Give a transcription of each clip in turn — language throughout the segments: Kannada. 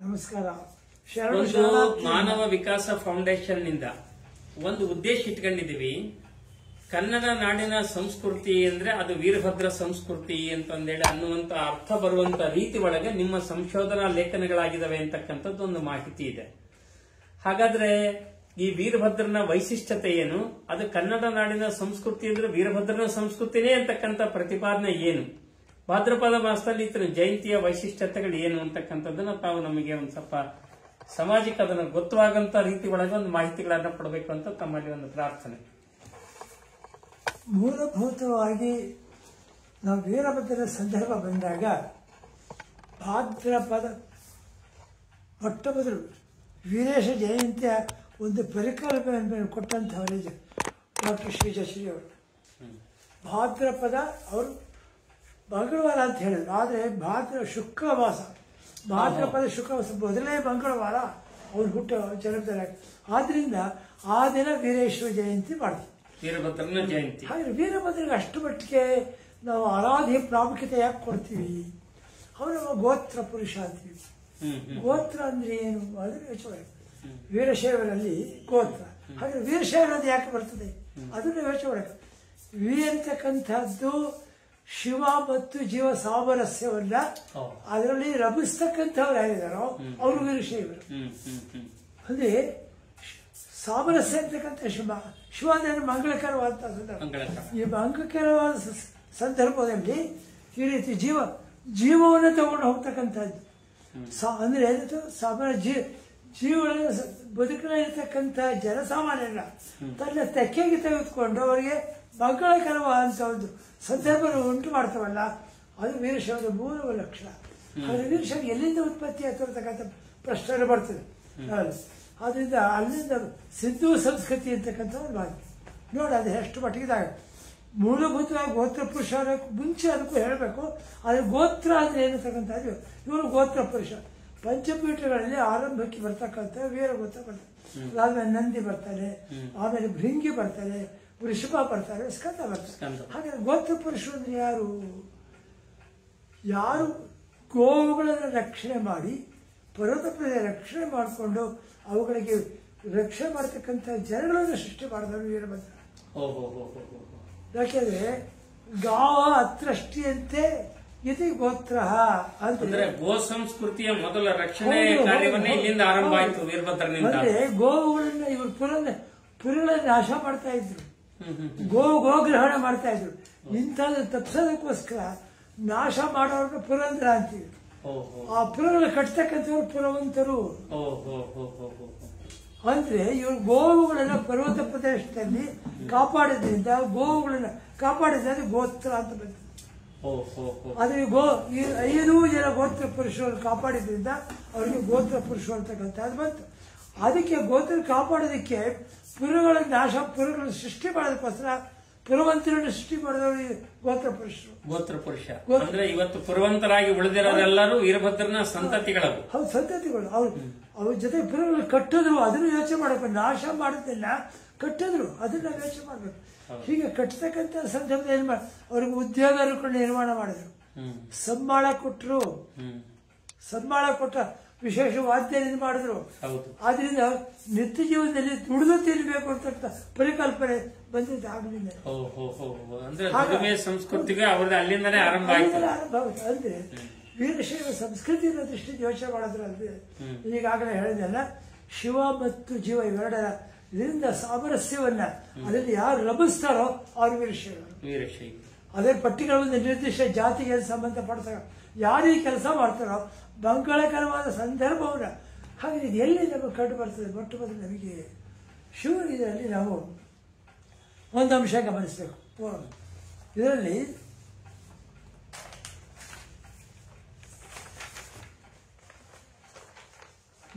ನಮಸ್ಕಾರ. ಒಂದು ಮಾನವ ವಿಕಾಸ ಫೌಂಡೇಶನ್ ನಿಂದ ಒಂದು ಉದ್ದೇಶ ಇಟ್ಕೊಂಡಿದೀವಿ. ಕನ್ನಡ ನಾಡಿನ ಸಂಸ್ಕೃತಿ ಅಂದ್ರೆ ಅದು ವೀರಭದ್ರ ಸಂಸ್ಕೃತಿ ಅಂತಂದೇಳಿ ಅನ್ನುವಂತ ಅರ್ಥ ಬರುವಂತ ರೀತಿ ಒಳಗೆ ನಿಮ್ಮ ಸಂಶೋಧನಾ ಲೇಖನಗಳಾಗಿದ್ದಾವೆ ಅಂತಕ್ಕಂಥದ್ದು ಒಂದು ಮಾಹಿತಿ ಇದೆ. ಹಾಗಾದ್ರೆ ಈ ವೀರಭದ್ರನ ವೈಶಿಷ್ಟ್ಯತೆ ಏನು? ಅದು ಕನ್ನಡ ನಾಡಿನ ಸಂಸ್ಕೃತಿ ಅಂದ್ರೆ ವೀರಭದ್ರನ ಸಂಸ್ಕೃತಿನೇ ಅಂತಕ್ಕಂಥ ಪ್ರತಿಪಾದನೆ ಏನು? ಭಾದ್ರಪದ ಮಾಸದಲ್ಲಿ ಇತರ ಜಯಂತಿಯ ವೈಶಿಷ್ಟ್ಯತೆಗಳು ಏನು ಅಂತಕ್ಕಂಥದ್ದನ್ನ ತಾವು ನಮಗೆ ಒಂದು ಸ್ವಲ್ಪ ಸಮಾಜಕ್ಕೆ ಅದನ್ನು ಗೊತ್ತವಾಗಂತ ರೀತಿ ಒಳಗೆ ಒಂದು ಮಾಹಿತಿಗಳನ್ನ ಕೊಡಬೇಕು ಅಂತ ತಮ್ಮಲ್ಲಿ ಒಂದು ಪ್ರಾರ್ಥನೆ. ಮೂಲಭೂತವಾಗಿ ನಾವು ವೀರಭದ್ರನ ಸಂದರ್ಭ ಬಂದಾಗ ಭಾದ್ರಪದ ಮೊಟ್ಟ ಮೊದಲು ವೀರೇಶ ಜಯಂತಿಯ ಒಂದು ಪರಿಕಲ್ಪನೆಯನ್ನು ಕೊಟ್ಟಂತವರೇ ಡಾಕ್ಟರ್ ಶ್ರೀ ಅವರು. ಭಾದ್ರಪದ ಅವರು ಮಂಗಳವಾರ ಅಂತ ಹೇಳಿದ್ರು, ಆದರೆ ಶುಕ್ರವಾಸ ಭಾದ್ರಪದ ಶುಕ್ರವಾಸ ಮೊದಲೇ ಮಂಗಳವಾರ ಅವ್ರು ಹುಟ್ಟು ಜನ್ಮದಲ್ಲಿ. ಆದ್ರಿಂದ ಆ ದಿನ ವೀರೇಶ್ವರ ಜಯಂತಿ ಮಾಡ್ತೀವಿ, ವೀರಭದ್ರನ ಜಯಂತಿ. ಹಾಗೆ ವೀರಭದ್ರನಿಗೆ ಅಷ್ಟು ಮಟ್ಟಿಗೆ ನಾವು ಆರಾಧ್ಯ ಪ್ರಾಮುಖ್ಯತೆ ಯಾಕೆ ಕೊಡ್ತೀವಿ? ಅವನು ಗೋತ್ರ ಪುರುಷ ಅಂತೀವಿ. ಗೋತ್ರ ಅಂದ್ರೆ ಏನು ಅದು ಯೋಚನೆ. ವೀರಶೈವರಲ್ಲಿ ಗೋತ್ರ, ಹಾಗೆ ವೀರಶೈವರಲ್ಲಿ ಯಾಕೆ ಬರ್ತದೆ ಅದನ್ನು ಯೋಚನೆ ಮಾಡಬೇಕು. ವಿ ಅಂತಕ್ಕಂಥದ್ದು ಶಿವ ಮತ್ತು ಜೀವ ಸಾಮರಸ್ಯವನ್ನ ಅದರಲ್ಲಿ ರಮಿಸ್ತಕ್ಕಂಥವ್ರು ಯಾರಿದಾರೋ ಅವರು ವೀರಶೈವರು. ಅಂದ್ರೆ ಸಾಮರಸ್ಯ ಅಂತಕ್ಕಂಥ ಶಿವ ಅಂದ್ರೆ ಮಂಗಳಕರವಾದ ಸಂದರ್ಭ. ಈ ಮಂಗಳಕರವಾದ ಸಂದರ್ಭದಲ್ಲಿ ಈ ರೀತಿ ಜೀವವನ್ನು ತಗೊಂಡು ಹೋಗ್ತಕ್ಕಂಥದ್ದು ಅಂದ್ರೆ ಜೀವನ ಬದುಕಿನಲ್ಲಿರ್ತಕ್ಕಂಥ ಜನಸಾಮಾನ್ಯರ ತನ್ನ ತೆಕ್ಕೆಗೆ ತೆಗೆದುಕೊಂಡು ಅವರಿಗೆ ಮಂಗಳಕರವಾದಂಥ ಒಂದು ಸಂದರ್ಭ ಉಂಟು ಮಾಡ್ತಾವಲ್ಲ, ಅದು ವೀರಶೈವದ ಮೂಲ ಲಕ್ಷಣ. ಆದರೆ ವೀರಶೈವ ಎಲ್ಲಿಂದ ಉತ್ಪತ್ತಿ ಆಗ್ತಿರ್ತಕ್ಕಂಥ ಪ್ರಶ್ನೆ ಬರ್ತದೆ. ಆದ್ರಿಂದ ಅಲ್ಲಿಂದ ಸಿಂಧೂ ಸಂಸ್ಕೃತಿ ಅಂತಕ್ಕಂಥ ಒಂದು ಮಾತು ನೋಡಿ, ಅದು ಎಷ್ಟು ಮಟ್ಟಿಗಿದಾಗ ಮೂಲಭೂತವಾಗಿ ಗೋತ್ರ ಪುರುಷ ಮುಂಚೆ ಅದಕ್ಕೂ ಹೇಳಬೇಕು. ಆದರೆ ಗೋತ್ರ ಅಂದ್ರೆ ಏನಂತಕ್ಕಂಥದ್ದು ಇವರು ಗೋತ್ರ ಪುರುಷ. ಪಂಚಪೀಠಗಳಲ್ಲಿ ಆರಂಭಕ್ಕೆ ಬರ್ತಕ್ಕಂಥ ವೀರ ಗೋತ್ರ ಬರ್ತಾರೆ, ಅದಾದ್ಮೇಲೆ ನಂದಿ ಬರ್ತಾರೆ, ಆಮೇಲೆ ಭೃಂಗಿ ಬರ್ತಾರೆ, ವೃಷಭ ಬರ್ತಾರೆ, ಸ್ಕಂದ ಬರ್ತಾರೆ. ಹಾಗೆ ಗೋತ್ರ ಪುರುಷರು ಅಂದ್ರೆ ಯಾರು ಗೋವುಗಳನ್ನು ರಕ್ಷಣೆ ಮಾಡಿ ಪರ್ವತ ಪ್ರದೇಶ ರಕ್ಷಣೆ ಮಾಡಿಕೊಂಡು ಅವುಗಳಿಗೆ ರಕ್ಷಣೆ ಮಾಡತಕ್ಕಂಥ ಜನಗಳನ್ನು ಸೃಷ್ಟಿ ಮಾಡಿದವರು ವೀರಭದ್ರ. ಯಾಕೆಂದ್ರೆ ಗಾವ ಅತ್ರಷ್ಟಿಯಂತೆ ಇದು ಗೋತ್ರ ಅಂದ್ರೆ ಗೋ ಸಂಸ್ಕೃತಿಯ ಮೊದಲ ರಕ್ಷಣೆ ಕಾರ್ಯವನ್ನೇ ಇಲ್ಲಿಂದ ಆರಂಭ ಆಯಿತು ವೀರಭದ್ರನಿಂದ. ಅಂದ್ರೆ ಗೋವುಗಳನ್ನ ಇವರು ಪುರಗಳನ್ನ ನಾಶ ಮಾಡ್ತಾ ಇದ್ರು, ಗೋಗ್ರಹಣ ಮಾಡ್ತಾ ಇದ್ರು. ಇಂಥದ್ದು ತಪ್ಪಿಸೋದಕ್ಕೋಸ್ಕರ ನಾಶ ಮಾಡೋರ್ನ ಪುರಂದ್ರ ಅಂತೀವಿ. ಆ ಪುರಗಳು ಕಟ್ತಕ್ಕಂಥವ್ರು ಪುರವಂತರು. ಅಂದ್ರೆ ಇವರು ಗೋವುಗಳನ್ನ ಪರ್ವತ ಪ್ರದೇಶದಲ್ಲಿ ಕಾಪಾಡಿದ್ರಿಂದ ಗೋವುಗಳನ್ನ ಕಾಪಾಡಿದ್ರೆ ಗೋತ್ರ ಅಂತ ಬಂತು. ಆದ್ರೆ ಈ 5 ಜನ ಗೋತ್ರ ಪುರುಷರನ್ನು ಕಾಪಾಡಿದ್ರಿಂದ ಅವರಿಗೆ ಗೋತ್ರ ಪುರುಷರು ಅಂತಕ್ಕಂಥದ್ದು ಬಂತು. ಅದಕ್ಕೆ ಗೋತ್ರ ಕಾಪಾಡೋದಕ್ಕೆ ಪುರಗಳನ್ನು ಸೃಷ್ಟಿ ಮಾಡೋದಕ್ಕೋಸ್ಕರ ಪುರವಂತರನ್ನು ಸೃಷ್ಟಿ ಮಾಡಿದವರು ಗೋತ್ರ ಪುರುಷರು. ಅಂದ್ರೆ ಇವತ್ತು ಪುರವಂತರಾಗಿ ಉಳಿದಿರೋರೆಲ್ಲರೂ ವೀರಭದ್ರನ ಸಂತತಿಗಳು. ಹೌದು, ಸಂತತಿಗಳು. ಅವ್ರ ಜೊತೆ ಪುರಗಳನ್ನು ಕಟ್ಟಿದ್ರು, ಅದನ್ನು ಯೋಚನೆ ಮಾಡಬೇಕು. ನಾಶ ಮಾಡಿದ್ದನ್ನ ಕಟ್ಟಿದ್ರು, ಅದನ್ನ ಯೋಚನೆ ಮಾಡಬೇಕು. ಹೀಗೆ ಕಟ್ಟತಕ್ಕಂಥ ಸಂದರ್ಭ ಏನ್ ಮಾಡಿ ಅವ್ರಿಗೆ ಉದ್ಯೋಗಗಳು ನಿರ್ಮಾಣ ಮಾಡಿದ್ರು, ಸಂಬಳ ಕೊಟ್ಟರು, ಸಂಬಳ ಕೊಟ್ಟ ವಿಶೇಷ ವಾದ್ಯ ಮಾಡಿದ್ರು. ಆದ್ರಿಂದ ನಿತ್ಯ ಜೀವನದಲ್ಲಿ ದುಡಿದು ತಿನ್ನಬೇಕು ಅಂತ ಪರಿಕಲ್ಪನೆ ಬಂದಿದ್ದು ಆಗಲಿಲ್ಲ. ಸಂಸ್ಕೃತಿಗೆ ಅವ್ರದ್ದು ಅಲ್ಲಿಂದಲೇ ಆರಂಭ ಆಯ್ತು. ಅಂದ್ರೆ ವೀರಶೈವ ಸಂಸ್ಕೃತಿ ದೃಷ್ಟಿಯಿಂದ ಯೋಚನೆ ಮಾಡಿದ್ರು. ಅಂದ್ರೆ ಈಗಾಗಲೇ ಹೇಳಿದೆಲ್ಲ ಶಿವ ಮತ್ತು ಜೀವ ಇವೆರಡರ ಇದರಿಂದ ಸಾಮರಸ್ಯವನ್ನ ಅದರಲ್ಲಿ ಯಾರು ರಮಿಸ್ತಾರೋ ಅವರು ವೀರಶೈವ. ಅದೇ ಪಟ್ಟಿಗಳ ಒಂದು ನಿರ್ದಿಷ್ಟ ಜಾತಿಗೆ ಸಂಬಂಧಪಡ್ತಾರೋ ಯಾರು ಈ ಕೆಲಸ ಮಾಡ್ತಾರೋ ಮಂಗಳಕರವಾದ ಸಂದರ್ಭವನ್ನ ಹಾಗೆ ಎಲ್ಲಿ ನಮಗೆ ಕಂಡು ಬರ್ತದೆ. ಮೊಟ್ಟ ಮೊದಲು ನಮಗೆ ಶಿವ ಇದರಲ್ಲಿ ನಾವು ಒಂದು ಅಂಶ ಗಮನಿಸಬೇಕು. ಇದರಲ್ಲಿ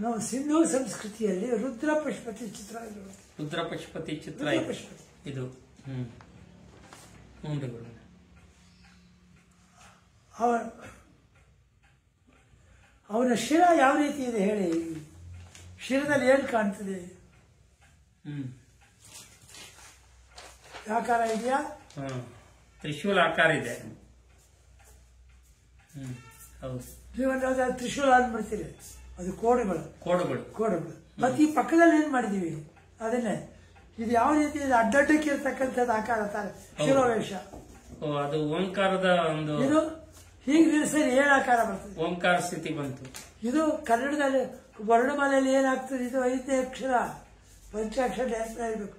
ನಾವು ಸಿಂಧೂ ಸಂಸ್ಕೃತಿಯಲ್ಲಿ ರುದ್ರಪಶುಪತಿ ಚಿತ್ರ ಇದು ಅವನ ಶಿರ ಯಾವ ರೀತಿ ಇದೆ ಹೇಳಿ? ಶಿರದಲ್ಲಿ ಏನು ಕಾಣ್ತದೆ? ಆಕಾರ ಇದೆಯಾ? ತ್ರಿಶೂಲ ಆಕಾರ ಇದೆ. ನೀವೊಂದು ತ್ರಿಶೂಲ ಅಂದ್ಬಿಡ್ತೀರಿ, ಅದು ಕೋಡುಗಳು. ಮತ್ತೆ ಈ ಪಕ್ಕದಲ್ಲಿ ಏನ್ ಮಾಡಿದೀವಿ ಅದನ್ನೇ, ಇದು ಯಾವ ರೀತಿ ಅಡ್ಡಡ್ಡಕ್ಕೆ ಇರತಕ್ಕಂಥದ್ದು ಆಕಾರ ತಾನೆ ಶಿರೋವೇಶ. ಅದು ಓಂಕಾರದ ಒಂದು ಇದು ಹೀಗೆ ನಿಲ್ಲಿಸಿದ್ರೆ ಏನ್ ಆಕಾರ ಬರ್ತದೆ? ಓಂಕಾರ ಸ್ಥಿತಿ ಬಂತು. ಇದು ಕನ್ನಡದಲ್ಲಿ ವರ್ಣಮಾಲೆಯಲ್ಲಿ ಏನಾಗ್ತದೆ? ಇದು 5ನೇ ಅಕ್ಷರ, ಪಂಚಾಕ್ಷರ ಡ್ಯಾನ್ಸ್ ಇರಬೇಕು.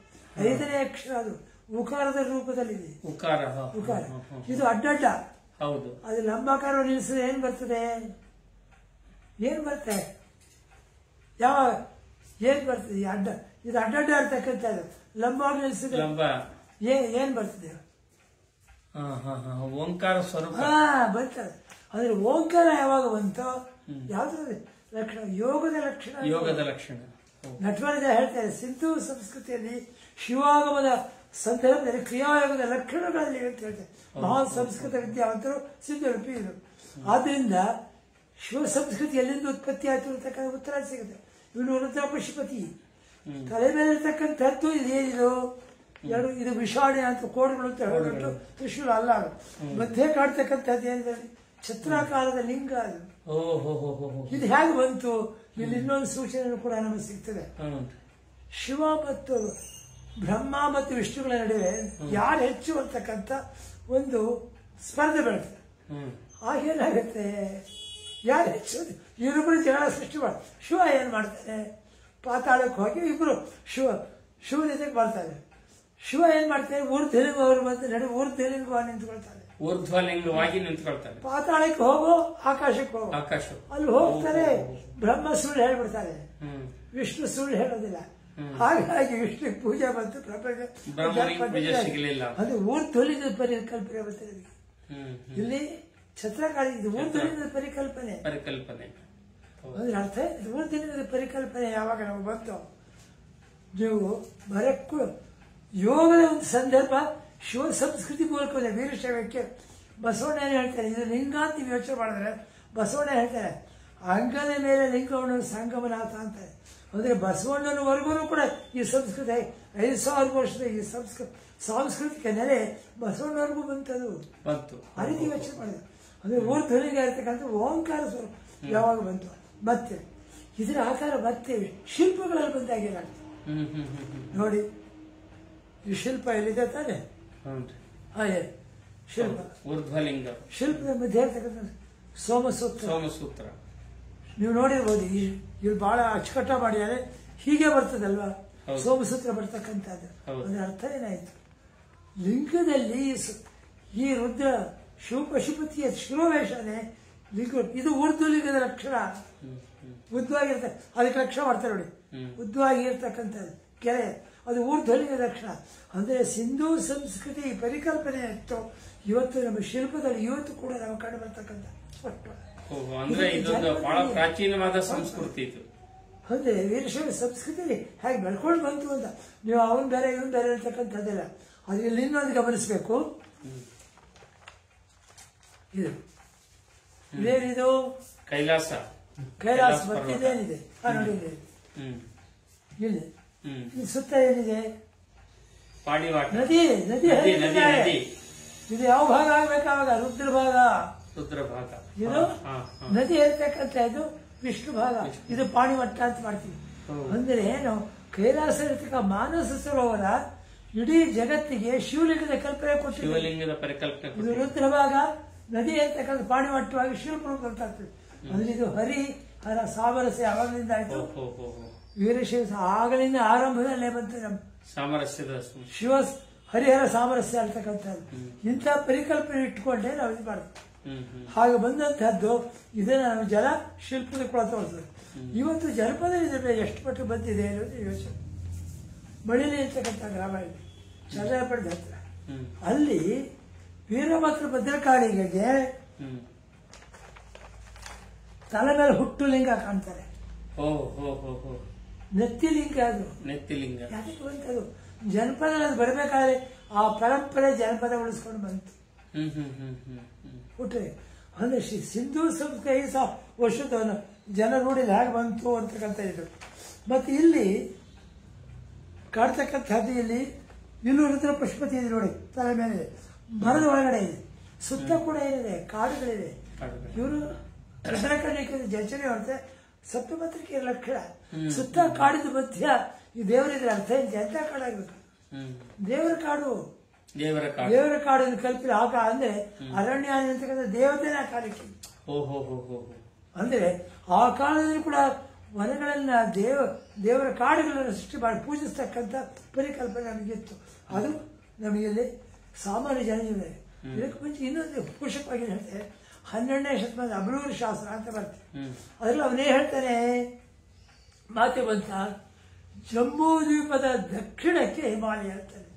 5ನೇ ಅಕ್ಷರ ಅದು ಉಕಾರದ ರೂಪದಲ್ಲಿದೆ. ಉಕಾರ. ಇದು ಅಡ್ಡಡ್ಡ. ಹೌದು. ಅದು ಲಂಬಾಕಾರ ನಿಲ್ಲಿಸಿದ್ರೆ ಏನ್ ಬರ್ತದೆ? ಏನ್ ಬರುತ್ತೆ? ಯಾವಾಗ ಏನ್ ಬರ್ತದೆ? ಇದು ಅಡ್ಡಡ್ಡ ಇರ್ತಕ್ಕಂಥದ್ದು. ಲಂಬವಾಗಿ ನಿಲ್ಲಿಸಿದ್ರೆ ಏನ್ ಬರ್ತದೆ? ಓಂಕಾರ ಸ್ವರೂಪ ಬರ್ತದೆ. ಅಂದ್ರೆ ಓಂಕಾರ ಯಾವಾಗ ಬಂತೋ ಯಾವ್ದು ಲಕ್ಷಣ? ಯೋಗದ ಲಕ್ಷಣ. ನಟವರಜ ಹೇಳ್ತಾರೆ, ಸಿಂಧೂ ಸಂಸ್ಕೃತಿಯಲ್ಲಿ ಶಿವಾಗಮದ ಸಂದರ್ಭದಲ್ಲಿ ಕ್ರಿಯಾಯೋಗದ ಲಕ್ಷಣಗಳಲ್ಲಿ ಅಂತ ಹೇಳ್ತಾರೆ. ಮಹಾನ್ ಸಂಸ್ಕೃತ ವಿದ್ಯಾವಂತರು ಸಿಂಧು ಇದು. ಆದ್ರಿಂದ ಶಿವ ಸಂಸ್ಕೃತಿ ಎಲ್ಲಿಂದ ಉತ್ಪತ್ತಿ ಆಯ್ತು ಅಂತಕ್ಕಂಥ ಉತ್ತರ ಸಿಗುತ್ತೆ. ಇವನು ರುದ್ರ ಪಶುಪತಿ ತಲೆ ಮೇಲೆ ಇರ್ತಕ್ಕಂಥದ್ದು ಇದೇನಿದು? ಇದು ವಿಷಾಣೆ ಅಂತ ಕೋಡುಗಳು ಅಂತ ಹೇಳ್ಬಿಟ್ಟು ತ್ರಿಶೂಲ ಅಲ್ಲ. ಮಧ್ಯೆ ಕಾಡ್ತಕ್ಕಂಥದ್ದು ಏನಿದೆ? ಛತ್ರಾಕಾರದ ಲಿಂಗ ಅದು. ಇದು ಹೇಗೆ ಬಂತು? ಇಲ್ಲಿ ಇನ್ನೊಂದು ಸೂಚನೆ ಕೂಡ ನಮಗೆ ಸಿಗ್ತದೆ. ಶಿವ ಮತ್ತು ಬ್ರಹ್ಮ ಮತ್ತು ವಿಷ್ಣುಗಳ ನಡುವೆ ಯಾರು ಹೆಚ್ಚು ಅಂತಕ್ಕಂಥ ಒಂದು ಸ್ಪರ್ಧೆ ಬೆಳೆತದೆ. ಆಗೇನಾಗುತ್ತೆ? ಯಾರು ಹೆಚ್ಚು ಇವರಿಬ್ಬರು ಜಗಳ ಸೃಷ್ಟಿ ಮಾಡಿ ಶಿವ ಏನ್ ಮಾಡ್ತಾನೆ? ಪಾತಾಳಕ್ಕೆ ಹೋಗಿ ಇಬ್ರು ಶಿವ ಜೊತೆಗೆ ಬರ್ತಾರೆ. ಶಿವ ಏನ್ ಮಾಡ್ತಾರೆ? ಊರ್ಧ್ವಲಿಂಗ ಅವರು ಬಂದು ಊರ್ಧ್ವಲಿಂಗವಾಗಿ ನಿಂತ್ಕೊಳ್ತಾರೆ. ಪಾತಾಳಕ್ಕೆ ಹೋಗೋ, ಆಕಾಶಕ್ಕೆ ಹೋಗೋ. ಅಲ್ಲಿ ಹೋಗ್ತಾರೆ, ಬ್ರಹ್ಮ ಸುಳ್ಳು ಹೇಳ್ಬಿಡ್ತಾರೆ, ವಿಷ್ಣು ಸುಳ್ಳು ಹೇಳೋದಿಲ್ಲ. ಹಾಗಾಗಿ ವಿಷ್ಣು ಪೂಜೆ ಬಂತು, ಪ್ರಪಂಚ ಅದು ಊರ್ಧ್ವಲಿಂಗದ ಪರಿಕಲ್ಪನೆ ಬರ್ತದೆ. ಇಲ್ಲಿ ಛತ್ರಕಾಳಿ ಇದು ಊರ್ಧ್ವಲಿಂಗದ ಪರಿಕಲ್ಪನೆ. ಅದ್ರ ಅರ್ಥ ಇದು ಊರ್ಧ್ವಲಿಂಗದ ಪರಿಕಲ್ಪನೆ ಯಾವಾಗ ನಮಗೆ ಬಂತು? ನೀವು ಬರಕ್ಕೂ ಯೋಗದ ಒಂದು ಸಂದರ್ಭ ಶಿವ ಸಂಸ್ಕೃತಿ ಮೂಲಕ ವೀರಶೈವಕ್ಕೆ ಬಸವಣ್ಣ ಹೇಳ್ತಾರೆ, ಇದು ಲಿಂಗ ಅಂತ ನೀವು ಯೋಚನೆ ಮಾಡಿದ್ರೆ ಬಸವಣ್ಣ ಹೇಳ್ತಾರೆ, ಅಂಗದ ಮೇಲೆ ಲಿಂಗವನ್ನು ಸಂಗಮನಾಥ ಅಂತಾರೆ. ಅಂದ್ರೆ ಬಸವಣ್ಣನವರೆಗೂ ಕೂಡ ಈ ಸಂಸ್ಕೃತಿ 5,000 ವರ್ಷದ ಈ ಸಾಂಸ್ಕೃತಿಕ ನೆಲೆ ಬಸವಣ್ಣವರೆಗೂ ಬಂತದು. ಆ ರೀತಿ ಯೋಚನೆ ಮಾಡಿದೆ. ಅಂದ್ರೆ ಊರ್ಧ್ವಲಿಂಗ ಇರ್ತಕ್ಕಂಥ ಓಂಕಾರ ಸ್ವರೂಪ ಯಾವಾಗ ಬಂತು? ಮತ್ತೆ ಇದರ ಆಕಾರ ಮತ್ತೆ ಶಿಲ್ಪಗಳಲ್ಲಿ ಬಂದಾಗಿಲ್ಲ ನೋಡಿ. ಈ ಶಿಲ್ಪ ಎಲ್ಲಿದೆ ತಾನೆ? ಹಾಗೆ ಶಿಲ್ಪ ಶಿಲ್ಪದ ಮಧ್ಯೆ ಇರ್ತಕ್ಕಂಥ ಸೋಮಸೂತ್ರ ನೀವು ನೋಡಿರ್ಬೋದು. ಇಲ್ಲಿ ಬಹಳ ಅಚ್ಚುಕಟ್ಟ ಮಾಡಿದ್ದಾರೆ. ಹೀಗೆ ಬರ್ತದಲ್ವಾ ಸೋಮಸೂತ್ರ ಬರ್ತಕ್ಕಂಥದ್ದು. ಅದರ ಅರ್ಥ ಏನಾಯ್ತು? ಲಿಂಗದಲ್ಲಿ ಈ ರುದ್ರ ಶಿವ ಪಶುಪತಿಯ ಶಿರೋವೇಶನೆ ಲಿಂಗ. ಇದು ಊರ್ಧ್ವಲಿಂಗದ ಲಕ್ಷಣ. ಉದ್ದವಾಗಿರ್ತ ಅದಕ್ಕೆ ಲಕ್ಷಣ ಮಾಡ್ತಾರೆ ನೋಡಿ, ಉದ್ದವಾಗಿರ್ತಕ್ಕಂಥದ್ದು ಕೆರೆ, ಅದು ಊರ್ಧ್ವಲಿಂಗದ ಲಕ್ಷಣ. ಅಂದ್ರೆ ಸಿಂಧೂ ಸಂಸ್ಕೃತಿ ಪರಿಕಲ್ಪನೆ ಇತ್ತು. ಇವತ್ತು ನಮ್ಮ ಶಿಲ್ಪದಲ್ಲಿ ಇವತ್ತು ಕೂಡ ನಾವು ಕಂಡು ಬರ್ತಕ್ಕಂಥ ಪ್ರಾಚೀನವಾದ ಸಂಸ್ಕೃತಿ ಇದು. ಅಂದ್ರೆ ವೀರಶೈವ ಸಂಸ್ಕೃತಿ ಹೇಗೆ ಬೆಳ್ಕೊಂಡು ಬಂತು ಅಂತ ನೀವು ಅವನ್ ಬೇರೆ ಇವನ್ ಬೇರೆ ಇರ್ತಕ್ಕಂಥದ್ದಿಲ್ಲ. ಅದು ಇಲ್ಲಿ ಇನ್ನೊಂದು ಗಮನಿಸಬೇಕು. ಇದು ಇದೇನಿದು? ಕೈಲಾಸ ಮತ್ತಿದೇನಿದೆ? ನೋಡಿ ಇಲ್ಲಿ ಸುತ್ತ ಏನಿದೆ? ನದಿ. ಇದು ಯಾವ ಭಾಗ ಆಗ್ಬೇಕಾವಾಗ? ರುದ್ರ ಭಾಗ. ಇದು ನದಿ ಇರ್ತಕ್ಕಂಥ ಇದು ವಿಷ್ಣು ಭಾಗ. ಇದು ಪಾಣಿಮಟ್ಟ ಅಂತ ಮಾಡ್ತೀವಿ. ಅಂದ್ರೆ ನಾವು ಕೈಲಾಸ ಇರ್ತಕ್ಕ ಮಾನಸ ಸರೋವರ ಇಡೀ ಜಗತ್ತಿಗೆ ಶಿವಲಿಂಗದ ಕಲ್ಪನೆ ಕೊಟ್ಟಿದೆ. ಇದು ರುದ್ರ ಭಾಗ, ನದಿ ಅಂತಕ್ಕಂಥ ಪಾಣಿಮಟ್ಟವಾಗಿ ಶಿವಪುರ ಆಗ್ತದೆ. ಅಂದ್ರೆ ಇದು ಹರ ಸಾಮರಸ್ಯ ಯಾವಾಗಲಿಂದ ಆಯ್ತು? ವೀರಶೈವ ಆಗಲಿಂದ ಆರಂಭದಲ್ಲೇ ಬಂತು ನಮ್ಮ ಸಾಮರಸ್ಯದ ಶಿವ ಹರಿಹರ ಸಾಮರಸ್ಯ ಅಂತಕ್ಕಂಥದ್ದು. ಇಂಥ ಪರಿಕಲ್ಪನೆ ಇಟ್ಕೊಂಡೇ ನಾವು ಇದು ಮಾಡ್ತೀವಿ. ಹಾಗೆ ಬಂದಂತಹದ್ದು ಇದನ್ನ ನಾವು ಜಲ ಶಿಲ್ಪದ ಕೂಡ ತೋರಿಸ್ತದೆ. ಇವತ್ತು ಜನಪದ ಇದ್ರೆ ಎಷ್ಟು ಮಟ್ಟಿಗೆ ಬಂದಿದೆ ಅನ್ನೋದು ಯೋಚನೆ. ಮಳಿಲಿ ಇರ್ತಕ್ಕಂಥ ಗ್ರಾಮ ಇದೆ, ಚಂದ್ರಪಟ್ಟದ ಹತ್ರ. ಅಲ್ಲಿ ವೀರಭದ್ರ ಭದ್ರಕಾಳಿಗೆ ತಲೆ ಮೇಲೆ ಹುಟ್ಟು ಲಿಂಗ ಕಾಣ್ತಾರೆ. ನೆತ್ತಿಲಿಂಗ ಅದು. ಯಾಕೆ ಬಂತದು? ಜನಪದ ಬರಬೇಕಾದ್ರೆ ಆ ಪರಂಪರೆ ಜನಪದ ಉಳಿಸ್ಕೊಂಡು ಬಂತು. ಹುಟ್ಟೆ ಅಂದ್ರೆ ಸಿಂಧೂ ಸಂಸ್ಕೃತಿ 5,000 ವರ್ಷದ ಜನ ನೋಡಿದ ಹೇಗೆ ಬಂತು ಅಂತಕ್ಕಂಥ ಇದು. ಮತ್ತೆ ಇಲ್ಲಿ ಕಾಡ್ತಕ್ಕಂಥದ್ದು ಇಲ್ಲೂ ರುದ್ರ ಪಶುಪತಿ ಇದೆ ನೋಡಿ, ತಲೆ ಮೇಲೆ ಮರದ ಒಳಗಡೆ ಇದೆ. ಸುತ್ತ ಕೂಡ ಏನಿದೆ? ಕಾಡುಗಳಿವೆ. ಇವರು ರುದ್ರಕರ್ಣಿಕ ಜಂಚನೆ ಹೊರತೆ ಸಪ್ತಮಾತ್ರಿಕೆಯ ಲಕ್ಷಣ. ಸುತ್ತ ಕಾಡಿದ ಮಧ್ಯ ಈ ದೇವರಿದ್ರೆ ಅರ್ಥ ಇದೆ. ಎಂತ ಕಾಡಾಗಬೇಕು? ದೇವರ ಕಾಡು. ದೇವರ ಕಾಡು ಕಲ್ಪಿದ ಆಗ ಅಂದ್ರೆ ಅರಣ್ಯ ಅಂತಕ್ಕಂಥ ದೇವತೆನ ಆ ಕಾಲಕ್ಕೆ. ಅಂದ್ರೆ ಆ ಕಾಲದಲ್ಲಿ ಕೂಡ ವನಗಳನ್ನ ದೇವರ ಕಾಡುಗಳನ್ನು ಸೃಷ್ಟಿ ಮಾಡಿ ಪೂಜಿಸ್ತಕ್ಕಂಥ ಪರಿಕಲ್ಪನೆ ನಮಗಿತ್ತು. ಅದು ನಮಗೆ ಸಾಮಾನ್ಯ ಜನರಿಗೆ. ಇದಕ್ಕೆ ಮುಂಚೆ ಇನ್ನೊಂದು ಪೋಷಕವಾಗಿ ಹೇಳ್ತಾರೆ, 12ನೇ ಶತಮಾನದ ಅಬಲೂರು ಶಾಸ್ತ್ರ ಅಂತ ಬರ್ತದೆ. ಅದ್ರಲ್ಲಿ ಅವನೇ ಹೇಳ್ತಾನೆ, ಮಾತೆ ಬಂತ, ಜಂಬೂ ದ್ವೀಪದ ದಕ್ಷಿಣಕ್ಕೆ ಹಿಮಾಲಯ ಹೇಳ್ತಾನೆ.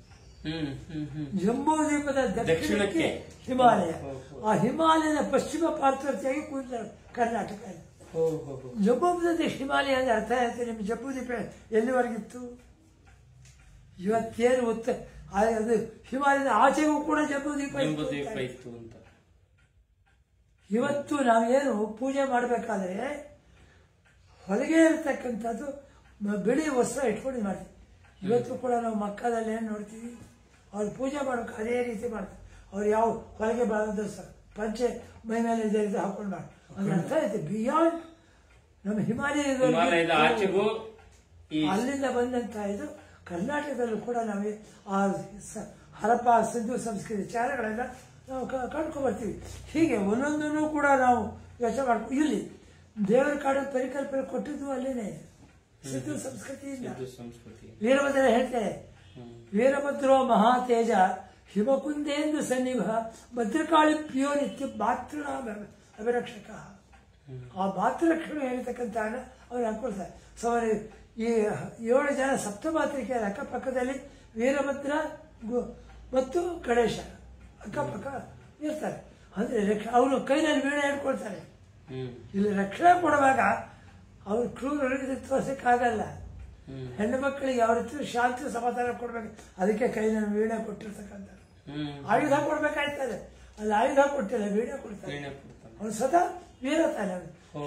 ಜಂಬೂ ದ್ವೀಪದ ದಕ್ಷಿಣಕ್ಕೆ ಹಿಮಾಲಯ. ಆ ಹಿಮಾಲಯದ ಪಶ್ಚಿಮ ಪಾರ್ಶ್ವರ್ತಿಯಾಗಿ ಕೂತ ಕರ್ನಾಟಕ ಇದೆ. ಜಂಬೂ ದ್ವೀಪ ಹಿಮಾಲಯ ಅಂದ್ರೆ ಅರ್ಥ ಆಯ್ತು. ನಿಮ್ಗೆ ಜಂಬೂ ದ್ವೀಪ ಎಲ್ಲಿವರೆಗಿತ್ತು? ಇವತ್ತೇನು ಅದು ಹಿಮಾಲಯದ ಆಚೆಗೂ ಕೂಡ ಜಂಬೂ ದ್ವೀಪ ಇತ್ತು ಅಂತ. ಇವತ್ತು ನಾವೇನು ಪೂಜೆ ಮಾಡಬೇಕಾದ್ರೆ ಹೊರಗೆ ಇರತಕ್ಕಂಥದ್ದು ಬಿಳಿ ವಸ್ತ್ರ ಇಟ್ಕೊಂಡು ಮಾಡ್ತೀವಿ. ಇವತ್ತು ಕೂಡ ನಾವು ಮಕ್ಕದಲ್ಲಿ ಏನು ನೋಡ್ತೀವಿ, ಅವ್ರು ಪೂಜೆ ಮಾಡೋಕೆ ಅದೇ ರೀತಿ ಮಾಡ್ತಾರೆ. ಅವ್ರು ಯಾವ ಹೊರಗೆ ಬರೋದು ಪಂಚೆ ಮೈ ಮೇಲೆ ಇದೇ ರೀತಿ ಹಾಕೊಂಡು ಮಾಡಿ. ಅದ್ರ ಅರ್ಥ ಐತೆ ಬಿಯಾಂಡ್ ನಮ್ಮ ಹಿಮಾಲಯದ ಆಚೆಗೂ ಅಲ್ಲಿಂದ ಬಂದಂತ ಇದು ಕರ್ನಾಟಕದಲ್ಲೂ ಕೂಡ ನಾವೇ ಆ ಹರಪ್ಪ ಸಿಂಧು ಸಂಸ್ಕೃತಿ ವಿಚಾರಗಳೆಲ್ಲ ನಾವು ಕಂಡ್ಕೊಂಡ್ಬರ್ತೀವಿ. ಹೀಗೆ ಒಂದೊಂದನ್ನು ಕೂಡ ನಾವು ಯೋಚನೆ ಮಾಡ್ಕೊಂಡು ಇಲ್ಲಿ ದೇವರ ಕಾಡು ಪರಿಕಲ್ಪನೆ ಕೊಟ್ಟಿದ್ದು ಅಲ್ಲೇನೆ ಸಿಂಧು ಸಂಸ್ಕೃತಿಯಿಂದ. ವೀರಭದ್ರ ಹೇಳ್ತಾರೆ, ವೀರಭದ್ರೋ ಮಹಾತೇಜ ಹಿಮಕುಂದೇಂದು ಸನ್ನಿಭ ಭದ್ರಕಾಳಿಪ್ಯೋ ನಿತ್ಯ ಭಾತೃಣ ಅಭಿರಕ್ಷಕ. ಆ ಭಾತೃರಕ್ಷಣೆ ಹೇಳಿರ್ತಕ್ಕಂಥ ಅವ್ರು ಹಾಕೊಳ್ತಾರೆ. ಸೊ ಈ 7 ಜನ ಸಪ್ತಮಾತ್ರಿಕೆಯ ಅಕ್ಕಪಕ್ಕದಲ್ಲಿ ವೀರಭದ್ರ ಮತ್ತು ಗಣೇಶ ಅಕ್ಕಪಕ್ಕ ಇರ್ತಾರೆ. ಅಂದ್ರೆ ಅವರು ಕೈನಲ್ಲಿ ವೀಣೆ ಹಿಡ್ಕೊಳ್ತಾರೆ. ಇಲ್ಲಿ ರಕ್ಷಣೆ ಕೊಡುವಾಗ ಅವ್ರು ಕ್ರೂರರಿಗೆ ತೋರ್ಸಕ್ಕಾಗಲ್ಲ. ಹೆಣ್ಣು ಮಕ್ಕಳಿಗೆ ಅವ್ರ ಹತ್ರ ಶಾಂತಿ ಸಮಾಧಾನ ಕೊಡ್ಬೇಕು. ಅದಕ್ಕೆ ಕೈನಲ್ಲಿ ವೀಣೆ ಕೊಟ್ಟಿರ್ತಕ್ಕಂಥ ಆಯುಧ ಕೊಡ್ಬೇಕಾಯ್ತದೆ. ಅಲ್ಲಿ ಆಯುಧ ಕೊಟ್ಟಿಲ್ಲ, ವೀಣೆ ಕೊಡ್ತಾರೆ. ಅವ್ರು ಸದಾ ವೀರ ತಾನೆ.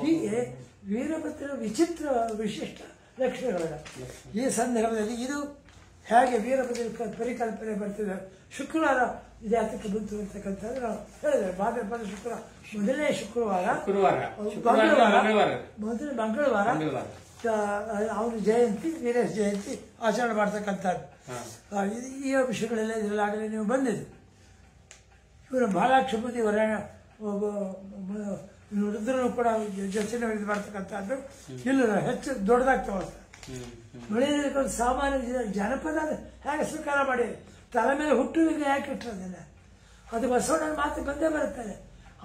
ಹೀಗೆ ವೀರಭದ್ರ ವಿಚಿತ್ರ ವಿಶಿಷ್ಟ ಲಕ್ಷಣಗಳಲ್ಲ. ಈ ಸಂದರ್ಭದಲ್ಲಿ ಇದು ಹೇಗೆ ವೀರಭದ್ರ ಪರಿಕಲ್ಪನೆ ಬರ್ತಿದೆ. ಶುಕ್ರವಾರ ಜಾತಕ್ಕೆ ಬಂತು ಅಂತಕ್ಕಂಥದ್ದು ನಾವು ಹೇಳಿದ್ರೆ, ಭಾದ್ರಪದ ಶುಕ್ರವಾರ ಮೊದಲನೇ ಮೊದಲ ಮಂಗಳವಾರ ಅವನ ಜಯಂತಿ, ವೀರೇಶ್ ಜಯಂತಿ ಆಚರಣೆ ಮಾಡ್ತಕ್ಕಂಥದ್ದು. ಈ ವಿಷಯಗಳೆಲ್ಲ ಇದರಲ್ಲಾಗಲೇ ನೀವು ಬಂದಿದ್ದು. ಇವರು ಬಾಲಾಕ್ಷಪತಿ ರುದ್ರನು ಕೂಡ ಜೊತೆ ಇದು ಮಾಡ್ತಕ್ಕಂಥದ್ದು ಇಲ್ಲ ಹೆಚ್ಚು ದೊಡ್ಡದಾಗಿ ತಗೋತಾರೆ. ಬೆಳೆಯೋದಕ್ಕೆ ಒಂದು ಸಾಮಾನ್ಯ ಜನಪದ ಹೇಗೆ ಸ್ವೀಕಾರ ಮಾಡಿ ತಲೆ ಮೇಲೆ ಹುಟ್ಟುವಿಗೆ ಯಾಕೆ ಇಟ್ಟಿರೋದಿಲ್ಲ. ಅದು ಬಸವಣ್ಣನ ಮಾತು ಬಂದೇ ಬರುತ್ತದೆ.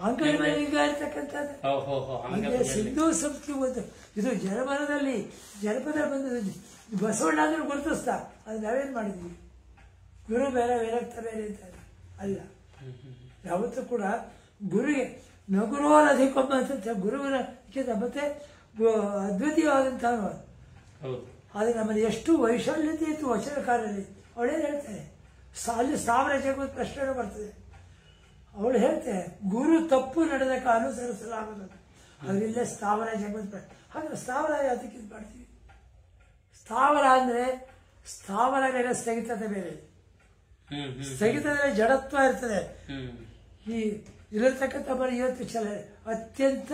ಅಂಗಡಿ ಮೇಲೆ ಈಗ ಇರ್ತಕ್ಕಂಥದ್ದು ಸಿಂಧೂ ಸಂಸ್ಕೃತಿ ಒಂದು ಇದು ಜನಪದದಲ್ಲಿ ಬಂದದ್ದು. ಬಸವಣ್ಣ ಅಂದ್ರೆ ಗುರುತಿಸ್ತಾ ಅದು ನಾವೇನ್ ಮಾಡಿದ್ವಿ. ಗುರು ಬೇರೆ ವಿರಕ್ತ ಬೇರೆ ಇದ್ದಾರೆ ಅಲ್ಲ. ಯಾವತ್ತೂ ಕೂಡ ಗುರುಗೆ ನಗುರೋರ ಅಧಿಕೊಬ್ಬ ಅಂತ ಗುರುವಿನ ಮತ್ತೆ ಅದ್ವಿತೀಯವಾದಂತಹ ಆದರೆ ನಮ್ಮಲ್ಲಿ ಎಷ್ಟು ವೈಶಾಲ್ಯತೆ ಇತ್ತು ವಚನಕಾರರಲ್ಲಿ. ಅವಳೇನು ಹೇಳ್ತಾರೆ, ಅಲ್ಲಿ ಸ್ಥಾವರ ಜಗತ್ ಪ್ರಶ್ನೆ ಬರ್ತದೆ. ಅವಳು ಹೇಳ್ತಾರೆ, ಗುರು ತಪ್ಪು ನಡೆದಕ್ಕೆ ಅನುಸರಿಸಲಾಗದು. ಅದರಿಲ್ಲೇ ಸ್ಥಾವರ ಜಗತ್ ಹಾಗೆ ಸ್ಥಾವರ ಅದಕ್ಕೆ ಇದು ಮಾಡ್ತೀವಿ. ಸ್ಥಾವರ ಅಂದ್ರೆ ಸ್ಥಾವರ ಬೇರೆ, ಸ್ಥಗಿತತೆ ಬೇರೆ. ಸ್ಥಗಿತದಲ್ಲಿ ಜಡತ್ವ ಇರ್ತದೆ. ಈ ಇರತಕ್ಕಂಥ ಬರೀ ಇವತ್ತು ಅತ್ಯಂತ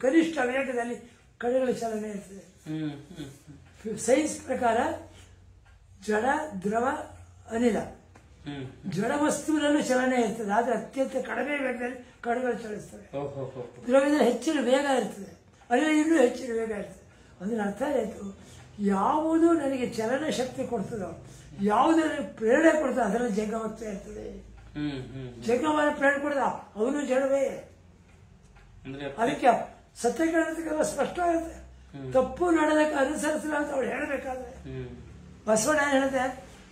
ಕನಿಷ್ಠ ವೇಗದಲ್ಲಿ ಕಣಗಳ ಚಲನೆ ಇರ್ತದೆ. ಸೈನ್ಸ್ ಪ್ರಕಾರ ಜಡ, ದ್ರವ, ಅನಿಲ, ಜಡ ವಸ್ತುವಿನಲ್ಲೂ ಚಲನೆ ಇರ್ತದೆ. ಆದ್ರೆ ಅತ್ಯಂತ ಕಡಿಮೆ ವೇಗದಲ್ಲಿ ಕಣಗಳು ಚಲಿಸ್ತವೆ. ದ್ರವ್ಯದಲ್ಲಿ ಹೆಚ್ಚಿನ ವೇಗ ಇರ್ತದೆ, ಅನಿಲ ಇನ್ನೂ ಹೆಚ್ಚಿನ ವೇಗ ಇರ್ತದೆ. ಅಂದ್ರೆ ಅರ್ಥ ಆಯ್ತು, ಯಾವುದು ನನಗೆ ಚಲನ ಶಕ್ತಿ ಕೊಡ್ತದೋ, ಯಾವುದು ನನಗೆ ಪ್ರೇರಣೆ ಕೊಡ್ತದೋ ಅದರಲ್ಲಿ ಜಂಗಮತ್ವ ಇರ್ತದೆ. ಜಂಗಮನ ಪ್ರೇರಣೆ ಕೊಡ್ದ ಅವನು ಜಡವೇ. ಅದಕ್ಕೆ ಸತ್ಯಗಳ ಸ್ಪಷ್ಟವಾಗುತ್ತೆ. ತಪ್ಪು ನಡೆದಕ್ಕೆ ಅನುಸರಿಸಲ್ಲ ಅಂತ ಅವಳು ಹೇಳಬೇಕಾದ್ರೆ ಬಸವಣ್ಣ ಹೇಳಿದೆ,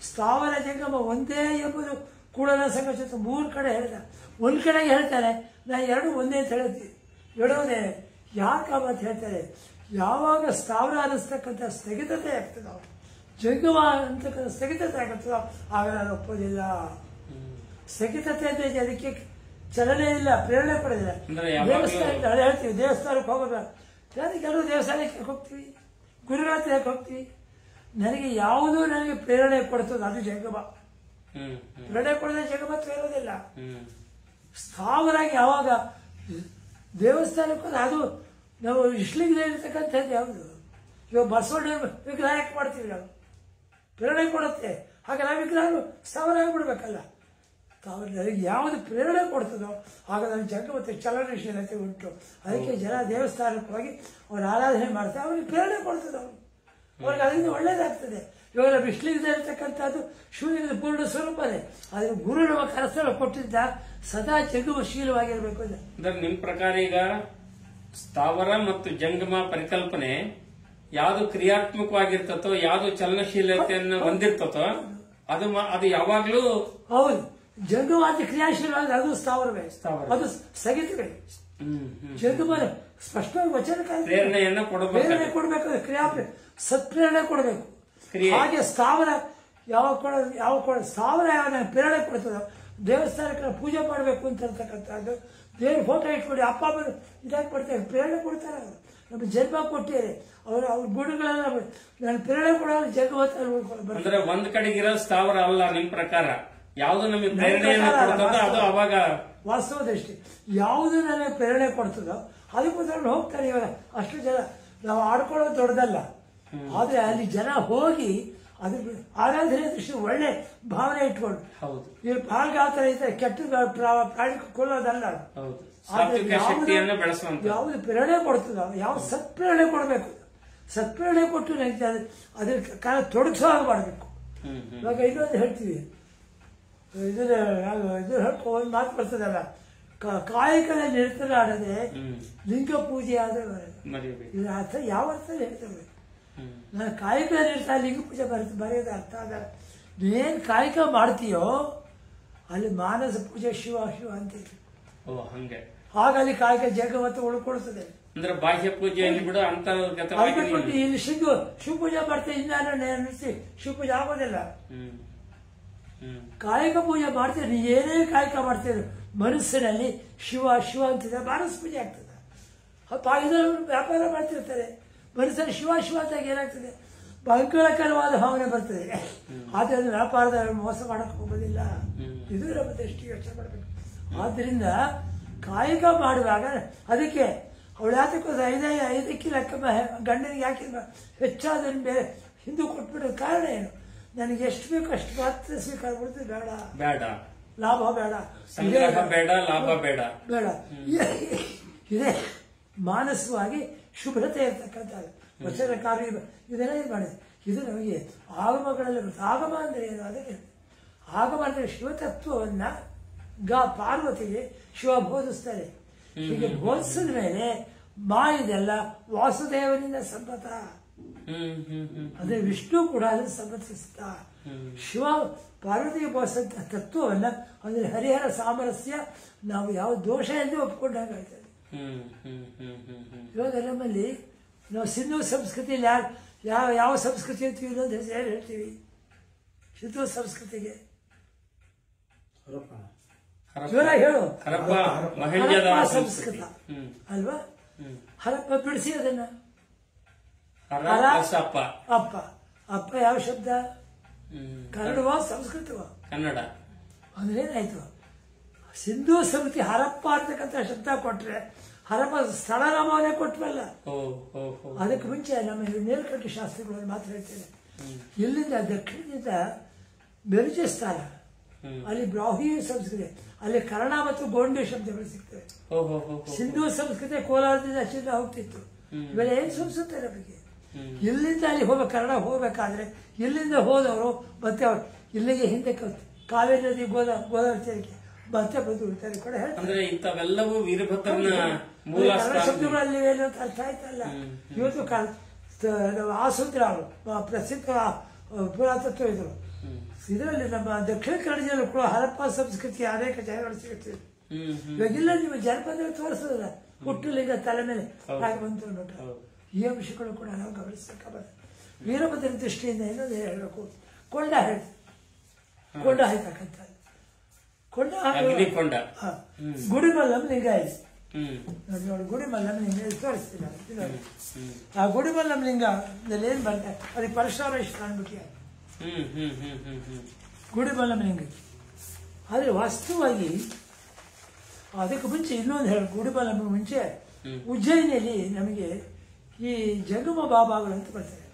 ಸ್ಥಾವರ ಜಂಗಮ ಒಂದೇ ಎಂಬುದು ಕೂಡಲ ಸಂಘ 3 ಕಡೆ ಹೇಳಿದ. ಒಂದ್ ಕಡೆಗೆ ಹೇಳ್ತಾರೆ, ನಾ 2 ಒಂದೇ ಅಂತ ಹೇಳ್ತೀವಿ, ಹೇಳೋದೇ ಯಾಕೆ ಅಂತ ಹೇಳ್ತಾರೆ. ಯಾವಾಗ ಸ್ಥಾವರ ಅನ್ನಿಸ್ತಕ್ಕಂಥ ಸ್ಥಗಿತತೆ ಆಗ್ತದೋ, ಜಂಗಮ ಅಂತಕ್ಕಂಥ ಸ್ಥಗಿತತೆ ಆಗುತ್ತದೋ ಆಗ ನಾನು ಒಪ್ಪೋದಿಲ್ಲ. ಸ್ಥಗಿತತೆ ಅಂದ್ರೆ ಅದಕ್ಕೆ ಚಲನೆ ಇಲ್ಲ, ಪ್ರೇರಣೆ ಪಡೆದಿಲ್ಲ. ದೇವಸ್ಥಾನ ಹೇಳ್ತೀವಿ, ದೇವಸ್ಥಾನಕ್ಕೆ ಹೋಗೋದು. ಕೆಲವು ದೇವಸ್ಥಾನಕ್ಕೆ ಹೋಗ್ತೀವಿ, ಗುರುರಾತ್ರಿಗೆ ಹೋಗ್ತೀವಿ. ನನಗೆ ಯಾವುದು ನನಗೆ ಪ್ರೇರಣೆ ಕೊಡ್ತದೆ ಅದು ಜಂಗಮ. ಪ್ರೇರಣೆ ಕೊಡದೆ ಜಂಗಮತ್ವ ಇರೋದಿಲ್ಲ. ಸ್ಥಾವರಾಗಿ ಯಾವಾಗ ದೇವಸ್ಥಾನಕ್ಕೆ ಅದು ನಾವು ಇಷ್ಟಲಿಂಗದಲ್ಲಿ ಇರ್ತಕ್ಕಂಥದ್ದು ಯಾವುದು? ಇವಾಗ ಬಸವಣ್ಣ ವಿಗ್ರಹ ಯಾಕೆ ಮಾಡ್ತೀವಿ ನಾವು? ಪ್ರೇರಣೆ ಕೊಡುತ್ತೆ. ಹಾಗೆ ನಾವು ವಿಗ್ರಹ ಸ್ಥಾವರ ಆಗಿಬಿಡ್ಬೇಕಲ್ಲ. ನನಗೆ ಯಾವುದು ಪ್ರೇರಣೆ ಕೊಡ್ತದೋ ಆಗ ನನ್ನ ಜಗತ್ತು ಚಲನಶೀಲತೆ ಉಂಟು. ಅದಕ್ಕೆ ಜನ ದೇವಸ್ಥಾನಕ್ಕೆ ಹೋಗಿ ಅವ್ರು ಆರಾಧನೆ ಮಾಡ್ತಾರೆ, ಅವ್ರಿಗೆ ಪ್ರೇರಣೆ ಕೊಡ್ತದೆ. ಅವ್ರಿಗೆ ಅದರಿಂದ ಒಳ್ಳೇದಾಗ್ತದೆ. ಇವಾಗ ವಿಶ್ಲಿಂಗದಲ್ಲಿ ಇರ್ತಕ್ಕಂಥದ್ದು ಶಿವಲಿಂಗದ ಪೂರ್ಣ ಸ್ವರೂಪನೇ. ಆದ್ರೆ ಗುರು ನಮ್ಮ ಕರಸ್ಥಳ ಕೊಟ್ಟಿದ್ದ ಸದಾ ಜಂಗಮಶೀಲವಾಗಿರ್ಬೇಕು. ಅಂದ್ರೆ ನಿಮ್ ಪ್ರಕಾರ ಈಗ ಸ್ಥಾವರ ಮತ್ತು ಜಂಗಮ ಪರಿಕಲ್ಪನೆ ಯಾವುದು ಕ್ರಿಯಾತ್ಮಕವಾಗಿರ್ತತೋ, ಯಾವುದು ಚಲನಶೀಲತೆಯನ್ನು ಹೊಂದಿರ್ತತೋ ಅದು ಯಾವಾಗ್ಲೂ ಹೌದು. ಜಂಗಮ ಅಂತ ಕ್ರಿಯಾಶೀಲವಾಗಿ ಅದು ಸ್ಥಾವರವೇ, ಅದು ಸ್ಥಗಿತವೇ. ಜಂಗಮ ಸ್ಪಷ್ಟವಾಗಿ ವಚನಕಾರಿ ಪ್ರೇರಣೆಯನ್ನ ಕೊಡಬೇಕು, ಸತ್ಪ್ರೇರಣೆ ಕೊಡಬೇಕು. ಹಾಗೆ ಸ್ಥಾವರ ಯಾವ ಸ್ಥಾವರ ಯಾವ ಪ್ರೇರಣೆ ಕೊಡ್ತದೋ ದೇವಸ್ಥಾನಕ್ಕೆ ನಾವು ಪೂಜೆ ಮಾಡಬೇಕು ಅಂತ ಇರ್ತಕ್ಕಂಥದ್ದು. ದೇವ್ರ ಫೋಟೋ ಇಟ್ಕೊಂಡು ಅಪ್ಪ ಅಮ್ಮನ ಇದಾಗಿ ಕೊಡ್ತಾರೆ, ಪ್ರೇರಣೆ ಕೊಡ್ತಾರೆ. ಅವರು ನಮ್ಮ ಜನ್ಮ ಕೊಟ್ಟಿದ್ದಾರೆ, ಅವ್ರ ಗುಣಗಳೆಲ್ಲ ನಾನು ಪ್ರೇರಣೆ ಕೊಡೋದು ಜಗವತ್ತ. ಅಂದ್ರೆ ಒಂದ್ ಕಡೆಗಿರೋ ಸ್ಥಾವರ ಅಲ್ಲ ನಿಮ್ ಪ್ರಕಾರ. ಯಾವ್ದು ನಮಗೆ ಪ್ರೇರಣೆಯನ್ನು ಕೊಡ್ತದೋ ಅದು ಅವಾಗ ವಾಸ್ತವದಷ್ಟೇ. ಯಾವುದು ನನಗೆ ಪ್ರೇರಣೆ ಕೊಡ್ತದೋ ಅದಕ್ಕೋಸ್ಕರ ಹೋಗ್ತಾರೆ. ಇವಾಗ ಅಷ್ಟು ಜನ ನಾವು ಆಡ್ಕೊಳ್ಳೋದು ದೊಡ್ಡದಲ್ಲ, ಆದ್ರೆ ಅಲ್ಲಿ ಜನ ಹೋಗಿ ಅದ್ರ ಆರಾಧನೆ ದೃಷ್ಟಿ ಒಳ್ಳೆ ಭಾವನೆ ಇಟ್ಕೊಂಡು ಇವ್ರು ಪಾಲ್ಗೆ ಆ ತರ ಇದ್ದಾರೆ. ಕೆಟ್ಟ ಪ್ರಾಣಿ ಕೊಲ್ಲೋದಲ್ಲ. ಯಾವ್ದು ಪ್ರೇರಣೆ ಕೊಡ್ತದೋ ಯಾವ ಸತ್ಪ್ರೇರಣೆ ಕೊಡಬೇಕು. ಸತ್ಪ್ರೇರಣೆ ಕೊಟ್ಟು ಅದ್ರ ಕಾಲ ತೊಡಗಿಸೋ ಹಾಗೆ ಮಾಡಬೇಕು. ಇವಾಗ ಇನ್ನೊಂದು ಹೇಳ್ತೀವಿ, ಇದು ಒಂದು ಮಾತು ಬರ್ತದಲ್ಲ, ಕಾಯಕದ ನಿರತರಾಡದೆ ಲಿಂಗ ಪೂಜೆ ಆದ್ರೆ ಇದ್ರ ಅರ್ಥ ಯಾವ ಅರ್ಥ ಹೇಳ್ತೇವೆ. ನಾನು ಕಾಯಕ ನಿರತ ಲಿಂಗ ಪೂಜೆ ಬರೆಯೋದು ಅರ್ಥ ಅದ. ಏನ್ ಕಾಯಕ ಮಾಡ್ತೀಯೋ ಅಲ್ಲಿ ಮಾನಸ ಪೂಜೆ ಶಿವ ಶಿವ ಅಂತ ಆಗ ಅಲ್ಲಿ ಕಾಯಕ ಜಗವತ್ತು ಉಳ್ಕೊಳ್ತದೆ. ಅಂದ್ರೆ ಬಾಹ್ಯ ಪೂಜೆ ಬಿಡು ಅಂತ ಇಲ್ಲಿ ಶಿವ ಪೂಜೆ ಮಾಡ್ತೇವೆ. ಇನ್ನಾನು ಶಿವ ಪೂಜೆ ಆಗೋದಿಲ್ಲ. ಕಾಯಕ ಪೂಜೆ ಮಾಡ್ತೀರಿ, ನೀವು ಏನೇ ಕಾಯಕ ಮಾಡ್ತೀರಿ ಮನಸ್ಸಿನಲ್ಲಿ ಶಿವ ಶಿವ ಅಂತಿದ್ರೆ ಮಾನಸ ಪೂಜೆ ಆಗ್ತದೆ. ಇದನ್ನು ವ್ಯಾಪಾರ ಮಾಡ್ತಿರ್ತಾರೆ, ಮನಸ್ಸಲ್ಲಿ ಶಿವ ಶಿವ ಅಂತ ಏನಾಗ್ತದೆ, ಮಂಗಳಕರವಾದ ಭಾವನೆ ಬರ್ತದೆ. ಆದರೆ ಅದು ವ್ಯಾಪಾರದ ಮೋಸ ಮಾಡಕ್ಕೆ ಹೋಗೋದಿಲ್ಲ. ಇದು ನಮ್ಮ ದೃಷ್ಟಿಗೆ ಯೋಚನೆ ಮಾಡಬೇಕು. ಆದ್ದರಿಂದ ಕಾಯಕ ಮಾಡುವಾಗ ಅದಕ್ಕೆ ಅವಳು ಯಾತಕ್ಕೋಸ್ಕರ ಐದಕ್ಕೆ ಲೆಕ್ಕ ಗಂಡನಿಗೆ ಯಾಕೆ ಹೆಚ್ಚಾದನ್ನು ಬೇರೆ ಹಿಂದೂ ಕೊಟ್ಬಿಡೋದು ಕಾರಣ ಏನು? ನನಗೆ ಎಷ್ಟು ಬೇಕು ಅಷ್ಟು ಮಾತ್ರ ಸ್ವೀಕಾರ ಮಾಡ್ತೀವಿ, ಬೇಡ ಲಾಭ ಬೇಡ, ಬೇಡ ಲಾಭ ಬೇಡ ಬೇಡ. ಇದೇ ಮಾನಸವಾಗಿ ಶುಭ್ರತೆ ಇರ್ತಕ್ಕಂಥದ್ದು ವಚನ ಕಾರ್ಯ ಇದೆಲ್ಲ ಇದು ಮಾಡಿದೆ. ಇದು ನಮಗೆ ಆಗಮಗಳಲ್ಲಿ ಬರುತ್ತೆ. ಆಗಮ ಅಂದ್ರೆ ಏನು? ಅದಕ್ಕೆ ಆಗಮ ಅಂದ್ರೆ ಶಿವತತ್ವವನ್ನ ಪಾರ್ವತಿಗೆ ಶಿವ ಬೋಧಿಸ್ತಾರೆ. ಹೀಗೆ ಬೋಧಿಸಿದ ಮೇಲೆ ಇದೆಲ್ಲ ವಾಸುದೇವನಿಂದ ಸಂಪತ. ಅಂದ್ರೆ ವಿಷ್ಣು ಕೂಡ ಅದನ್ನು ಸಮರ್ಥಿಸುತ್ತ ಶಿವ ಪಾರ್ವತಿಗೆ ಬೋಧಿಸಿದ ತತ್ವವನ್ನ ಅಂದ್ರೆ ಹರಿಹರ ಸಾಮರಸ್ಯ ನಾವು ಯಾವ ದೋಷ ಎಂದು ಒಪ್ಪಿಕೊಂಡಾಗ್ತದೆ. ಇವಾಗ ನಮ್ಮಲ್ಲಿ ನಾವು ಸಿಂಧೂ ಸಂಸ್ಕೃತಿಯಲ್ಲಿ ಯಾವ ಸಂಸ್ಕೃತಿ ಅಂತೀವಿ ಅನ್ನೋದು ಹೆಸರು ಹೇಳ್ತೀವಿ. ಸಿಂಧೂ ಸಂಸ್ಕೃತಿಗೆ ಜೋರಾಗಿ ಹೇಳು, ಹರಪ್ಪ ಸಂಸ್ಕೃತ ಅಲ್ವಾ? ಹರಪ್ಪ ಬಿಡಿಸಿ ಅದನ್ನ ಅಪ್ಪ ಅಪ್ಪ ಯಾವ ಶಬ್ದ? ಕನ್ನಡವೋ ಸಂಸ್ಕೃತವೋ? ಕನ್ನಡ. ಅಂದ್ರೆ ಏನಾಯ್ತು? ಸಿಂಧೂ ಸಂಸ್ಕೃತಿ ಹರಪ್ಪ ಅಂತಕ್ಕಂಥ ಶಬ್ದ ಕೊಟ್ರೆ ಹರಪ್ಪ ಸ್ಥಳನಾಮವನ್ನೇ ಕೊಟ್ವಲ್ಲ. ಅದಕ್ಕೆ ಮುಂಚೆ ನಮ್ಮ ನೇರಕಟ್ಟಿ ಶಾಸ್ತ್ರಿಗಳು ಮಾತ್ರ ಹೇಳ್ತೇನೆ. ಇಲ್ಲಿಂದ ದಕ್ಷಿಣದಿಂದ ಬೆರುಚಿಸ್ತಾರ, ಅಲ್ಲಿ ಬ್ರಾಹ್ಮಿ ಸಂಸ್ಕೃತಿ, ಅಲ್ಲಿ ಕನ್ನಡ ಮತ್ತು ಗೋಂಡಿ ಶಬ್ದಗಳು ಸಿಗ್ತವೆ. ಸಿಂಧೂ ಸಂಸ್ಕೃತಿ ಕೋಲಾರದಿಂದ ಅಚ್ಚಿಂದ ಹೋಗ್ತಿತ್ತು. ಇವೆಲ್ಲ ಏನ್ ಸಂಸ್ಕೃತಿ ನಮಗೆ? ಇಲ್ಲಿಂದ ಅಲ್ಲಿ ಕನ್ನಡ ಹೋಗ್ಬೇಕಾದ್ರೆ ಇಲ್ಲಿಂದ ಹೋದವರು ಮತ್ತೆ ಅವರು ಇಲ್ಲಿಗೆ ಹಿಂದೆ ಕಾವೇರಿ ನದಿ ಗೋದಾವರಿ ತೀರಕ್ಕೆ ಮತ್ತೆ ಬಂದು ಉಳಿತಾರೆ ಕೂಡ ಹೇಳ್ತಾರೆ. ಇಂಥವೆಲ್ಲವೂ ವೀರಭದ್ರನ ಶಬ್ದಗಳಲ್ಲಿ ಏನು ಅಂತ ಅರ್ಥ ಆಯ್ತಲ್ಲ. ಇವತ್ತು ಆಸುಂದ್ರ ಅವರು ಪ್ರಸಿದ್ಧ ಪುರಾತತ್ವ ಇದ್ರು. ಇದರಲ್ಲಿ ನಮ್ಮ ದಕ್ಷಿಣ ಕನ್ನಡದಲ್ಲೂ ಕೂಡ ಹರಪ್ಪ ಸಂಸ್ಕೃತಿ ಅನೇಕ ಜಾಗಗಳು ಸಿಗುತ್ತಿದೆ. ಇವಾಗಿಲ್ಲ ನೀವು ಜನಪದ ತೋರಿಸೋದಿಲ್ಲ, ಹುಟ್ಟುಲಿಂಗ ತಲೆ ಮೇಲೆ ಹಾಗೆ ಬಂತು ನೋಡ್ರಿ. ಈ ಅಂಶಗಳು ಕೂಡ ನಾವು ಗಮನಿಸಬೇಕಾಗುತ್ತೆ. ವೀರಭದ್ರನ ದೃಷ್ಟಿಯಿಂದ ಇನ್ನೊಂದು ಹೇಳಬೇಕು, ಕೊಂಡ ಹಾಯ್ತಕ್ಕಂಥದ್ದು. ಗುಡಿಮಲ್ಲಂ ಲಿಂಗ ಇದೆ ನೋಡಿ, ಗುಡಿಮಲ್ಲಂ ಲಿಂಗ ತೋರಿಸ್ತೀನಿ. ಆ ಗುಡಿಮಲ್ಲಂ ಲಿಂಗದಲ್ಲಿ ಏನ್ ಬಂದ ಅದಕ್ಕೆ ಪರಶುರಾಮೇಶ್ವರ ಅಂದ್ಬಿಟ್ಟು ಗುಡಿಮಲ್ಲಂ ಲಿಂಗ. ಆದ್ರೆ ವಾಸ್ತವವಾಗಿ ಅದಕ್ಕೆ ಮುಂಚೆ ಇನ್ನೊಂದು ಹೇಳ, ಗುಡಿಮಲ್ಲಂ ಮುಂಚೆ ಉಜ್ಜಯಿನಿಯಲ್ಲಿ ನಮಗೆ ಈ ಜಂಗಮ ಬಾಬಾಗಳು ಅಂತ ಬರ್ತಾರೆ.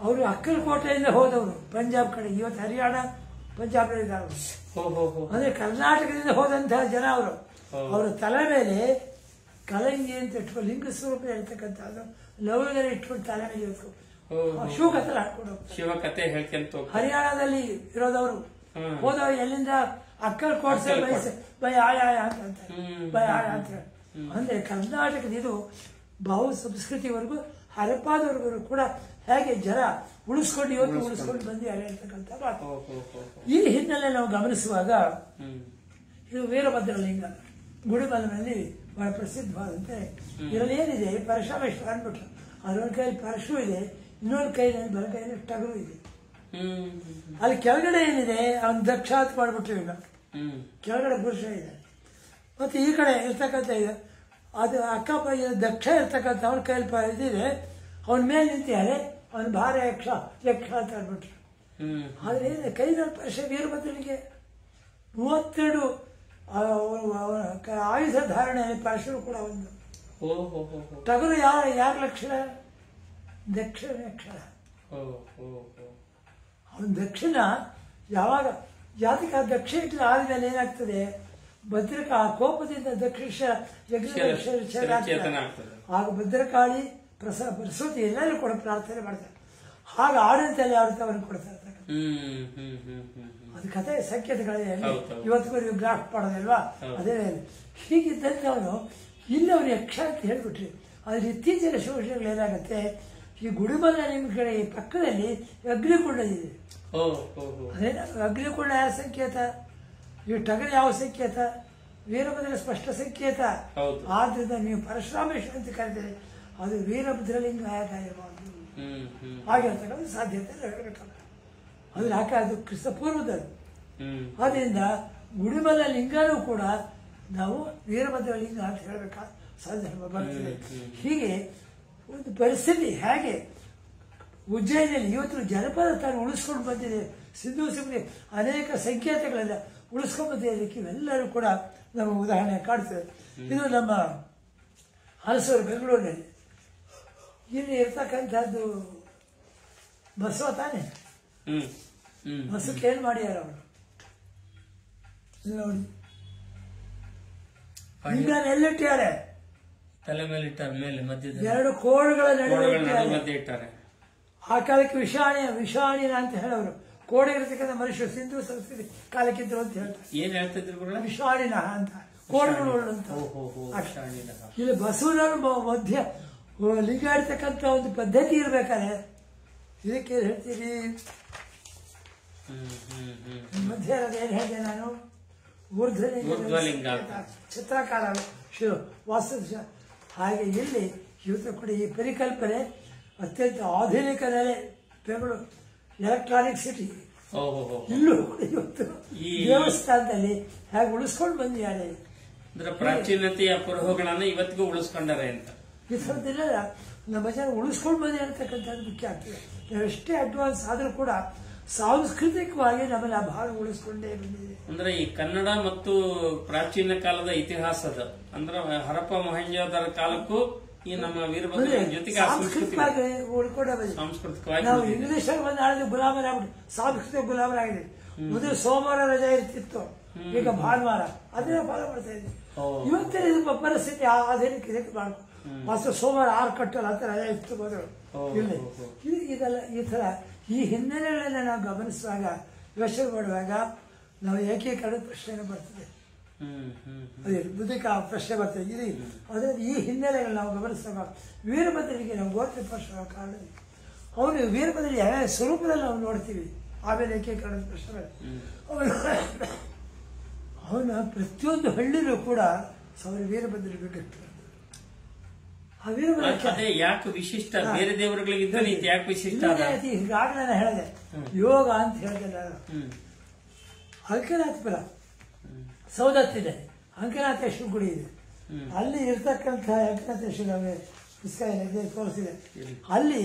ಅವರು ಅಕ್ಕಲಕೋಟೆಯಿಂದ ಹೋದವರು, ಪಂಜಾಬ್ ಕಡೆ. ಇವತ್ತು ಹರಿಯಾಣ ಪಂಜಾಬ್ ಇದ್ದಾರೆ. ಅಂದ್ರೆ ಕರ್ನಾಟಕದಿಂದ ಹೋದಂತಹ ಜನ ಅವರು. ಅವರ ತಲೆ ಮೇಲೆ ಕಲಂಗಿ ಅಂತ ಇಟ್ಕೊಂಡು ಲಿಂಗ ಸ್ವರೂಪ ಇರ್ತಕ್ಕಂಥದ್ದು ಲವಂಗನ ಇಟ್ಕೊಂಡು ತಲೆ ಮೇಲೆ ಇಟ್ಕೊಂಡು ಶಿವಕಥೆ ಹಾಕೊಂಡು ಶಿವಕಥೆ ಹೇಳ್ಕೊಂತ ಹರಿಯಾಣದಲ್ಲಿ ಇರೋದವರು. ಹೋದವರು ಎಲ್ಲಿಂದ ಅಕ್ಕಲಕೋಟೆ ಬೈ ಆಯಾಯ ಅಂತ ಬೈ ಆಯ ಅಂತ ಹೇಳಿ. ಅಂದ್ರೆ ಕರ್ನಾಟಕದ ಇದು ಬಹು ಸಂಸ್ಕೃತಿವರೆಗೂ ಹರಪಾದವರೆಗೂ ಕೂಡ ಹೇಗೆ ಜನ ಉಳಿಸ್ಕೊಂಡು ಇವತ್ತು ಉಳಿಸ್ಕೊಂಡು ಬಂದಿದ್ದಾರೆ ಅಂತಕ್ಕಂಥ ಮಾತು. ಈ ಹಿನ್ನೆಲೆ ನಾವು ಗಮನಿಸುವಾಗ ಇದು ವೀರಭದ್ರಲಿಂಗ ಗುಡಿಮಲ್ನಲ್ಲಿ ಬಹಳ ಪ್ರಸಿದ್ಧವಾದಂತೆ. ಇದರಲ್ಲಿ ಏನಿದೆ, ಪರಶುರಾಮೇಶ್ವರ ಅಂದ್ಬಿಟ್ರು. ಅದೊಂದು ಕೈಲಿ ಪರಶು ಇದೆ, ಇನ್ನೊಂದು ಕೈಯಲ್ಲಿ ಬಲ ಕೈಯಲ್ಲಿ ಟಗರು ಇದೆ. ಅಲ್ಲಿ ಕೆಳಗಡೆ ಏನಿದೆ, ಅವನು ದಕ್ಷ ಅಂತ ಮಾಡ್ಬಿಟ್ರು. ಈಗ ಕೆಳಗಡೆ ಪುರುಷ ಇದೆ, ಮತ್ತೆ ಈ ಕಡೆ ಇರ್ತಕ್ಕಂಥ ಇದೆ ಅದು ಅಕ್ಕಪಕ್ಕ ದಕ್ಷ ಇರ್ತಕ್ಕಂಥ ಅವನ ಕೈಯಲ್ಲಿ ಇದಿದೆ. ಅವನ ಮೇಲೆ ನಿಂತಿದ್ದಾರೆ, ಅವನ ಭಾರ ಯಕ್ಷ ಅಂತ ಅಂದ್ಬಿಟ್ರು. ಆದ್ರೆ ಕೈನಲ್ಲಿ ಪರಶ ವೀರಭದ್ರನಿಗೆ 32 ಆಯುಧ ಧಾರಣೆ. ಪರಶು ಕೂಡ ಒಂದು. ಟಗರು ಯಾರ ಲಕ್ಷಣ? ದಕ್ಷಿಣ ಲಕ್ಷಣ. ಅವನ ದಕ್ಷಿಣ ಯಾವಾಗ ಜಾತಿಕ ದಕ್ಷಿಣ ಆದ್ಮೇಲೆ ಏನಾಗ್ತದೆ, ಭದ್ರಕಾ ಕೋಪದಿಂದ ದಕ್ಷಿಣ ಆಗ ಭದ್ರಕಾಳಿ ಪ್ರಸೂತಿ ಎಲ್ಲರೂ ಕೂಡ ಪ್ರಾರ್ಥನೆ ಮಾಡ್ತಾರೆ. ಹಾಗ ಆಡಳಿತದಲ್ಲಿ ಆಡಳಿತವನ್ನು ಕೊಡ್ತಾರೆ. ಅದು ಕಥೆ ಸಂಕೇತಗಳೇ ಇವತ್ತಿಗೂ ನೀವು ಗ್ರಾಫ್ ಮಾಡೋದಲ್ವಾ, ಅದೇ. ಹೀಗಿದ್ದಂತೆ ಅವನು ಇಲ್ಲವರು ಯಕ್ಷ ಅಂತ ಹೇಳ್ಬಿಟ್ರಿ. ಆದ್ರೆ ಇತ್ತೀಚಿನ ಶೋಷಣೆಗಳು ಏನಾಗುತ್ತೆ, ಈ ಗುಡಿಮಲ್ಲ ನಿಮ್ಮ ಕಡೆ ಪಕ್ಕದಲ್ಲಿ ಅಗ್ನಿಕುಂಡ ಇದೆ. ಅದೇನ ಅಗ್ನಿಕುಂಡ ಯಾವ ಸಂಕೇತ? ಈ ಟಗರು ಯಾವ ಸಂಕೇತ? ವೀರಭದ್ರ ಸ್ಪಷ್ಟ ಸಂಕೇತ. ಆದ್ರಿಂದ ನೀವು ಪರಶುರಾಮೇಶ್ವರ ಅಂತ ಕರೀತೀರಿ, ಅದು ವೀರಭದ್ರಲಿಂಗ ಆಗಿರಬಾರ್ದು. ಆಗಿರ್ತಕ್ಕಂಥ ಸಾಧ್ಯತೆ ಹೇಳಬೇಕಲ್ಲ. ಅದ್ರ ಯಾಕೆ ಅದು ಕ್ರಿಸ್ತ ಪೂರ್ವದಲ್ಲಿ. ಆದ್ರಿಂದ ಗುಡಿಮಲ್ಲ ಲಿಂಗನೂ ಕೂಡ ನಾವು ವೀರಭದ್ರಲಿಂಗ ಅಂತ ಹೇಳಬೇಕಾದ ಸಂದರ್ಭ ಬರ್ತದೆ. ಹೀಗೆ ಒಂದು ಪರಿಸ್ಥಿತಿ ಹೇಗೆ ಉಜ್ಜಯಿನಿಯಲ್ಲಿ ಇವತ್ತು ಜನಪದ ತಾನು ಉಳಿಸ್ಕೊಂಡು ಬಂದಿದೆ. ಸಿಂಧೂ ಸಿಂಹಿ ಅನೇಕ ಸಂಕೇತಗಳೆಲ್ಲ ಉಳಿಸ್ಕೊಂಡು ಬಂದಿದ್ದಕ್ಕೆ ಇವೆಲ್ಲರೂ ಕೂಡ ನಮ್ಮ ಉದಾಹರಣೆ ಕಾಡ್ತದೆ. ಇದು ನಮ್ಮ ಹಲಸೂರು ಬೆಂಗಳೂರಿನಲ್ಲಿ. ಇಲ್ಲಿ ಇರ್ತಕ್ಕಂಥದ್ದು ಬಸವ ತಾನೆ. ಬಸಕ್ಕೆ ಏನ್ ಮಾಡ್ಯಾರ ಅವರು ನೋಡಿ, ಲಿಂಗನ ಎಲ್ಲಿಟ್ಟಾರೆ? ತಲೆ ಮೇಲೆ ಇಟ್ಟಾರೆ, ಮೇಲೆ ಮಧ್ಯದ 2 ಕೋಡುಗಳ ನಡುವೆ ಇಟ್ಟಾರೆ. ಆ ಕಾಲಕ್ಕೆ ವಿಷಾಣಿನ ಅಂತ ಹೇಳೋರು. ಕೋಡೆ ಇರತಕ್ಕಂಥ ಮನುಷ್ಯ ಸಿಂಧು ಸಂಸ್ಕೃತಿ ಕಾಲಕ್ಕಿದ್ರು ಅಂತ ಹೇಳ್ತಾರೆ. ಏನ್ ಹೇಳ್ತಿದ್ರು? ವಿಷಾಣಿನ ಅಂತ, ಕೋಡುಗಳು ಅಂತ. ಇಲ್ಲಿ ಬಸವನವ್ರ ಮಧ್ಯ ಲಿಂಗ ಇಡ್ತಕ್ಕಂಥ ಒಂದು ಪದ್ಧತಿ ಇರ್ಬೇಕಾದ್ರೆ ಇದಕ್ಕೆ ಹೇಳ್ತೀರಿ. ಮಧ್ಯ ಏನ್ ಹೇಳಿದೆ ನಾನು? ಊರ್ಧ್ವಲಿಂಗ ಚಿತ್ರಕಾರ ವಾಸ್ತು. ಹಾಗೆ ಇಲ್ಲಿ ಇವತ್ತು ಕೂಡ ಈ ಪರಿಕಲ್ಪನೆ ಅತ್ಯಂತ ಆಧುನಿಕ ನೆಲೆ. Bengaluru electronic city. ಇಲ್ಲೂ ಕೂಡ ಇವತ್ತು ದೇವಸ್ಥಾನದಲ್ಲಿ ಹೇಗೆ ಉಳಿಸ್ಕೊಂಡು ಬಂದಿದ್ದಾರೆ. ಪ್ರಾಚೀನತೆಯ ಕುರುಹುಗಳನ್ನು ಇವತ್ತಿಗೂ ಉಳಿಸ್ಕೊಂಡಾರೆ ಅಂತ ಈ ಥರದ್ದೆಲ್ಲ ನಮ್ಮ ಜನ ಉಳಿಸ್ಕೊಂಡು ಬಂದಿ ಅಂತಕ್ಕಂಥದ್ದು ಮುಖ್ಯ ಆಗ್ತದೆ. ನಾವು ಎಷ್ಟೇ ಅಡ್ವಾನ್ಸ್ ಆದರೂ ಕೂಡ ಸಾಂಸ್ಕೃತಿಕವಾಗಿ ನಮ್ಮಲ್ಲಿ ಆ ಭಾಗ ಉಳಿಸ್ಕೊಂಡೇ ಬಂದಿದೆ. ಅಂದ್ರೆ ಈ ಕನ್ನಡ ಮತ್ತು ಪ್ರಾಚೀನ ಕಾಲದ ಇತಿಹಾಸದ ಅಂದ್ರೆ ಹರಪ್ಪ ಮೊಹೆಂಜೋದಾರ ಕಾಲಕ್ಕೂ ಈ ನಮ್ಮ ವೀರಭದ್ರ ಜೊತೆಗೆ ಸಾಂಸ್ಕೃತಿಕವಾಗಿ ಉಳ್ಕೊಂಡೇ ಬಂದಿದೆ. ಸಾಂಸ್ಕೃತಿಕವಾಗಿ ನಾವು ಇಂಗ್ಲಿಷ್ ಅಲ್ಲಿ ಬಂದು ಆಳಿದ ಗುಲಾಮರಾಗ್ಬಿಟ್ಟು ಸಾಂಸ್ಕೃತಿಕ ಗುಲಾಮರಾಗಿದೆ. ಮೊದಲು ಸೋಮವಾರ ರಜೆ ಇರ್ತಿತ್ತು, ಈಗ ಭಾನುವಾರ. ಅದನ್ನ ಫಾಲೋ ಮಾಡ್ತಾ ಇದ್ದೀವಿ. ಇವತ್ತಿನ ಪರಿಸ್ಥಿತಿ ಆಧುನಿಕ ಇದಕ್ಕೆ ಮಾಡ್ಕೊ ಮಾತ್ರ ಸೋಮವಾರ 6 ಕಟ್ಟಲ್ಲ ಅಂತ ರಜೆ ಇತ್ತು ಮೊದಲು. ಇಲ್ಲಿ ಇದೆಲ್ಲ ಈ ತರ ಈ ಹಿನ್ನೆಲೆಗಳನ್ನ ನಾವು ಗಮನಿಸುವಾಗ, ಯೋಚನೆ ಮಾಡುವಾಗ ನಾವು ಏಕೀಕರಣದ ಪ್ರಶ್ನೆ ಬರ್ತದೆ. ಅದೇ ಬುದ್ಧಿಕ ಪ್ರಶ್ನೆ ಬರ್ತದೆ. ಇದು ಅದೇ ಈ ಹಿನ್ನೆಲೆಗಳು ನಾವು ಗಮನಿಸುವಾಗ ವೀರಭದ್ರನಿಗೆ ನಾವು ಗೋತ್ರ ಪಕ್ಷ ಕಾರಣ ಅವನು ವೀರಭದ್ರನಿಗೆ ಯಾವ ಸ್ವರೂಪದಲ್ಲಿ ನಾವು ನೋಡ್ತೀವಿ. ಆಮೇಲೆ ಏಕೀಕರಣದ ಪ್ರಶ್ನೆ ಅವನ ಪ್ರತಿಯೊಂದು ಹಳ್ಳಿಲೂ ಕೂಡ ವೀರಭದ್ರ ಬೇಕು. ಆ ವೀರಭದ್ರ ಯಾಕೆ ವಿಶಿಷ್ಟ? ಬೇರೆ ದೇವರುಗಳಿಗಿಂತ ಯಾಕೆ ವಿಶಿಷ್ಟ? ಈಗಾಗಲೇ ನಾನು ಹೇಳಿದೆ, ಯೋಗ ಅಂತ ಹೇಳಿದೆ ನಾನು. ಅಂಕನಾಥಪುರ ಸೌದತ್ತಿದೆ, ಅಂಕನಾಥೇಶ್ವರ ಗುಡಿ ಇದೆ. ಅಲ್ಲಿ ಇರ್ತಕ್ಕಂಥ ಅಂಕನಾಥೇಶ್ವರ ಪುಸ್ತಕ ತೋರಿಸಿದೆ. ಅಲ್ಲಿ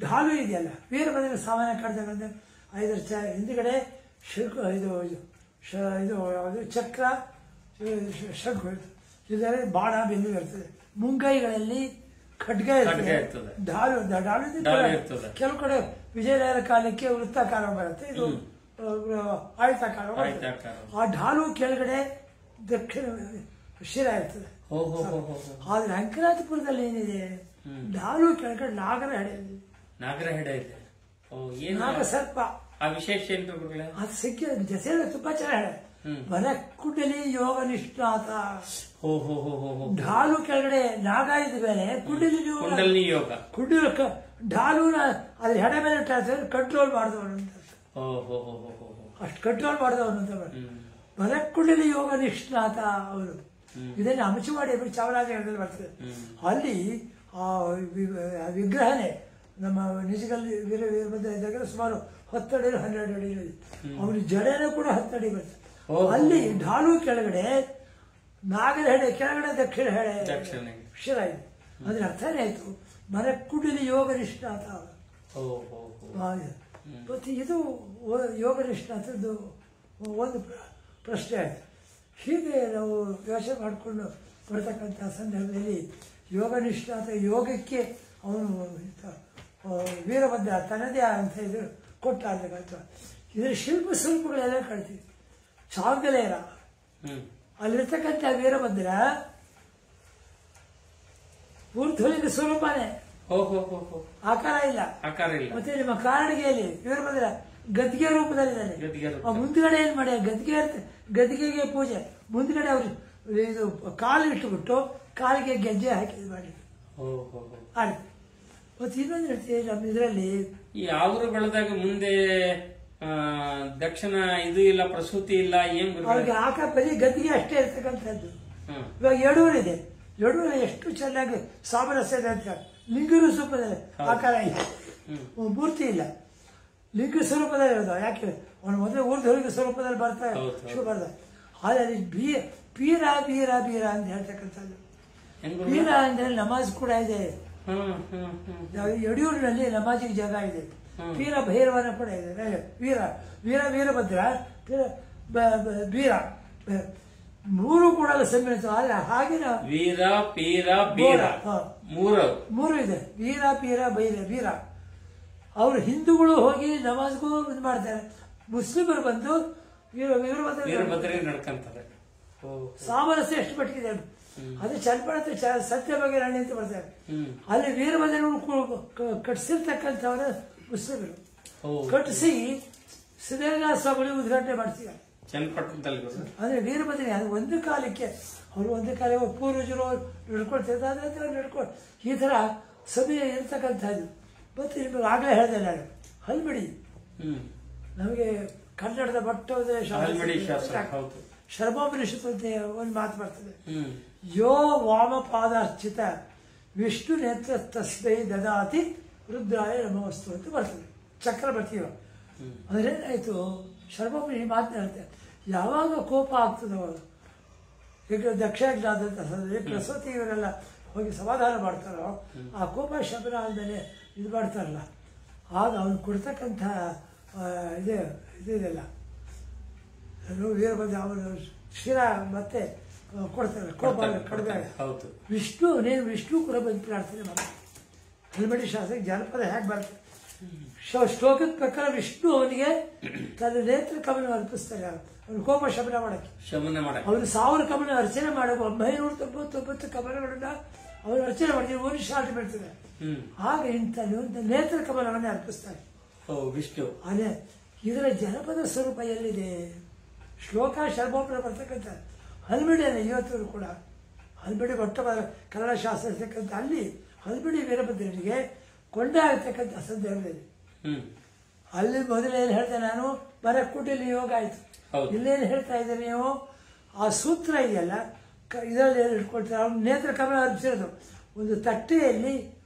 ಢಾಲು ಇದೆಯಲ್ಲ, ವೀರಭದ್ರ ಸಾಮಾನ್ಯ ಕಾಡ್ತಕ್ಕಂಥ 5 ಹಿಂದ್ಗಡೆ ಇದು ಚಕ್ರ ಶಂಕು ಇದರಲ್ಲಿ ಬಾಣ ಬಿಲ್ಲು ಇರ್ತದೆ. ಮುಂಗೈಗಳಲ್ಲಿ ಖಡ್ಗ ಇರ್ತದೆ. ಢಾಲು ಕೆಲವು ಕಡೆ ವಿಜಯನಗರ ಕಾಲಕ್ಕೆ ವೃತ್ತಾಕಾರ ಬರುತ್ತೆ, ಇದು ಆಯತಾಕಾರ ಬರುತ್ತೆ. ಆ ಢಾಲು ಕೆಳಗಡೆ ದಕ್ಷಿಣ ಶಿರ ಇರ್ತದೆ. ಆದ್ರೆ ಅಂಕನಾಥಪುರದಲ್ಲಿ ಏನಿದೆ, ಢಾಲು ಕೆಳಗಡೆ ನಾಗರ ಹೆಡೆ ಇದೆ. ನಾಗ ಸರ್ಪ. ಆ ವಿಶೇಷ ಅದು ಸಿಕ್ಕಿ ಜೊತೆ ತುಂಬಾ ಚೆನ್ನಾಗಿ ವರಕುಂಡಲಿ ಯೋಗ ನಿಷ್ಠಾತ. ಢಾಲು ಕೆಳಗಡೆ ನಾಗ ಇದ್ದ ಮೇಲೆ ಕುಂಡಲಿ ಯೋಗ. ಢಾಲುನ ಅದ್ರ ಹೆಡೆ ಮೇಲೆ ಕಂಟ್ರೋಲ್ ಮಾಡಿದವನು ಅಂತ, ಅಷ್ಟು ಕಂಟ್ರೋಲ್ ಮಾಡಿದವನು ಅಂತ. ವರಕುಂಡಲಿ ಯೋಗ ನಿಷ್ಠಾತ ಅವರು. ಇದನ್ನು ಅಂಶವಾಡಿ ಚಾಮರಾಜನಗರದಲ್ಲಿ ಬರ್ತದೆ. ಅಲ್ಲಿ ಆ ವಿಗ್ರಹನೇ ನಮ್ಮ ನಿಜಗಲ್ಲಿ ವೀರಭದ್ರ ಇದ್ದಾಗ ಸುಮಾರು 10 ಅಡಿ 12 ಅಡಿ ಇದೆ. ಅವನ ಜಡೆನೂ ಕೂಡ 10 ಅಡಿ ಬರ್ತದೆ. ಅಲ್ಲಿ ಢಾಲು ಕೆಳಗಡೆ ನಾಗರ ಹೆಡೆ, ಕೆಳಗಡೆ ದಕ್ಷಿಣ ಹೆಡೆ ಶಿರ ಇದೆ. ಅದ್ರ ಅರ್ಥನೇ ಆಯ್ತು ಮರಕುಂಡಲಿ ಯೋಗ ನಿಷ್ಠಾತ. ಮತ್ತೆ ಇದು ಯೋಗ ನಿಷ್ಠಾತದ್ದು ಒಂದು ಪ್ರಶ್ನೆ ಆಯ್ತು. ಹೀಗೆ ನಾವು ಯೋಚನೆ ಮಾಡಿಕೊಂಡು ಬರ್ತಕ್ಕಂಥ ಸಂದರ್ಭದಲ್ಲಿ ಯೋಗ ನಿಷ್ಠಾತ ಯೋಗಕ್ಕೆ ಅವನು ವೀರಭದ್ರ ತನ್ನದೇ ಅಂತ ಇದು ಕೊಟ್ಟ ಅಂತಕ್ಕಂಥ. ಇದರ ಶಿಲ್ಪ ಸ್ವರೂಪಗಳೆಲ್ಲ ಕಾಣ್ತೀವಿ. ಚಾಂಗಲೇರ ಅಲ್ಲಿರ್ತಕ್ಕಂಥ ವೀರಭದ್ರ ಊರ್ಧ್ವಲಿಂಗ ಸ್ವರೂಪನೇ, ಆಕಾರ ಇಲ್ಲ. ಮತ್ತೆ ನಿಮ್ಮ ಕಾರಣಿಗೆಯಲ್ಲಿ ವೀರಭದ್ರ ಗದ್ಗೆ ರೂಪದಲ್ಲಿದ್ದಾನೆ. ಮುಂದ್ಗಡೆ ಏನ್ ಮಾಡಿ ಗದ್ಗೆಗೆ ಪೂಜೆ, ಮುಂದ್ಗಡೆ ಅವರು ಇದು ಕಾಲು ಇಟ್ಟುಬಿಟ್ಟು ಕಾಲಿಗೆ ಗೆಜ್ಜೆ ಹಾಕಿ ಮಾಡಿ ಆಡಿ. ಮತ್ತೆ ಇನ್ನೊಂದು ಹೇಳ್ತೀವಿ ನಮ್ಮ ಇದರಲ್ಲಿ ಈ ಆವರು ಬೆಳೆದಾಗ ಮುಂದೆ ದಕ್ಷಿಣ ಇದು ಇಲ್ಲ, ಪ್ರಸೂತಿ ಇಲ್ಲ, ಏನ್ ಅವ್ರಿಗೆ ಆಕಾರ ಬರೀ ಗದ್ದಿಗೆ ಅಷ್ಟೇ ಇರ್ತಕ್ಕಂಥದ್ದು. ಇವಾಗ ಯಡೂರಿದೆ, ಯಡೂರು ಎಷ್ಟು ಚೆನ್ನಾಗಿ ಸಾಮರಸ್ಯ ಇದೆ ಅಂತ. ಲಿಂಗರು ಸ್ವರೂಪದಲ್ಲಿ ಆಕಾರ ಇಲ್ಲ, ಮೂರ್ತಿ ಇಲ್ಲ, ಲಿಂಗ ಸ್ವರೂಪದಲ್ಲಿ ಇರೋದು. ಯಾಕೆ ಅವನು ಮೊದಲು ಊರ್ಧ್ವಲಿಂಗ ಸ್ವರೂಪದಲ್ಲಿ ಬರ್ತಾರೆ, ಶುಭ ಬರ್ತಾರೆ. ಹಾಗಾಗಿ ಪೀರ ಬೀರ ಬೀರ ಅಂತ ಹೇಳ್ತಕ್ಕಂಥದ್ದು. ಪೀರ ಅಂದ್ರೆ ನಮಾಜ್ ಕೂಡ ಇದೆ. ಯಡಿಯೂರಿನಲ್ಲಿ ನಮಾಜಿಗೆ ಜಾಗ ಇದೆ. ಪೀರ ಭೈರವನ ಕೂಡ ಇದೆ. ವೀರಭದ್ರ ಬೀರ ಮೂರು ಕೂಡ ಸಮ್ಮಿಳಿತ. ಆದ್ರೆ ಹಾಗೆ ವೀರ ಪೀರ ಬೀರ ಮೂರು ಇದೆ. ವೀರ ಪೀರ ಬೀರ. ಅವರು ಹಿಂದೂಗಳು ಹೋಗಿ ನಮಾಜ್ಗೂ ಇದು ಮಾಡ್ತಾರೆ, ಮುಸ್ಲಿಮರು ಬಂದು ವೀರಭದ್ರ ನಡ್ಕೊಂತಾರೆ. ಸಾಮರಸ್ಯ ಎಷ್ಟು ಮಟ್ಟಿಗಿದೆ ಅದು. ಚನ್ನಪಣ ಸತ್ಯ ಬಗ್ಗೆ ರಾಣಿ ಅಂತ ಬರ್ತಾರೆ. ಅಲ್ಲಿ ವೀರಭದ್ರನು ಕಟ್ಟಿಸಿರ್ತಕ್ಕಂಥವರ ಮುಸ್ಲಿಮರು ಕಟ್ಟಿಸಿ ಸಿದ್ದೇಗೌಡ ಸ್ವಾಮಿಗಳು ಉದ್ಘಾಟನೆ ಮಾಡ್ತೀವಿ ಚನ್ನಪಟ್ಟಣದಲ್ಲಿ. ಅಂದ್ರೆ ವೀರಭದ್ರ ಅದು ಒಂದು ಕಾಲಕ್ಕೆ ಅವರು ಒಂದು ಕಾಲ ಪೂರ್ವಜರು ನಡ್ಕೊಳ್ತಿರ್ತಾರೆ, ನಡ್ಕೊಂಡು ಈ ತರ ಸಮಯ ಇರ್ತಕ್ಕಂಥದ್ದು. ಮತ್ತೆ ನಿಮಗೆ ಆಗಲೇ ಹೇಳಿದೆ ನಾನು, ಹಲ್ಮಿಡಿ ನಮಗೆ ಕನ್ನಡದ ಮೊಟ್ಟಮೊದಲ ಶರ್ಮೋಪನಿಷತ್ತು ಅಂತ ಒಂದು ಮಾತು ಬರ್ತದೆ. ಯೋ ವಾಮಪಾದಾರ್ಚಿತ ವಿಷ್ಣು ನೇತ್ರ ತಸ್ಮೈ ದದಾತಿ ರುದ್ರಾಯ ನಮೋಸ್ತು ಅಂತ ಬರ್ತದೆ ಚಕ್ರವರ್ತಿಯು. ಅದ್ರೇನಾಯ್ತು, ಶರ್ಮೋಪನಿಷತ್ ಮಾತನಾಡುತ್ತೆ, ಯಾವಾಗ ಕೋಪ ಆಗ್ತದೋ, ಈಗ ದಕ್ಷಿಣಾದಂಥ ಪ್ರಸೂತಿ ಇವರೆಲ್ಲ ಹೋಗಿ ಸಮಾಧಾನ ಮಾಡ್ತಾರೋ, ಆ ಕೋಪ ಶಬನ ಆದಮೇಲೆ ಇದು ಮಾಡ್ತಾರಲ್ಲ, ಆಗ ಅವನು ಕೊಡ್ತಕ್ಕಂಥ ಇದೆಲ್ಲ ವೀರಭದ್ರ ಅವನು ಶಿರ ಮತ್ತೆ ಕೊಡ್ತಾರೆ, ಕೋಪ ಕಡಿಮೆ. ವಿಷ್ಣು ನೀನು ವಿಷ್ಣು ಕೂಡ ಬಂದು ಪ್ರಾರ್ಥನೆ ಮಾಡ. ಹಲ್ಮಡಿ ಶಾಸ್ತ್ರಕ್ಕೆ ಜನಪದ ಹೇಗೆ ಬರ್ತದೆ, ಶ್ಲೋಕದ ಪ್ರಕಾರ ವಿಷ್ಣು ಅವನಿಗೆ ತನ್ನ ನೇತ್ರ ಕಮಲ ಅರ್ಪಿಸ್ತಾರೆ. ಅವನು ಕೋಪ ಶಮನ ಮಾಡಕ್ಕೆ ಅವನು 1000 ಕಮಲ ಅರ್ಚನೆ ಮಾಡಬೇಕು. 999 ಕಮಲಗಳನ್ನ ಅವನು ಅರ್ಚನೆ ಮಾಡ್ತಾರೆ, ಒಂದು ಶಾರ್ಟ್ ಬೀಳ್ತದೆ. ಆಗ ಇಂಥ ನೇತ್ರ ಕಮಲವನ್ನೇ ಅರ್ಪಿಸ್ತಾರೆ ವಿಷ್ಣು. ಅದೇ ಇದರ ಜನಪದ ಸ್ವರೂಪ ಎಲ್ಲಿದೆ? ಶ್ಲೋಕ ಶರ್ಮೋಪನ ಬರ್ತಕ್ಕಂಥ ಹಲ್ಮಿಡಿಯನ್ನು ಇವತ್ತು ಕೂಡ ಹಲ್ಮಿಡಿ ಮೊಟ್ಟ ಕನ್ನಡ ಶಾಸ್ತ್ರ ಇರ್ತಕ್ಕಂಥ ಅಲ್ಲಿ ಹಲ್ಮಿಡಿ ವೀರಭದ್ರನಿಗೆ ಕೊಂಡ ಆಗ್ತಕ್ಕಂಥ ಸಂದರ್ಭದಲ್ಲಿ ಅಲ್ಲಿ ಮೊದಲೇನು ಹೇಳ್ದೆ ನಾನು, ಮರಕುಂಡಲಿ ಯೋಗ ಆಯ್ತು. ಇಲ್ಲೇನು ಹೇಳ್ತಾ ಇದ್ದೇನೆ ನೀವು, ಆ ಸೂತ್ರ ಇದೆಯಲ್ಲ ಇದರಲ್ಲಿ ಏನು ಇಟ್ಕೊಳ್ತಾರೆ, ಅವ್ನು ನೇತ್ರ ಕಮಲ ಅರ್ಪಿಸಿರೋದು ಒಂದು ತಟ್ಟೆಯಲ್ಲಿ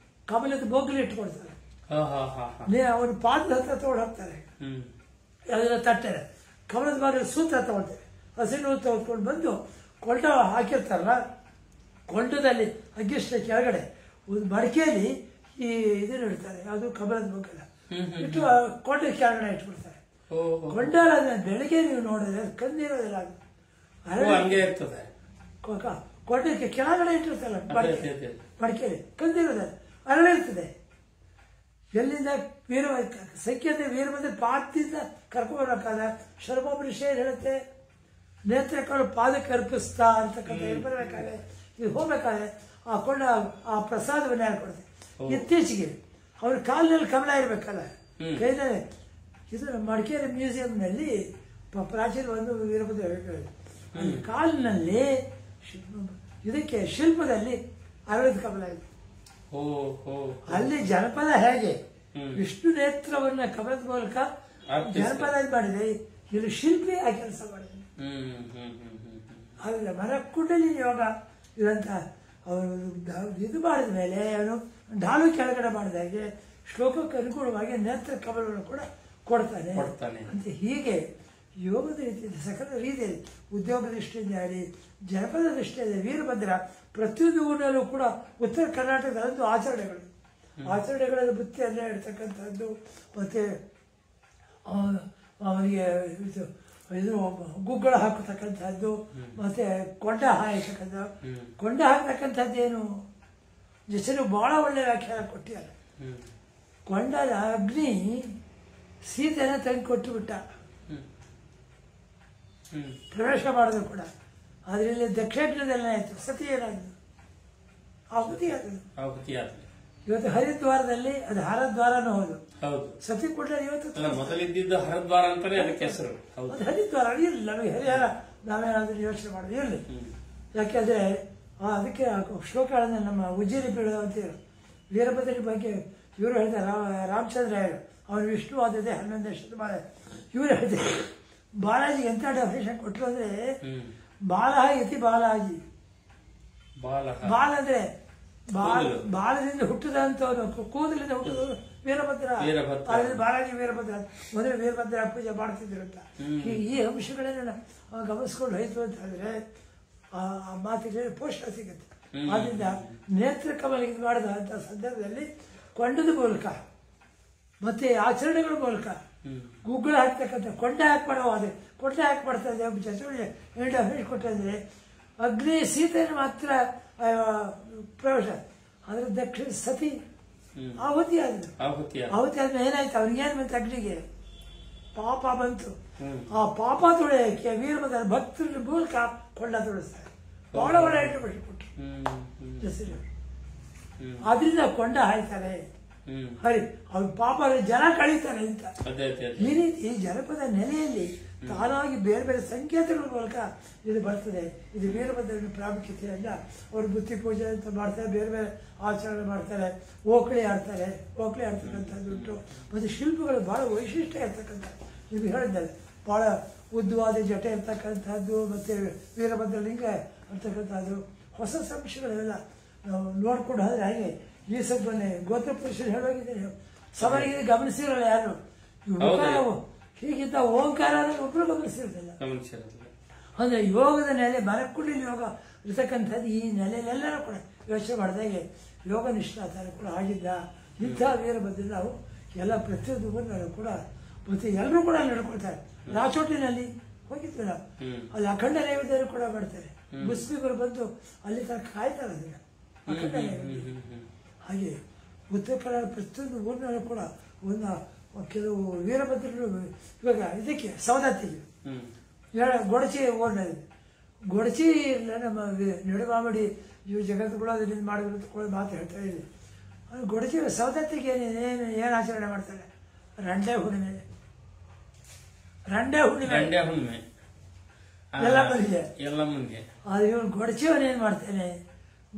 ಕಮಲದ ಬೋಗಲಿ ಇಟ್ಕೊಳ್ತಾರೆ. ಅವನು ಪಾದದ ಹತ್ರ ತಗೊಂಡು ಹೋಗ್ತಾರೆ, ಅದೆಲ್ಲ ತಟ್ಟೆ ಕಮಲದ ಬಾಗಿಲು ಸೂತ್ರ ತಗೊಳ್ತಾರೆ. ಹಸಿರು ತಗೊಂಡ್ಕೊಂಡು ಬಂದು ಕೊಂಡ ಹಾಕಿರ್ತಾರಲ್ಲ, ಕೊಂಡದಲ್ಲಿ ಅಗ್ಗಿಷ್ಟ ಕೆಳಗಡೆ ಒಂದು ಮಡಿಕೆಯಲ್ಲಿ ಈ ಇದನ್ನು ಇಡ್ತಾರೆ, ಅದು ಕಮಲದ ಬೋಗಲ ಇಟ್ಟು ಕೊಂಡ ಕೆಳಗಡೆ ಇಟ್ಬಿಡ್ತಾರೆ. ಕೊಂಡಾಲ ಬೆಳಗ್ಗೆ ನೀವು ನೋಡಿದ್ರೆ ಕಂದಿರೋದಿಲ್ಲ, ಕೊಡಲಿಕ್ಕೆ ಕೆಳಗಡೆ ಇಟ್ಟಿರ್ತಲ್ಲ ಮಡಿಕೆಯಲ್ಲಿ ಕಂದಿರೋದು ಅರಳಿರ್ತದೆ. ಎಲ್ಲಿಂದ ಸಂಕೇತ ವೀರಭದ್ರ ಪಾದದಿಂದ ಕರ್ಕೊಂಡ್ಬರ್ಬೇಕಾದ ಶರ್ಮಪುರುಷೇ ಹೇಳುತ್ತೆ, ನೇತ್ರಕರು ಪಾದಕ್ಕೆ ಅರ್ಪಿಸ್ತಾ ಅಂತಕ್ಕಂಥ ಬರಬೇಕಾದ್ರೆ ಇದು ಹೋಗ್ಬೇಕಾದ್ರೆ ಆ ಕೊಂಡ ಆ ಪ್ರಸಾದವನ್ನು ಯಾರು ಕೊಡುತ್ತೆ. ಇತ್ತೀಚೆಗೆ ಅವ್ರ ಕಾಲಿನಲ್ಲಿ ಕಮಲ ಇರಬೇಕಲ್ಲ, ಕೈನಲ್ಲಿ ಇದು ಮಡಿಕೇರಿ ಮ್ಯೂಸಿಯಂನಲ್ಲಿ ಪ್ರಾಚೀನ ಒಂದು ವೀರಭದ್ರ ಕಾಲಿನಲ್ಲಿ ಇದಕ್ಕೆ ಶಿಲ್ಪದಲ್ಲಿ ಅರಳಿದ ಕಮಲ ಇದೆ. ಅಲ್ಲಿ ಜನಪದ ಹೇಗೆ ವಿಷ್ಣು ನೇತ್ರವನ್ನ ಕಮಲದ ಮೂಲಕ ಜನಪದ ಮಾಡಿದೆ, ಇಲ್ಲಿ ಶಿಲ್ಪಿ ಆ ಕೆಲಸ ಮಾಡಿದೆ. ಆದ್ರೆ ಮರಕುಂಡಲಿ ಯೋಗ ಇದಂತ ಅವರು ಇದು ಮಾಡಿದ ಮೇಲೆ ಅವನು ಢಾಲು ಕೆಳಗಡೆ ಮಾಡಿದ ಹಾಗೆ ಶ್ಲೋಕಕ್ಕೆ ಅನುಗುಣವಾಗಿ ನೇತ್ರ ಕಮಲವನ್ನು ಕೂಡ ಕೊಡ್ತಾನೆ ಅಂತ. ಹೀಗೆ ಯೋಗದ ರೀತಿಯಲ್ಲಿ ಸಕಲ ರೀತಿಯಲ್ಲಿ ಉದ್ಯೋಗ ದೃಷ್ಟಿಯಿಂದ ಆಗಲಿ ಜನಪದ ದೃಷ್ಟಿಯಿಂದ ವೀರಭದ್ರ ಪ್ರತಿಯೊಂದು ಊರಿನಲ್ಲೂ ಕೂಡ ಉತ್ತರ ಕರ್ನಾಟಕದ ಆಚರಣೆಗಳಲ್ಲಿ ಬುತ್ತಿಯಲ್ಲೇ ಇಡ್ತಕ್ಕಂಥದ್ದು, ಮತ್ತೆ ಅವರಿಗೆ ಇದು ಗುಗ್ಗಳ ಹಾಕತಕ್ಕಂಥದ್ದು, ಮತ್ತೆ ಕೊಂಡ ಹಾಕತಕ್ಕಂಥದ್ದು. ಕೊಂಡ ಹಾಕತಕ್ಕಂಥದ್ದೇನು ಹೆಸರು ಬಹಳ ಒಳ್ಳೆ ವ್ಯಾಖ್ಯಾನ ಕೊಟ್ಟಿದ್ದಾರೆ. ಕೊಂಡದ ಅಗ್ನಿ ಸೀತೆನ ತಂದು ಕೊಟ್ಟು ಬಿಟ್ಟ, ಪ್ರವೇಶ ಮಾಡಿದ್ರು ಕೂಡ. ಆದ್ರೆ ಇಲ್ಲಿ ದಕ್ಷಿಣದಲ್ಲಿ ಆಯ್ತು, ಸತಿ ಏನಾದ್ರು ಆಹುತಿ ಆದದ್ದು. ಇವತ್ತು ಹರಿದ್ವಾರದಲ್ಲಿ ಅದು ಹರದ್ವಾರನೂ ಹೌದು, ಸತಿ ಕೂಡ ಇವತ್ತು ಮೊದಲಿದ್ದ ಹರದ್ವಾರ ಅಂತಾನೆ ಅದಕ್ಕೆ ಹೆಸರು. ಅದು ಹರಿದ್ವಾರ ಇರಲಿ, ನಮಗೆ ಹರಿಹರ ನಾವೇನಾದ್ರೂ ಯೋಚನೆ ಮಾಡೋದು ಇರಲಿ. ಯಾಕೆಂದ್ರೆ ಅದಕ್ಕೆ ಶ್ಲೋಕಗಳನ್ನ ನಮ್ಮ ಉಜ್ಜೇರಿ ಬೀಳೋದು ಅಂತೀರು. ವೀರಭದ್ರ ಬಗ್ಗೆ ಇವರು ಹೇಳ್ತಾರೆ, ರಾಮಚಂದ್ರ ಅವನು ವಿಷ್ಣು ಆದದೆ 11ನೇ ಶತಮಾನ. ಇವರು ಹೇಳ್ತಾರೆ ಬಾಲಾಜಿ ಎಂತ ಡೆಫಿನೇಷನ್ ಕೊಟ್ಟರು ಅಂದ್ರೆ, ಬಾಲ ಇತಿ ಬಾಲಾಜಿ. ಬಾಲ ಅಂದ್ರೆ ಬಾಲದಿಂದ ಹುಟ್ಟಿದಂತವನು, ಕೂದಲಿಂದ ಹುಟ್ಟಿದವರು ವೀರಭದ್ರ. ಬಾಲಾಜಿ ವೀರಭದ್ರ ಮೊದಲು ವೀರಭದ್ರ ಪೂಜೆ ಮಾಡ್ತಿದ್ರು ಅಂತ. ಈ ಅಂಶಗಳನ್ನ ಗಮನಿಸ್ಕೊಂಡು ಹೋಯ್ತು ಅಂತ ಹೇಳಿದ್ರೆ ಆ ಮಾತಿಗೆ ಪೋಷಣ ಸಿಗುತ್ತೆ. ಆದ್ರಿಂದ ನೇತ್ರ ಕಮಲ ಇದು ಮಾಡಿದಂತ ಸಂದರ್ಭದಲ್ಲಿ ಕೊಂಡದ ಮೂಲಕ ಮತ್ತೆ ಆಚರಣೆಗಳ ಮೂಲಕ ಗುಗ್ಗಳ ಹಾಕ್ತಕ್ಕಂಥ ಕೊಂಡ ಹಾಕಿ ಮಾಡೋ ಅದೇ ಕೊಂಡ ಹಾಕಿ ಮಾಡ್ತಾ ಇದ್ದೆ. ಹೇಳಿಕೊಟ್ಟಂದ್ರೆ ಅಗ್ನಿ ಸೀತೆಯನ್ನು ಮಾತ್ರ ಪ್ರವೇಶ, ಆದ್ರೆ ದಕ್ಷಿಣ ಸತಿ ಆಹುತಿ ಆದ್ರು. ಆಹುತಿ ಆದ್ಮೇಲೆ ಏನಾಯ್ತು, ಅವ್ರಿಗೇನು ಬಂತು, ಅಗ್ನಿಗೆ ಪಾಪ ಬಂತು. ಆ ಪಾಪ ತೊಳೆಯಕ್ಕೆ ವೀರಭದ್ರ ಭಕ್ತರ ಮೂಲಕ ಕೊಂಡ ತೊಳಿಸ್ತಾರೆ. ಬಹಳ ಒಳ್ಳೆ ಇಂಟರ್ಪ್ರಿಟೇಷನ್ ಕೊಟ್ಟರು. ಆದ್ರಿಂದ ಕೊಂಡ ಹಾಯ್ತಾರೆ, ಹರಿ ಅವ್ರ ಪಾಪ ಜನ ಕಳೀತಾರೆ ಅಂತ. ಈ ರೀತಿ ಜನಪದ ನೆಲೆಯಲ್ಲಿ ತಾನಾಗಿ ಬೇರೆ ಬೇರೆ ಸಂಕೇತಗಳ ಮೂಲಕ ಇದು ಬರ್ತದೆ. ಇದು ವೀರಭದ್ರನ ಪ್ರಾಮುಖ್ಯತೆಯಲ್ಲ. ಅವರು ಬುತ್ತಿ ಪೂಜೆ ಅಂತ ಮಾಡ್ತಾರೆ, ಬೇರೆ ಬೇರೆ ಆಚರಣೆ ಮಾಡ್ತಾರೆ, ಓಕಳಿ ಆಡ್ತಕ್ಕಂಥದ್ದು ಉಂಟು. ಮತ್ತು ಶಿಲ್ಪಗಳು ಬಹಳ ವೈಶಿಷ್ಟ್ಯ ಇರ್ತಕ್ಕಂಥ, ನಿಮ್ಗೆ ಹೇಳಿದ್ದಾರೆ ಬಹಳ ಉದ್ದವಾದ ಜಟೆ ಇರ್ತಕ್ಕಂಥದ್ದು, ಮತ್ತೆ ವೀರಭದ್ರ ಲಿಂಗ ಇರ್ತಕ್ಕಂಥದ್ದು. ಹೊಸ ಸಂಶಯಗಳೆಲ್ಲ ನಾವು ನೋಡ್ಕೊಂಡು ಹೋದ್ರೆ ಹಾಗೆ ಈ ಸಬ್ಬನ್ನೇ ಗೋತ್ರ ಪುರುಷರು ಹೇಳೋಗಿದ್ದೀನಿ. ಸಭೆಗೆ ಗಮನಿಸಿರಲ್ಲ ಯಾರು, ಹೀಗಿದ್ದ ಓಂಕಾರ ಒಬ್ರು ಗಮನಿಸಿರೋದಿಲ್ಲ. ಅಂದ್ರೆ ಯೋಗದ ನೆಲೆ ಮರಕುಂಡಿ ಯೋಗ ಇರ್ತಕ್ಕಂಥದ್ದು ಈ ನೆಲೆಯಲ್ಲೆಲ್ಲರೂ ಕೂಡ ಯೋಚನೆ ಮಾಡಿದಾಗೆ ಯೋಗ ನಿಷ್ಠಾತಾರ ಕೂಡ ಆಗಿದ್ದ. ಇಂಥ ವೀರಭದ್ರ ನಾವು ಎಲ್ಲ ಪ್ರತಿಯೊಂದು ಊರಿನಲ್ಲೂ ಕೂಡ ಮತ್ತೆ ಎಲ್ಲರೂ ಕೂಡ ನಡ್ಕೊಳ್ತಾರೆ. ರಾಚೋಟಿನಲ್ಲಿ ಹೋಗಿದ್ವಿ ನಾವು, ಅಲ್ಲಿ ಅಖಂಡ ನೈವೇದ್ಯರು ಕೂಡ ಮಾಡ್ತಾರೆ. ಮುಸ್ಲಿಮರು ಬಂದು ಅಲ್ಲಿ ತನಕ ಕಾಯ್ತಾರೆ ಅದನ್ನ ಅಖಂಡ ನೈವೇದ್ಯ. ಹಾಗೆ ಉತ್ತರ ಕನ್ನಡ ಪ್ರತಿಯೊಂದು ಊರಿನಲ್ಲೂ ಕೂಡ ಒಂದು ಕೆಲವು ವೀರಭದ್ರರು ಇವಾಗ ಇದಕ್ಕೆ ಸವದತ್ತಿಗೆ ಗೊಡಚಿ ಊರಿನಲ್ಲಿ ಗೊಡಚಿ ನಮ್ಮ ನಡುಮಾಮಡಿ ಇವು ಜಗತ್ತುಗಳು ಅದರಿಂದ ಮಾಡಿದ್ರು ಮಾತು ಹೇಳ್ತಾ ಇದೆ. ಗೊಡಚಿ ಸವದತ್ತಿಗೆ ಏನು ಆಚರಣೆ ಮಾಡ್ತಾರೆ, ರಂಡೆ ಹುಣ್ಣಿಮೆ ಎಲ್ಲ ಮುಂದೆ. ಅದು ಇವನು ಗೊಡಚಿಯವನು ಏನ್ ಮಾಡ್ತಾನೆ,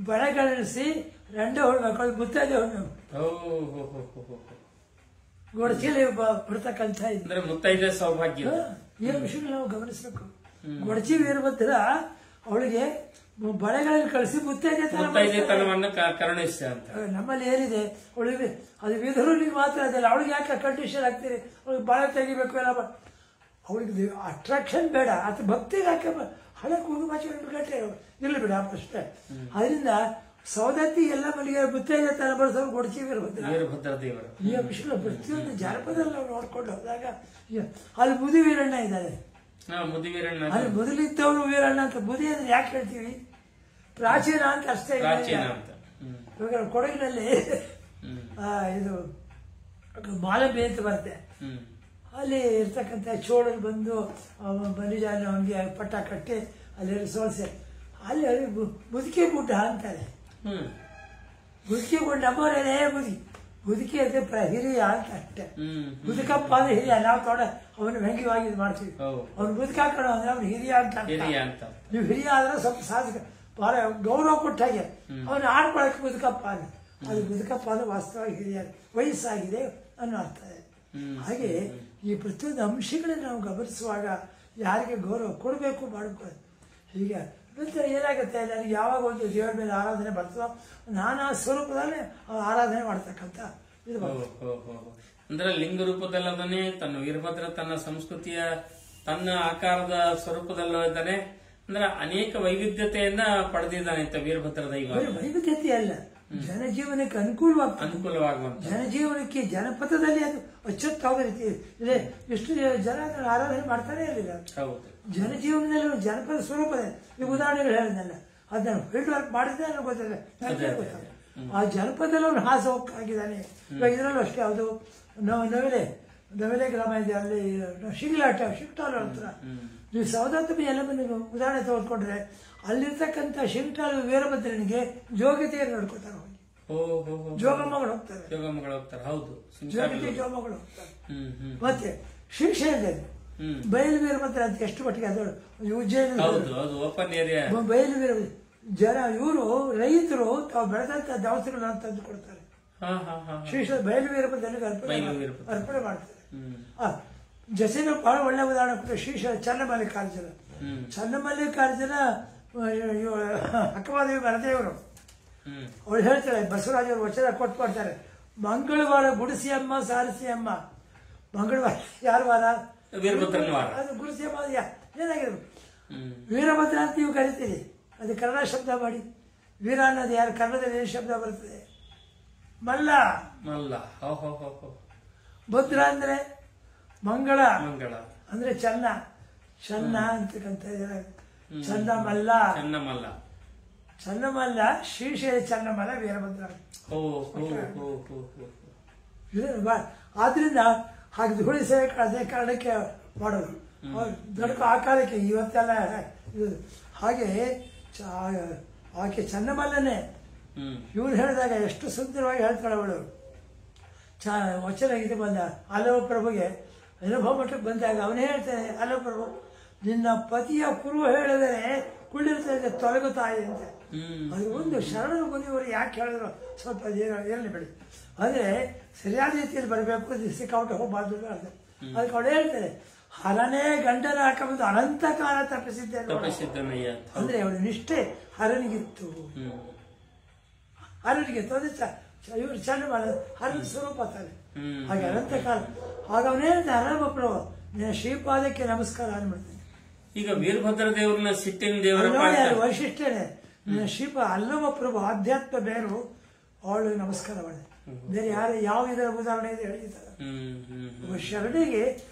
ಬಳೆಗಳಿಸಿ ರಂಡೆ ಹುಣ್ಣಿಮೆ ಮುತ್ತೈದೆ ಹುಣ್ಣಿಮೆ ಗೊಡಚಿಯಲ್ಲಿ ಬಿಡ್ತಕ್ಕಂಥ ಮುತ್ತೈದೆ ಸೌಭಾಗ್ಯ. ಈ ವಿಷಯ ನಾವು ಗಮನಿಸಬೇಕು. ಗೊಡಚಿ ವೀರಭದ್ರ ಅವಳಿಗೆ ಬಳೆಗಳನ್ನು ಕಳಿಸಿ ಮುತ್ತೈದೆ ನಮ್ಮಲ್ಲಿ ಏನಿದೆ ಅವಳಿಗೆ ಅದು ವಿಧುರಿಗೆ ಮಾತ್ರ ಅದಲ್ಲ. ಅವಳಿಗೆ ಯಾಕೆ ಕಂಡೀಷನ್ ಆಗ್ತೀರಿ, ಅವಳಿಗೆ ಬಳೆ ತೆಗಿಬೇಕು ಎಲ್ಲ. ಅವಳಿಗೆ ಅಟ್ರಾಕ್ಷನ್ ಬೇಡ, ಅದು ಭಕ್ತಿಗೆ ಹಾಕಿ ಹಳೆ ಕುಂಕುಮ ಗಂಟೆ ಇರಲಿ ಬಿಡ ಅಷ್ಟೇ. ಅದರಿಂದ ಸೌದತ್ತಿ ಎಲ್ಲ ಮನೆಗೆ ಮುತ್ತೈದೆ ತರ ಬಳಸೋರು ಗೊಡಚಿ ವೀರಭದ್ರ ದೇವರು. ಈ ವಿಷಯ ಪ್ರತಿಯೊಂದು ಜಾನಪದ ನಾವು ನೋಡ್ಕೊಂಡು ಹೋದಾಗ ಅಲ್ಲಿ ಮುದಿ ವೀರಣ್ಣ ಇದ್ದಾರೆ. ಅಲ್ಲಿ ಮೊದಲಿದ್ದವರು ವೀರಣ್ಣ ಅಂತ. ಮುದಿ ಅಂದ್ರೆ ಯಾಕೆ ಹೇಳ್ತೀವಿ, ಪ್ರಾಚೀನ ಅಂತ ಅಷ್ಟೇ. ಪ್ರಾಚೀನ ಅಂತ. ಇವಾಗ ಕೊಡಗಿನಲ್ಲಿ ಇದು ಮಾಲಂಬಿ ಅಂತ ಬರುತ್ತೆ, ಅಲ್ಲಿ ಇರ್ತಕ್ಕಂಥ ಚೋಳರು ಬಂದು ಬಲಿಜಾನ ಅವನಿಗೆ ಪಟ್ಟ ಕಟ್ಟಿ ಅಲ್ಲಿ ಸೋಲ್ಸೆ, ಅಲ್ಲಿ ಮುದುಕಿ ಗುಡ್ಡ ಅಂತಾರೆ. ಮುದುಕಿ ಗುಡ್ಡ ನಮ್ಮವರೇನೇ ಮುದುಕಿ ಅಂದ್ರೆ ಹಿರಿಯ ಅಂತ ಅಷ್ಟೇ. ಮುದುಕಪ್ಪ ಅಂದ್ರೆ ಹಿರಿಯ, ನಾವು ತೊಡ ಅವನು ವ್ಯಂಗ್ಯವಾಗಿ ಇದು ಮಾಡ್ತೀವಿ. ಅವ್ನು ಮುದುಕ ಹಾಕೋಣ ಅಂದ್ರೆ ಅವ್ನು ಹಿರಿಯ ಅಂತ. ನೀವು ಹಿರಿಯ ಆದ್ರೆ ಸ್ವಲ್ಪ ಸಾಧಕ ಬಹಳ ಗೌರವ ಕೊಟ್ಟಾಗೆ ಅವನು ಆಡ್ಕೊಳಕ್ಕೆ ಮುದುಕಪ್ಪ ಅಂದ್ರೆ, ಅದು ಮುದುಕಪ್ಪ ಅಂದ್ರೆ ವಾಸ್ತವವಾಗಿ ಹಿರಿಯ, ವಯಸ್ಸಾಗಿದೆ ಅನ್ನೋ ಅರ್ಥ ಇದೆ. ಹಾಗೆ ಈ ಪ್ರತಿಯೊಂದು ಅಂಶಗಳನ್ನ ನಾವು ಗಮನಿಸುವಾಗ ಯಾರಿಗೆ ಗೌರವ ಕೊಡಬೇಕು ಮಾಡಬೇಕು. ಹೀಗೆ ನಂತರ ಏನಾಗುತ್ತೆ, ನನಗೆ ಯಾವಾಗ ಒಂದು ದೇವರ ಮೇಲೆ ಆರಾಧನೆ ಬರ್ತದೋ ನಾನಾ ಸ್ವರೂಪದಲ್ಲೇ ಆರಾಧನೆ ಮಾಡ್ತಕ್ಕಂಥ ಇದು. ಅಂದ್ರೆ ಲಿಂಗ ರೂಪದಲ್ಲದನೆ ತನ್ನ ವೀರಭದ್ರ ತನ್ನ ಸಂಸ್ಕೃತಿಯ ತನ್ನ ಆಕಾರದ ಸ್ವರೂಪದಲ್ಲೂ ಇದ್ದಾನೆ. ಅಂದ್ರೆ ಅನೇಕ ವೈವಿಧ್ಯತೆಯನ್ನ ಪಡೆದಿದ್ದಾನೆ ಅಂತ ವೀರಭದ್ರ ದೈವ. ವೈವಿಧ್ಯತೆ ಅಲ್ಲ, ಜನಜೀವನಕ್ಕೆ ಅನುಕೂಲವಾಗುವಂತ, ಜನಜೀವನಕ್ಕೆ ಜನಪಥದಲ್ಲಿ ಅದು ಅಚ್ಚುತ್ತಾದ ರೀತಿ ಇದೆ. ಎಷ್ಟು ಜನ ಆರಾಧನೆ ಮಾಡ್ತಾನೆ ಇರಲಿಲ್ಲ. ಜನಜೀವನದಲ್ಲಿ ಒಂದು ಜನಪದ ಸ್ವರೂಪದ ಈ ಉದಾಹರಣೆಗಳು ಹೇಳಿದ್ನಲ್ಲ, ಅದನ್ನ ಫೀಲ್ಡ್ ವರ್ಕ್ ಮಾಡಿದ್ರೆ ನನಗೆ ಗೊತ್ತಿಲ್ಲ, ಆ ಜನಪದದಲ್ಲಿ ಅವನು ಹಾಸವಾಗಿದ್ದಾನೆ. ಇದರಲ್ಲೂ ಅಷ್ಟೇ, ಯಾವುದು ನವಿಲೆ ಗ್ರಾಮ ಇದೆ, ಅಲ್ಲಿ ಶಿಂಗ್ಟಾಲು ಅಂತಾರೆ. ನೀವು ಸೌದಾತಮಿ ಎಲ್ಲ ನೀವು ಉದಾಹರಣೆ ತೆಗೆದುಕೊಂಡ್ರೆ ಅಲ್ಲಿರ್ತಕ್ಕಂಥ ಶಿಂಗ್ಟಾಲು ವೀರಭದ್ರನಿಗೆ ಜೋಗತಿಯನ್ನು ನೋಡ್ಕೋತಾರೆ, ಜೋಗಮ್ಮಗಳು ಹೋಗ್ತಾರೆ, ಹೌದು, ಜೋಗತಿ ಜೋಗಮ್ಮಗಳು ಹೋಗ್ತಾರೆ. ಮತ್ತೆ ಶ್ರೀಶೈಲದಲ್ಲಿ ಬಯಲು ವೀರಭದ್ರ ಅಂತ ಎಷ್ಟು ಮಟ್ಟಿಗೆ ಅದು ಉಜ್ಜಯಿನ ಬಯಲು ವೀರಭದ್ರ ಜನ ಇವರು ರೈತರು ತಾವು ಬೆಳೆದಂತ ದವಸಗಳನ್ನು ತಂದು ಕೊಡ್ತಾರೆ. ಶ್ರೀಶೈಲ ಬಯಲು ವೀರಭದ್ರನಿಗೆ ಅರ್ಪಣೆ ಮಾಡ್ತಾರೆ. ಜಸೀನ ಬಹಳ ಒಳ್ಳೆ ಉದಾಹರಣೆ ಕೊಟ್ಟರೆ ಶ್ರೀಶೈಲ ಚನ್ನಮಲ್ಲಿಕಾರ್ಜುನ. ಚನ್ನಮಲ್ಲಿಕಾರ್ಜುನ ಅಕ್ಕಮಹಾದೇವಿ ಮರದೇವರು ಅವಳು ಹೇಳ್ತಾಳೆ, ಬಸವರಾಜರು ವಚನ ಕೊಟ್ಕೊಡ್ತಾರೆ, ಮಂಗಳವಾರ ಗುಡಿಸಿ ಅಮ್ಮ ಸಾರಿಸಿ ಅಮ್ಮ. ಮಂಗಳವಾರ ಯಾರ ವಾರ? ಅದು ಗುಡಿಸಿ ಅಮ್ಮ. ಏನಾಗಿರ್ಬೇಕು, ವೀರಭದ್ರ ಅಂತ ನೀವು ಕರಿತೀರಿ, ಅದು ಕನ್ನಡ ಶಬ್ದ ಮಾಡಿ. ವೀರ ಅನ್ನೋದು ಯಾರು ಕನ್ನಡದಲ್ಲಿ ಏನು ಶಬ್ದ ಬರ್ತದೆ? ಮಲ್ಲ. ಭದ್ರ ಅಂದ್ರೆ ಮಂಗಳ ಅಂದ್ರೆ ಚೆನ್ನ ಅಂತಕ್ಕಂಥ ಚನ್ನಮಲ್ಲ. ಚನ್ನಮಲ್ಲ ಶ್ರೀಶೈಲ ಚನ್ನಮಲ್ಲ ವೀರಭದ್ರ. ಆದ್ರಿಂದ ಹಾಗೆ ಧೂಳಿ ಸೇವೆ ಅದೇ ಕಾರಣಕ್ಕೆ ಮಾಡೋದು, ದೊಡ್ಡ ಆ ಕಾಲಕ್ಕೆ. ಇವತ್ತೆಲ್ಲ ಹಾಗೆ ಆಕೆ ಚನ್ನಮಲ್ಲನೇ. ಇವ್ರು ಹೇಳಿದಾಗ ಎಷ್ಟು ಸುಂದರವಾಗಿ ಹೇಳ್ತಾಳೆ ಅವಳು. ವಚನ ಇದು ಬಂದ ಅಲವ ಪ್ರಭುಗೆ ಅನುಭವ ಮಟ್ಟಕ್ಕೆ ಬಂದಾಗ ಅವನೇ ಹೇಳ್ತಾನೆ, ಅಲವ ಪ್ರಭು ನಿನ್ನ ಪತಿಯ ಕುರು ಹೇಳಿದರೆ ಕುಳ್ಳಿರ್ತದೆ ತೊಲಗುತ್ತಾಯಿ ಅಂತ. ಅದು ಒಂದು ಶರಣರು ಮುನಿಯವರು ಯಾಕೆ ಹೇಳಿದ್ರು ಸ್ವಲ್ಪ ಇರಲಿ ಬಿಡಿ, ಅಂದ್ರೆ ಸರಿಯಾದ ರೀತಿಯಲ್ಲಿ ಬರಬೇಕು, ಸಿಕ್ಕಾಬಿಟ್ಟು ಹೋಗಬಾರ್ದು ಅಂತ. ಅದಕ್ಕೆ ಅವಳು ಹೇಳ್ತಾರೆ, ಹರನೇ ಗಂಡನ ಹಾಕಬಂದು ಅನಂತ ಕಾಲ ತಪ್ಪಿಸಿದ್ದೆ. ಅಂದ್ರೆ ಅವಳ ನಿಷ್ಠೆ ಹರನಿಗಿತ್ತು. ಹರನಿಗಿತ್ತು ಅದೇ ಇವರು ಚಂದ ಹರನ ಸ್ವರೂಪ ತಾನೆ. ಹಾಗೆ ಅನಂತ ಕಾಲ ಆಗ ಅವನೇ ಹರಮಪ್ರಭು ನಿನ್ನ ಶ್ರೀಪಾದಕ್ಕೆ ನಮಸ್ಕಾರ ಅನ್ಬಿಡ್ತೇನೆ. ಈಗ ವೀರಭದ್ರ ದೇವರನ್ನ ಸಿಟ್ಟಿನ ದೇವರ ವೈಶಿಷ್ಟ್ಯನೇ ನಿನ್ನ ಶ್ರೀಪ ಅಲ್ಲಮ ಪ್ರಭು ಆಧ್ಯಾತ್ಮ ಬೇರು, ಅವಳು ನಮಸ್ಕಾರ ಮಾಡಿದೆ. ಬೇರೆ ಯಾರು ಯಾವ ಇದರ ಉದಾಹರಣೆ ಇದೆ ಹೇಳಿದ್ದಾರೆ. ಶರಣಿಗೆ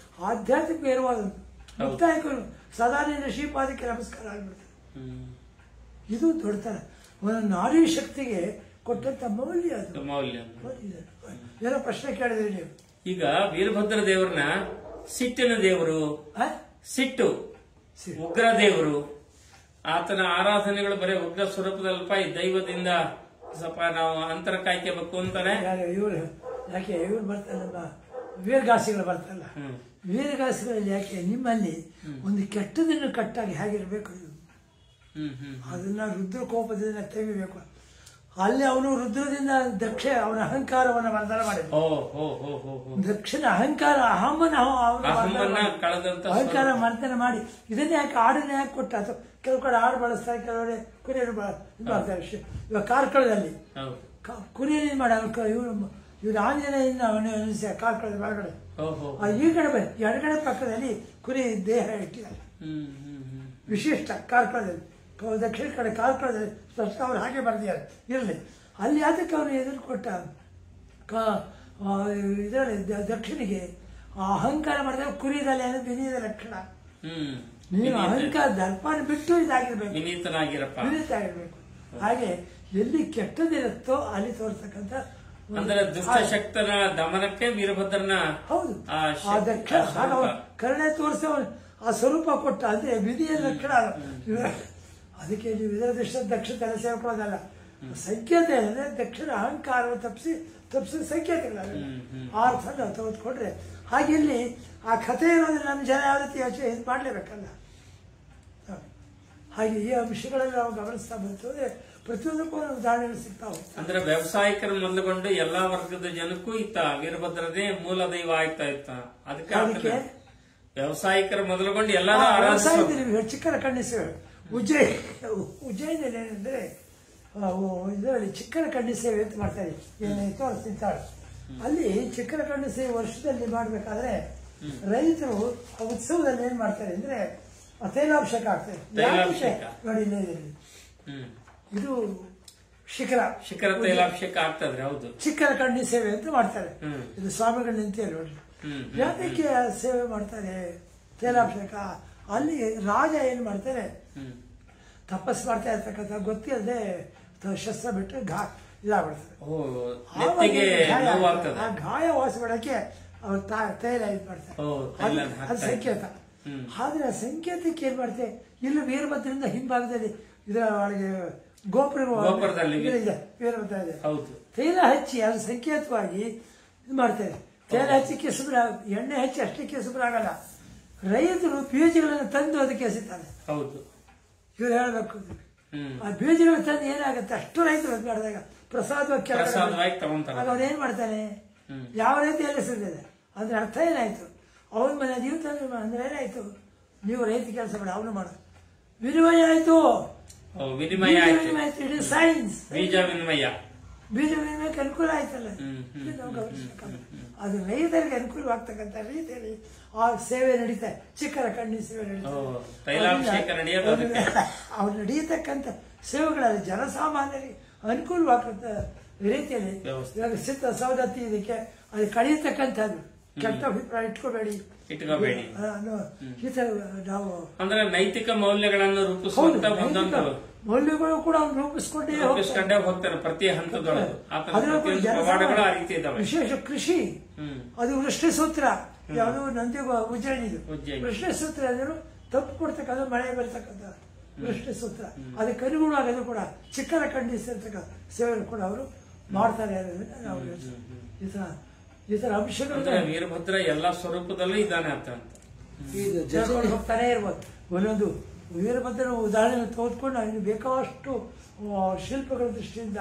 ಆಧ್ಯಾತ್ಮಿಕ ಬೇರುವಾದಂತ ಮುಕ್ತಾಯಕರು ಸದಾ ನಿನ್ನ ಶ್ರೀಪಾದಕ್ಕೆ ನಮಸ್ಕಾರ ಆಗ್ಬಿಡ್ತಾರೆ. ಇದು ದೊಡ್ಡತನ, ಒಂದು ನಾರಿ ಶಕ್ತಿಗೆ ಕೊಟ್ಟಂತ ಮೌಲ್ಯ. ಅದು ಏನೋ ಪ್ರಶ್ನೆ ಕೇಳಿದ್ರಿ ನೀವು. ಈಗ ವೀರಭದ್ರ ದೇವರನ್ನ ಸಿಟ್ಟಿನ ದೇವರು, ಸಿಟ್ಟು ಉಗ್ರ ದೇವರು, ಆತನ ಆರಾಧನೆಗಳು ಬರೀ ಉಗ್ರ ಸ್ವರೂಪದಲ್ಪ ದೈವದಿಂದ ಸ್ವಲ್ಪ ನಾವು ಅಂತರ ಕಾಯ್ಕೋಬೇಕು ಅಂತಾನೆ. ಇವರು ಯಾಕೆ ಇವ್ರು ಬರ್ತಾರೆ, ನಮ್ಮ ವೀರಗಾಸಿಗಳು ಬರ್ತಾರಲ್ಲ, ವೀರಗಾಸಿಗಳಲ್ಲಿ ಯಾಕೆ ನಿಮ್ಮಲ್ಲಿ ಒಂದು ಕೆಟ್ಟದನ್ನು ಕಟ್ಟಾಗಿ ಹೇಗಿರ್ಬೇಕು, ಅದನ್ನ ರುದ್ರ ಕೋಪದಿಂದ ತೆಗಿಬೇಕು. ಅಲ್ಲಿ ಅವನು ರುದ್ರದಿಂದ ದಕ್ಷ ಅವನ ಅಹಂಕಾರವನ್ನು ವರ್ಧನೆ ಮಾಡಿದ. ದಕ್ಷಿಣ ಅಹಂಕಾರ ಅಹಂಕಾರ ಮರ್ದನೆ ಮಾಡಿ ಇದನ್ನೇ ಯಾಕೆ ಆಡನ್ನೇ ಯಾಕೆ ಕೊಟ್ಟ. ಅಥವಾ ಕೆಲವು ಕಡೆ ಆಡು ಬಳಸ್ತಾರೆ, ಕೆಲವಡೆ ಕುರಿಯನ್ನು ಮಾಡ್ತಾರೆ. ಇವಾಗ ಕಾರ್ಕಳದಲ್ಲಿ ಕುರಿಯನ್ನು ಮಾಡಿ ಇವ್ರು ಆಂಜನೇಯನ ಅವನು ಕಾರ್ಕಳದ ಹೊರಗಡೆ ಈ ಕಡೆ ಬರೀ ಎಡಗಡೆ ಪಕ್ಕದಲ್ಲಿ ಕುರಿ ದೇಹ ಇಟ್ಟಿದ್ದಾರೆ. ವಿಶಿಷ್ಟ ಕಾರ್ಕಳದಲ್ಲಿ, ದಕ್ಷಿಣ ಕಡೆ ಕಾರ್ಕಳದಲ್ಲಿ ಸ್ಪಷ್ಟ ಅವ್ರು ಹಾಗೆ ಬರ್ದಿದ್ದಾರೆ. ಇರಲಿ ಅಲ್ಲಿ ಅದಕ್ಕೆ ಅವನು ಎದುರು ಕೊಟ್ಟ ಇದರಲ್ಲಿ ದಕ್ಷಿಣಿಗೆ ಅಹಂಕಾರ ಮಾಡಿದಾಗ ಕುರಿದಲ್ಲಿ ಅನ್ನೋದು ವಿನಯದ ಲಕ್ಷಣ. ನೀನು ಅಹಂಕಾರ ದರ್ಪಣ ಬಿಟ್ಟು ಇದಾಗಿರ್ಬೇಕು, ವಿನೀತನಾಗಿರ್ಬೇಕು. ಹಾಗೆ ಎಲ್ಲಿ ಕೆಟ್ಟದಿರುತ್ತೋ ಅಲ್ಲಿ ತೋರ್ತಕ್ಕಂಥ ಅಂದ್ರೆ ದುಷ್ಟಶಕ್ತನ ದಮನಕ್ಕೆ ವೀರಭದ್ರನ ಹೌದು ಆ ದಕ್ಷಿಣ ಕರುಣೆ ತೋರಿಸಿ ಆ ಸ್ವರೂಪ ಕೊಟ್ಟ ಅಂದ್ರೆ ವಿಧಿಯ ಲಕ್ಷಣ ಅದಕ್ಕೆ ನೀವು ಇದರ ದಕ್ಷ ತಲೆ ಸೇರ್ಕೊಳ್ಳೋದಲ್ಲ. ಸಂಕೇತ ಏನಂದ್ರೆ ದಕ್ಷಿಣ ಅಹಂಕಾರವನ್ನು ತಪ್ಪಿಸಿ ಸಂಕೇತಗಳಾಗ ಆ ಅರ್ಥ ನಾವು ತೆಗೆದುಕೊಂಡ್ರೆ ಹಾಗೆ ಇಲ್ಲಿ ಆ ಕಥೆ ಇರೋದ್ರಿಂದ ನಮ್ಮ ಜನ ಯಾವ ರೀತಿ ಯೋಚನೆ ಇದು ಮಾಡಲೇಬೇಕಲ್ಲ. ಹಾಗೆ ಈ ಅಂಶಗಳಲ್ಲಿ ನಾವು ಗಮನಿಸ್ತಾ ಬಂತಂದ್ರೆ ಪ್ರತಿಯೊಂದಕ್ಕೂ ಉದಾಹರಣೆಗಳು ಸಿಗ್ತಾ ಹೋಗ್ತದೆ. ಅಂದ್ರೆ ವ್ಯವಸಾಯಿಕರ ಮೊದಲುಗೊಂಡು ಎಲ್ಲಾ ವರ್ಗದ ಜನಕ್ಕೂ ಇತ್ತ ವೀರಭದ್ರನೇ ಮೂಲ ದೈವ ಆಗ್ತಾ ಇತ್ತ. ಅದಕ್ಕೆ ವ್ಯವಸಾಯಿಕರ ಮೊದಲುಗೊಂಡು ಎಲ್ಲರೂ ಚಿಕ್ಕರ ಕಣ್ಣಿಸೇವೆ ಉಜ್ಜಯಿನಲ್ಲಿ ಏನಂದ್ರೆ ಇದರಲ್ಲಿ ಚಿಕ್ಕರ ಕಣ್ಣಿ ಸೇವೆ ಅಂತ ಮಾಡ್ತಾರೆ. ಏನಾಯ್ತು ಅವ್ರು ತಿಂತಾಳೆ ಅಲ್ಲಿ ಚಿಕ್ಕರ ಕಣ್ಣಿ ಸೇವೆ ವರ್ಷದಲ್ಲಿ ಮಾಡ್ಬೇಕಾದ್ರೆ ರೈತರು ಉತ್ಸವದಲ್ಲಿ ಏನ್ ಮಾಡ್ತಾರೆ ಅಂದ್ರೆ ತೈಲಾಭಿಷೇಕ ಆಗ್ತದೆ. ನೋಡಿ ಇದು ಶಿಖರ ತೈಲಾಭಿಷೇಕ ಆಗ್ತದ್ರೆ. ಹೌದು, ಚಿಕ್ಕರ ಕಣ್ಣಿ ಸೇವೆ ಅಂತ ಮಾಡ್ತಾರೆ. ಇದು ಸ್ವಾಮಿಗಳು ನಿಂತೇ ನೋಡಿ ಯಾತಕ್ಕೆ ಸೇವೆ ಮಾಡ್ತಾರೆ ತೈಲಾಭಿಷೇಕ. ಅಲ್ಲಿ ರಾಜ ಏನ್ ಮಾಡ್ತಾರೆ ತಪಸ್ ಮಾಡ್ತಾ ಇರ್ತಕ್ಕಂಥ ಗೊತ್ತಿಲ್ಲದೆ ಶಸ್ತ್ರ ಬಿಟ್ಟು ಇದಾಗ್ಬಿಡ್ತಾರೆ. ಆ ಗಾಯ ವಾಸಿಬಿಡಕ್ಕೆ ಅವ್ರು ತೈಲ ಇದು ಮಾಡ್ತಾರೆ. ಅದು ಸಂಕೇತ. ಆದ್ರೆ ಆ ಸಂಕೇತಕ್ಕೆ ಏನ್ ಮಾಡ್ತಾರೆ ಇಲ್ಲಿ ವೀರಭದ್ರದಿಂದ ಹಿಂಭಾಗದಲ್ಲಿ ಇದರ ಒಳಗೆ ಗೋಪುರದಲ್ಲಿ ವೀರಭದ್ರ ಇದೆ. ತೈಲ ಹಚ್ಚಿ ಅದು ಸಂಕೇತವಾಗಿ ಇದು ಮಾಡ್ತಾರೆ. ತೈಲ ಹಚ್ಚಿ ಕೆಸರು ಎಣ್ಣೆ ಹಚ್ಚಿ ಅಷ್ಟೇ ಕೆಸರು ಆಗಲ್ಲ. ರೈತರು ಬೀಜಗಳನ್ನು ತಂದು ಅದಕ್ಕೆ ಎಸಿತಾರೆ. ಇವ್ರು ಹೇಳ್ಬೇಕು ಆ ಬೀಜಗಳು ತಂದು ಏನಾಗುತ್ತೆ ಅಷ್ಟು ರೈತರು ಮಾಡಿದಾಗ ಪ್ರಸಾದವಾಗಿ ಅವ್ರು ಏನ್ ಮಾಡ್ತಾನೆ ಯಾವ ರೀತಿಯಲ್ಲಿ ಸಿಗ್ತದೆ ಅಂದ್ರೆ ಅರ್ಥ ಏನಾಯ್ತು ಅವನ ಮನೆ ನೀವು ತಂದ್ರೆ ಅಂದ್ರೆ ಏನಾಯ್ತು ನೀವು ರೈತ ಕೆಲಸ ಮಾಡಿ ಅವನು ಮಾಡ ವಿನಿಮಯ ಆಯ್ತು. ಇಡೀ ಸೈನ್ಸ್ ಬೀಜ ವಿನಿಮಯಕ್ಕೆ ಅನುಕೂಲ ಆಯ್ತಲ್ಲ. ಅದು ರೈತರಿಗೆ ಅನುಕೂಲವಾಗ್ತಕ್ಕಂಥ ರೀತಿಯಲ್ಲಿ ಆ ಸೇವೆ ನಡೀತಾ ಚಿಕ್ಕರ ಕಣ್ಣಿ ಸೇವೆ ಅವ್ರು ನಡೆಯತಕ್ಕಂಥ ಸೇವೆಗಳಲ್ಲಿ ಜನಸಾಮಾನ್ಯರಿಗೆ ಅನುಕೂಲವಾಗ್ತಕ್ಕಂಥ ರೀತಿಯಲ್ಲಿ ಇವಾಗ ಸಿದ್ಧ ಸವದತ್ತಿ ಇದಕ್ಕೆ ಅದು ಕಳೆಯತಕ್ಕಂಥದ್ದು ಕೆಟ್ಟ ಅಭಿಪ್ರಾಯ ಇಟ್ಕೋಬೇಡಿ ನಾವು ಅಂದ್ರೆ ನೈತಿಕ ಮೌಲ್ಯಗಳನ್ನು ರೂಪಿಸುವಂತ ಮೌಲ್ಯಗಳು ಕೂಡ ಅವ್ನು ರೂಪಿಸ್ಕೊಂಡೇ ಹೋಗ್ತಾರೆ ಪ್ರತಿ ಹಂತದೊಳಗೆ. ವಿಶೇಷ ಕೃಷಿ ಅದು ವೃಷ್ಟಿ ಸೂತ್ರ ಯಾವುದು ನಂದಿ ಉಜ್ಜಯಿನಿದು ವೃಷ್ಟಿ ಸೂತ್ರ ಅಂದ್ರು ತಪ್ಪು ಕೊಡ್ತಕ್ಕಂಥ ಮಳೆ ಬರ್ತಕ್ಕಂಥ ವೃಷ್ಟಿ ಸೂತ್ರ ಅದಕ್ಕೆ ಅನುಗುಣವಾಗೋದು ಕೂಡ ಚಿಕ್ಕರ ಖಂಡಿಸಿರ್ತಕ್ಕಂಥ ಸೇವೆ ಕೂಡ ಅವರು ಮಾಡ್ತಾರೆ. ನಾವು ಈ ತರ ಅಂಶಗಳು ವೀರಭದ್ರ ಎಲ್ಲಾ ಸ್ವರೂಪದಲ್ಲೂ ಇದ್ದಾನೆ ಅಂತ ಹೋಗ್ತಾನೆ ಇರ್ಬೋದು. ಒಂದೊಂದು ವೀರಭದ್ರನ ಉದಾಹರಣೆ ತೆಗೆದುಕೊಂಡು ಇನ್ನು ಬೇಕಾದಷ್ಟು ಶಿಲ್ಪಗಳ ದೃಷ್ಟಿಯಿಂದ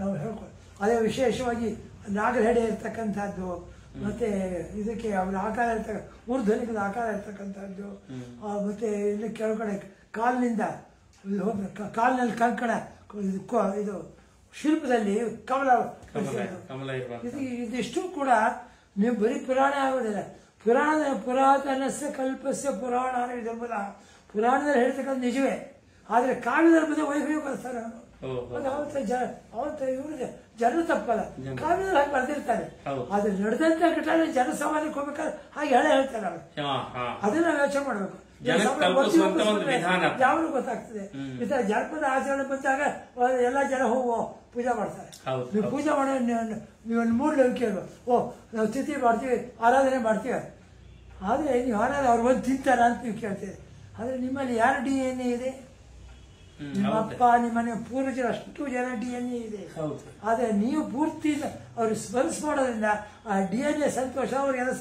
ನಾವು ಹೇಳ್ಕೊಂಡು ಅದೇ ವಿಶೇಷವಾಗಿ ನಾಗರಹೆಡೆ ಇರ್ತಕ್ಕಂಥದ್ದು ಮತ್ತೆ ಇದಕ್ಕೆ ಅವರ ಆಕಾರ ಊರ್ಧ್ವನಿಕದ ಆಕಾರ ಇರ್ತಕ್ಕಂಥದ್ದು ಮತ್ತೆ ಇಲ್ಲಿ ಕೆಳಗಡೆ ಕಾಲಿನಲ್ಲಿ ಕಂಕಣ ಇದು ಶಿಲ್ಪದಲ್ಲಿ ಕಮಲ ಇದಿಷ್ಟು ಕೂಡ ನೀವು ಬರೀ ಪುರಾಣ ಆಗೋದಿಲ್ಲ. ಪುರಾತನಸ್ಯ ಕಲ್ಪಸ್ಯ ಪುರಾಣ ಇದೆಂಬುದ ಪುರಾಣದಲ್ಲಿ ಹೇಳ್ತಕ್ಕಂಥ ನಿಜವೇ. ಆದ್ರೆ ಕಾವ್ಯದಲ್ಲಿ ಬಂದ ವೈಭವ ಬರ್ತಾರೆ ಇವರು ಜನರು ತಪ್ಪಲ್ಲ ಕಾವ್ಯದಲ್ಲಿ ಹಾಗೆ ಬರ್ದಿರ್ತಾರೆ. ಆದ್ರೆ ನಡೆದಂತ ಘಟನೆ ಜನಸಾಮಾನ್ಯಕ್ಕೆ ಹೋಗ್ಬೇಕಾದ್ರೆ ಹಾಗೆ ಹೇಳ್ತಾರೆ ಅವರು. ಅದನ್ನ ನಾವು ಯೋಚನೆ ಮಾಡ್ಬೇಕು. ಯಾವ್ದು ಗೊತ್ತಾಗ್ತದೆ ಈ ತರ ಜನಪದ ಆಚರಣೆ ಬಂದಾಗ ಎಲ್ಲಾ ಜನ ಹೋಗೋ ಪೂಜೆ ಮಾಡ್ತಾರೆ. ನೀವು ಪೂಜೆ ಮಾಡೋ ನೀವೊಂದು ಮೂರು ನಂಬಿಕೆ ನಾವು ಸ್ಥಿತಿ ಮಾಡ್ತೀವಿ ಆರಾಧನೆ ಮಾಡ್ತೀವಿ. ಆದ್ರೆ ನೀವು ಆರಾಧನೆ ಅವ್ರು ಬಂದು ತಿಂತಾರ ಅಂತ ನೀವು ಕೇಳ್ತೀರಿ. ಆದ್ರೆ ನಿಮ್ಮಲ್ಲಿ ಯಾರ DNA ಇದೆ? ನಿಮ್ಮ ಅಪ್ಪ ನಿಮ್ಮನೆ ಪೂರ್ವಜರು ಅಷ್ಟು ಜನ DNA ಇದೆ. ಆದ್ರೆ ನೀವು ಪೂರ್ತಿ ಅವ್ರು ಸ್ಮರಿಸ್ ಮಾಡೋದ್ರಿಂದ ಆ DNA ಸಂತೋಷ ಅವ್ರಿಗೆಲ್ಲ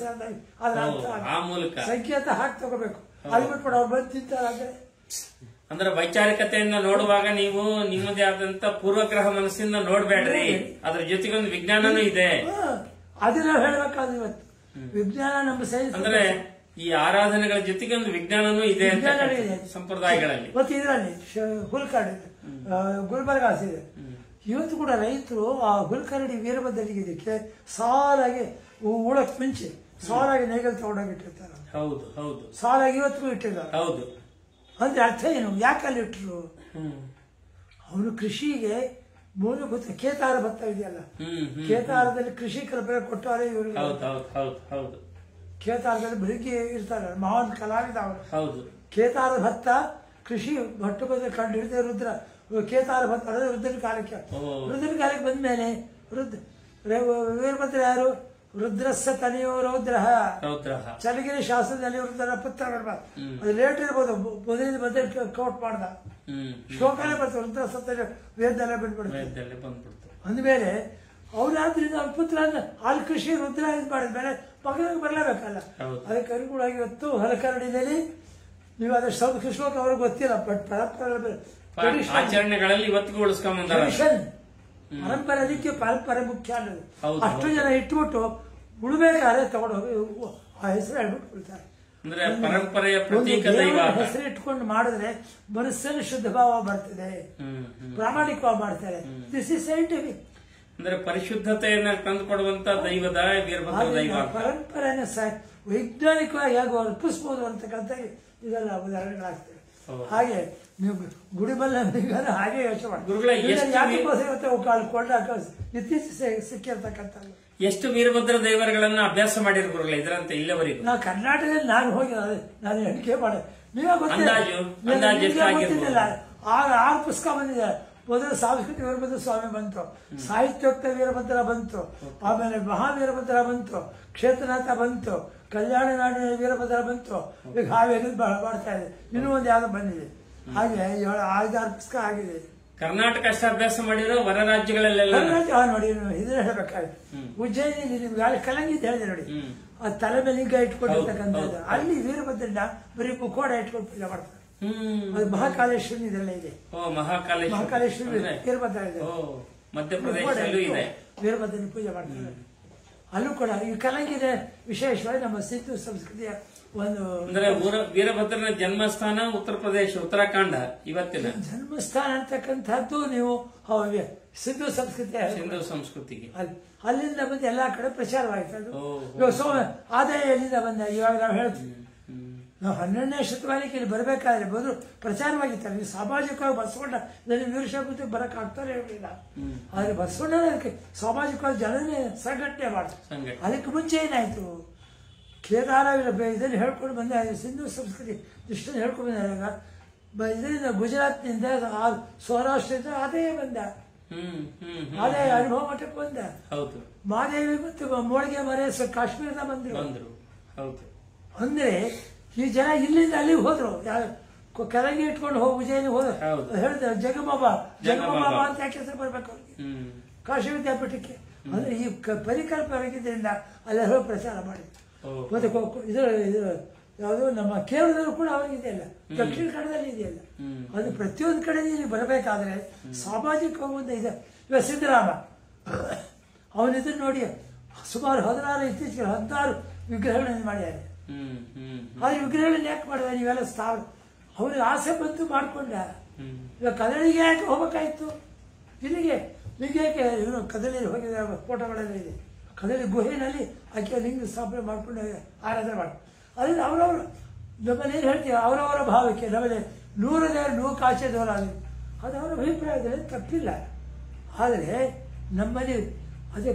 ಅದ್ರ ಸಂಕೇತ ಹಾಕಿ ತಗೋಬೇಕು. ಅದು ಬಿಟ್ಬಿಟ್ಟು ಅವ್ರು ಬಂದು ತಿಂತಾರೆ. ಅಂದ್ರೆ ವೈಚಾರಿಕತೆಯನ್ನ ನೋಡುವಾಗ ನೀವು ನಿಮ್ಮದೇ ಆದಂತ ಪೂರ್ವಗ್ರಹ ಮನಸ್ಸಿಂದ ನೋಡ್ಬೇಡ್ರಿ, ಅದ್ರ ಜೊತೆಗೊಂದು ವಿಜ್ಞಾನನೂ ಇದೆ. ಅದನ್ನ ಹೇಳ್ಬೇಕಾದ್ರೆ ಇವತ್ತು ವಿಜ್ಞಾನ ನಮ್ಮ ಸೈನ್ಸ್ ಅಂದ್ರೆ ಈ ಆರಾಧನೆಗಳ ಜೊತೆಗೆ ಒಂದು ವಿಜ್ಞಾನನೂ ಇದೆ ಸಂಪ್ರದಾಯಗಳಲ್ಲಿ. ಮತ್ತೆ ಇದರಲ್ಲಿ ಹುಲ್ಕರಡಿ ಗುಲ್ಬರ್ಗ ಇದೆ. ಇವತ್ತು ಕೂಡ ರೈತರು ಆ ಹುಲ್ಕರಡಿ ವೀರಭದ್ರನಿಗೆ ಇದಕ್ಕೆ ಸಾಲಾಗಿ ಉಳಕ್ ಮುಂಚೆ ಸಾಲಾಗಿ ನೇಗಲ್ ತಗೊಂಡೋಗಿಟ್ಟಿರ್ತಾರೆ. ಹೌದು ಹೌದು, ಸಾಲಾಗಿ ಇವತ್ತಿಗೂ ಇಟ್ಟಿದ್ದಾರೆ. ಹೌದು, ಅಂದ್ರೆ ಅರ್ಥ ಏನು? ಯಾಕಲ್ಲಿ ಇಟ್ರು? ಅವನು ಕೃಷಿಗೆ ಮೂಲಭೂತ ಕೇತಾರ ಭತ್ತ ಇದೆಯಲ್ಲ, ಕೇತಾರದಲ್ಲಿ ಕೃಷಿಕರ ಬೆಲೆ ಕೊಟ್ಟವರೇ ಇವರು. ಕೇತಾರದಲ್ಲಿ ಬೆಳಿಗ್ಗೆ ಇರ್ತಾರೆ ಮಹಾನ್ ಕಲಾವಿದ ಅವರು. ಕೇತಾರ ಭತ್ತ ಕೃಷಿ ಭಟ್ಟುಬದ ಕಂಡು ಹಿಡಿದ ರುದ್ರ ಕೇತಾರ ಬಂತು, ಅದು ವೃದ್ಧನ ಕಾಲಕ್ಕೆ. ವೃದ್ಧನ ಕಾಲಕ್ಕೆ ಬಂದ್ಮೇಲೆ ವೀರಭದ್ರ ಯಾರು? ರುದ್ರಸ್ಸ ತನೆಯೋ ರೌದ್ರ. ಚನ್ನಗಿರಿ ಶಾಸ್ತ್ರದಲ್ಲಿ ವೃದ್ಧನ ಪುತ್ರಗಳು ಅದು ಲೇಟ್ ಇರ್ಬೋದು, ಮೊದಲಿಂದ ಬಂದ ಕೌಟ್ ಮಾಡ್ದ ಶ್ಲೋಕನೇ ಬರ್ತದೆ. ರುದ್ರಸ್ಸ ತನೆಯೋ ವೇದದಲ್ಲೇ ಬಂದ್ಬಿಡ್ತು. ಅಂದಮೇಲೆ ಅವ್ರಾದ್ರಿಂದ ಅವ್ರ ಪುತ್ರ ಅಲ್ಲಿ ಕೃಷಿ ರುದ್ರ ಇದು ಮಾಡಿದ್ಮೇಲೆ ಮಗನಿಗೆ ಬರಲೇಬೇಕಲ್ಲ. ಅದಕ್ಕೆ ಅನುಗುಣವಾಗಿ ಇವತ್ತು ಹೊಲಕರಡಿನಲ್ಲಿ ನೀವು ಅದಷ್ಟು ಶ್ಲೋಕ ಅವ್ರಿಗೆ ಗೊತ್ತಿಲ್ಲ, ಬಟ್ ಆಚರಣೆಗಳಲ್ಲಿ ಇವತ್ತಿಗೂ ಪರಂಪರೆ ಅದಕ್ಕೆ ಪರಂಪರೆ ಮುಖ್ಯ ಅನ್ನೋದು. ಅಷ್ಟು ಜನ ಇಟ್ಬಿಟ್ಟು ಉಳ್ಬೇಕಾದ್ರೆ ತಗೊಂಡೋಗಿ ಆ ಹೆಸರು ಹೇಳ್ಬಿಟ್ಟು ಬಿಡ್ತಾರೆ. ಹೆಸರು ಇಟ್ಕೊಂಡು ಮಾಡಿದ್ರೆ ಮನಸ್ಸನ್ನು ಶುದ್ಧ ಭಾವ ಬರ್ತದೆ, ಪ್ರಾಮಾಣಿಕವಾಗಿ ಮಾಡ್ತಾರೆ. This is scientific. ಅಂದ್ರೆ ಪರಿಶುದ್ಧತೆಯನ್ನ ತಂದುಕೊಡುವಂತ ದೈವದ ವೀರಭದ್ರ ದೈವ. ಪರಂಪರೆನ ವೈಜ್ಞಾನಿಕವಾಗಿ ಹೇಗೆ ಅರ್ಪಿಸಬಹುದು ಅಂತಕ್ಕಂಥ ಇದೆಲ್ಲ ಉದಾಹರಣೆಗಳಾಗ್ತವೆ. ಹಾಗೆ ನೀವು ಗುಡಿಬಲ್ಲ ಹಾಗೆ ಯೋಚನೆ ಮಾಡಿ ಇತ್ತೀಚೆಗೆ ಸಿಕ್ಕಿರ್ತಕ್ಕಂಥ ಎಷ್ಟು ವೀರಭದ್ರ ದೇವರುಗಳನ್ನ ಅಭ್ಯಾಸ ಮಾಡಿರೋ ಗುರುಗಳ ಇದರಂತೆ ಇಲ್ಲವರೆಗೂ? ನಾವು ಕರ್ನಾಟಕದಲ್ಲಿ ನಾನು ಹೋಗಿ ನಾನು ಎಣಿಕೆ ಮಾಡಿ ನೀವೇ ಗೊತ್ತಿಲ್ಲ. ಆಗ 6 ಪುಸ್ತಕ ಬಂದಿದೆ. ಮೊದಲು ಸಾಂಸ್ಕೃತಿಕ ವೀರಭದ್ರ ಸ್ವಾಮಿ ಬಂತು, ಸಾಹಿತ್ಯೋಕ್ತ ವೀರಭದ್ರ ಬಂತು, ಆಮೇಲೆ ಮಹಾವೀರಭದ್ರ ಬಂತು, ಕ್ಷೇತ್ರನಾಥ ಬಂತು, ಕಲ್ಯಾಣ ನಾಡಿನ ವೀರಭದ್ರ ಬಂತು. ಈಗ ಹಾವೇರಿ ಮಾಡ್ತಾ ಇದೆ, ಇನ್ನೂ ಒಂದು ಯಾವ್ದು ಬಂದಿದೆ. ಹಾಗೆ 5-6 ಪುಸ್ತಕ ಆಗಿದೆ. ಕರ್ನಾಟಕ ಅಷ್ಟು ಅಭ್ಯಾಸ ಮಾಡಿರೋ ಹೊರ ರಾಜ್ಯಗಳಲ್ಲೆಲ್ಲ ನೋಡಿ. ಇದನ್ನ ಹೇಳ್ಬೇಕಾದ್ರೆ ಉಜ್ಜಯಿನಿ ನಿಮ್ಗೆ ಕಲಂಗಿ ಅಂತ ಹೇಳಿದೆ ನೋಡಿ, ಆ ತಲೆ ಮೇಲೆ ಹಿಂಗ ಇಟ್ಕೊಂಡಿರ್ತಕ್ಕಂಥದ್ದು. ಅಲ್ಲಿ ವೀರಭದ್ರನ ಬರೀ ಮುಖೋಡ ಇಟ್ಕೊಂಡು ಪೂಜೆ ಮಾಡ್ತಾರೆ. ಅದು ಮಹಾಕಾಲೇಶ್ವರಿ ಇದೆಲ್ಲ ಇದೆ. ಮಹಾಕಾಲೇಶ್ವರಿ ವೀರಭದ್ರ ಇದೆ, ಮಧ್ಯಪ್ರದೇಶದಲ್ಲೂ ಇದೆ. ವೀರಭದ್ರನ ಪೂಜೆ ಮಾಡ್ತಾರೆ. ಅಲ್ಲೂ ಕೂಡ ಈ ಕಲಂಗಿದೆ ವಿಶೇಷವಾಗಿ ನಮ್ಮ ಸಿಂಧು ಸಂಸ್ಕೃತಿಯ ಒಂದು. ಅಂದ್ರೆ ವೀರಭದ್ರನ ಜನ್ಮಸ್ಥಾನ ಉತ್ತರ ಪ್ರದೇಶ, ಉತ್ತರಾಖಂಡ ಇವತ್ತಿನ ಜನ್ಮಸ್ಥಾನ ಅಂತಕ್ಕಂಥದ್ದು ನೀವು ಸಿಂಧು ಸಂಸ್ಕೃತಿಗೆ ಅಲ್ಲಿಂದ ಬಂದು ಎಲ್ಲಾ ಕಡೆ ಪ್ರಚಾರವಾಯ್ತು. ಅದು ಆದಾಯ ಎಲ್ಲಿಂದ ಬಂದ? ಇವಾಗ ನಾವು ಹೇಳ್ತೀವಿ, ನಾವು 12ನೇ ಶತಮಾನಕ್ಕೆ ಇಲ್ಲಿ ಬರಬೇಕಾದ್ರೆ ಬದು ಪ್ರಚಾರವಾಗಿರ್ತಾರೆ. ನೀವು ಸಾಮಾಜಿಕವಾಗಿ ಬಸವಣ್ಣ ವೀರಶೈವ ಬರಕ್ ಆಗ್ತಾರೆ ಇರಲಿಲ್ಲ. ಆದ್ರೆ ಬಸವಣ್ಣ ಅದಕ್ಕೆ ಸಾಮಾಜಿಕವಾಗಿ ಜನನೇ ಸಂಘಟನೆ ಮಾಡ್ತಾರೆ. ಅದಕ್ಕೆ ಮುಂಚೆ ಏನಾಯ್ತು, ಕೇದಾರ ಇದನ್ನು ಹೇಳ್ಕೊಂಡು ಬಂದ ಸಿಂಧು ಸಂಸ್ಕೃತಿ ದೃಷ್ಟಿಯಿಂದ ಹೇಳ್ಕೊಂಡು ಬಂದಾಗ ಇದರಿಂದ ಗುಜರಾತ್ನಿಂದ ಸೌರಾಷ್ಟ್ರದಿಂದ ಅದೇ ಬಂದ, ಅದೇ ಅನುಭವ ಮಠಕ್ಕೆ ಬಂದ. ಮಹಾದೇವಿ ಮತ್ತು ಮೋಳಿಗೆ ಮರೆ ಕಾಶ್ಮೀರದ ಬಂದ್ರು. ಅಂದ್ರೆ ಈ ಜನ ಇಲ್ಲಿಂದ ಅಲ್ಲಿಗೆ ಹೋದ್ರು. ಕಲಂಗಿ ಇಟ್ಕೊಂಡು ಹೋಗಿ ಉಜ್ಜಯಿನಿ ಹೋದ್ರು. ಹೇಳ್ತಾರೆ ಜಗಮಾಬಾ ಅಂತ ಯಾಕೆ ಹೆಸರು ಬರ್ಬೇಕು ಅವ್ರಿಗೆ ಕಾಶಿ ವಿದ್ಯಾಪೀಠಕ್ಕೆ. ಅಂದ್ರೆ ಈ ಪರಿಕಲ್ಪನೆಯಿಂದ ಅಲ್ಲೆಲ್ಲ ಪ್ರಚಾರ ಮಾಡಿದ್ರು. ಮತ್ತೆ ಇದು ಯಾವುದು ನಮ್ಮ ಕೇರಳದಲ್ಲೂ ಕೂಡ ಅವರಿಗಿದೆಯಲ್ಲ, ದಕ್ಷಿಣ ಕನ್ನಡದಲ್ಲಿ ಇದೆಯಲ್ಲ. ಅದು ಪ್ರತಿಯೊಂದು ಕಡೆ ಇಲ್ಲಿ ಬರಬೇಕಾದ್ರೆ ಸಾಮಾಜಿಕ ಒಂದು ಇದೆ. ಇವಾಗ ಸಿದ್ದರಾಮ ಅವನಿದನ್ನು ನೋಡಿ ಸುಮಾರು 16 ಇತ್ತೀಚೆಗೆ 16 ವಿಗ್ರಹಗಳನ್ನು ಮಾಡ್ಯಾರೆ. ಆದ್ರೆ ವಿಗ್ರಹಗಳನ್ನು ಯಾಕೆ ಮಾಡಿದ? ನೀವೆಲ್ಲ ಅವ್ರಿಗೆ ಆಸೆ ಬಂತು ಮಾಡ್ಕೊಂಡ. ಇವಾಗ ಕದಳಿಗೆ ಯಾಕೆ ಹೋಗ್ಬೇಕಾಯ್ತು? ಇಲ್ಲಿಗೆ ಯಾಕೆ ಇವನು ಕದಳಿಯಲ್ಲಿ ಹೋಗಿದ ಫೋಟೋಗಳೆಲ್ಲ ಇದೆ. ಕದಳಿ ಗುಹೆಯಲ್ಲಿ ಆಕೆ ಲಿಂಗ ಸ್ಥಾಪನೆ ಮಾಡ್ಕೊಂಡು ಆರಾಧನೆ ಮಾಡಿ. ಅದರಿಂದ ಅವರವರು ನಮ್ಮಲ್ಲಿ ಏನು ಹೇಳ್ತೀವಿ, ಅವರವರ ಭಾವಕ್ಕೆ ನಮ್ಮಲ್ಲಿ 100 ದೇವರು 100 ಕಾಚೆ ದೂರ ಆಗಿದೆ. ಅದು ಅವರ ಅಭಿಪ್ರಾಯದಲ್ಲಿ ತಪ್ಪಿಲ್ಲ. ಆದರೆ ನಮ್ಮಲ್ಲಿ ಅದೇ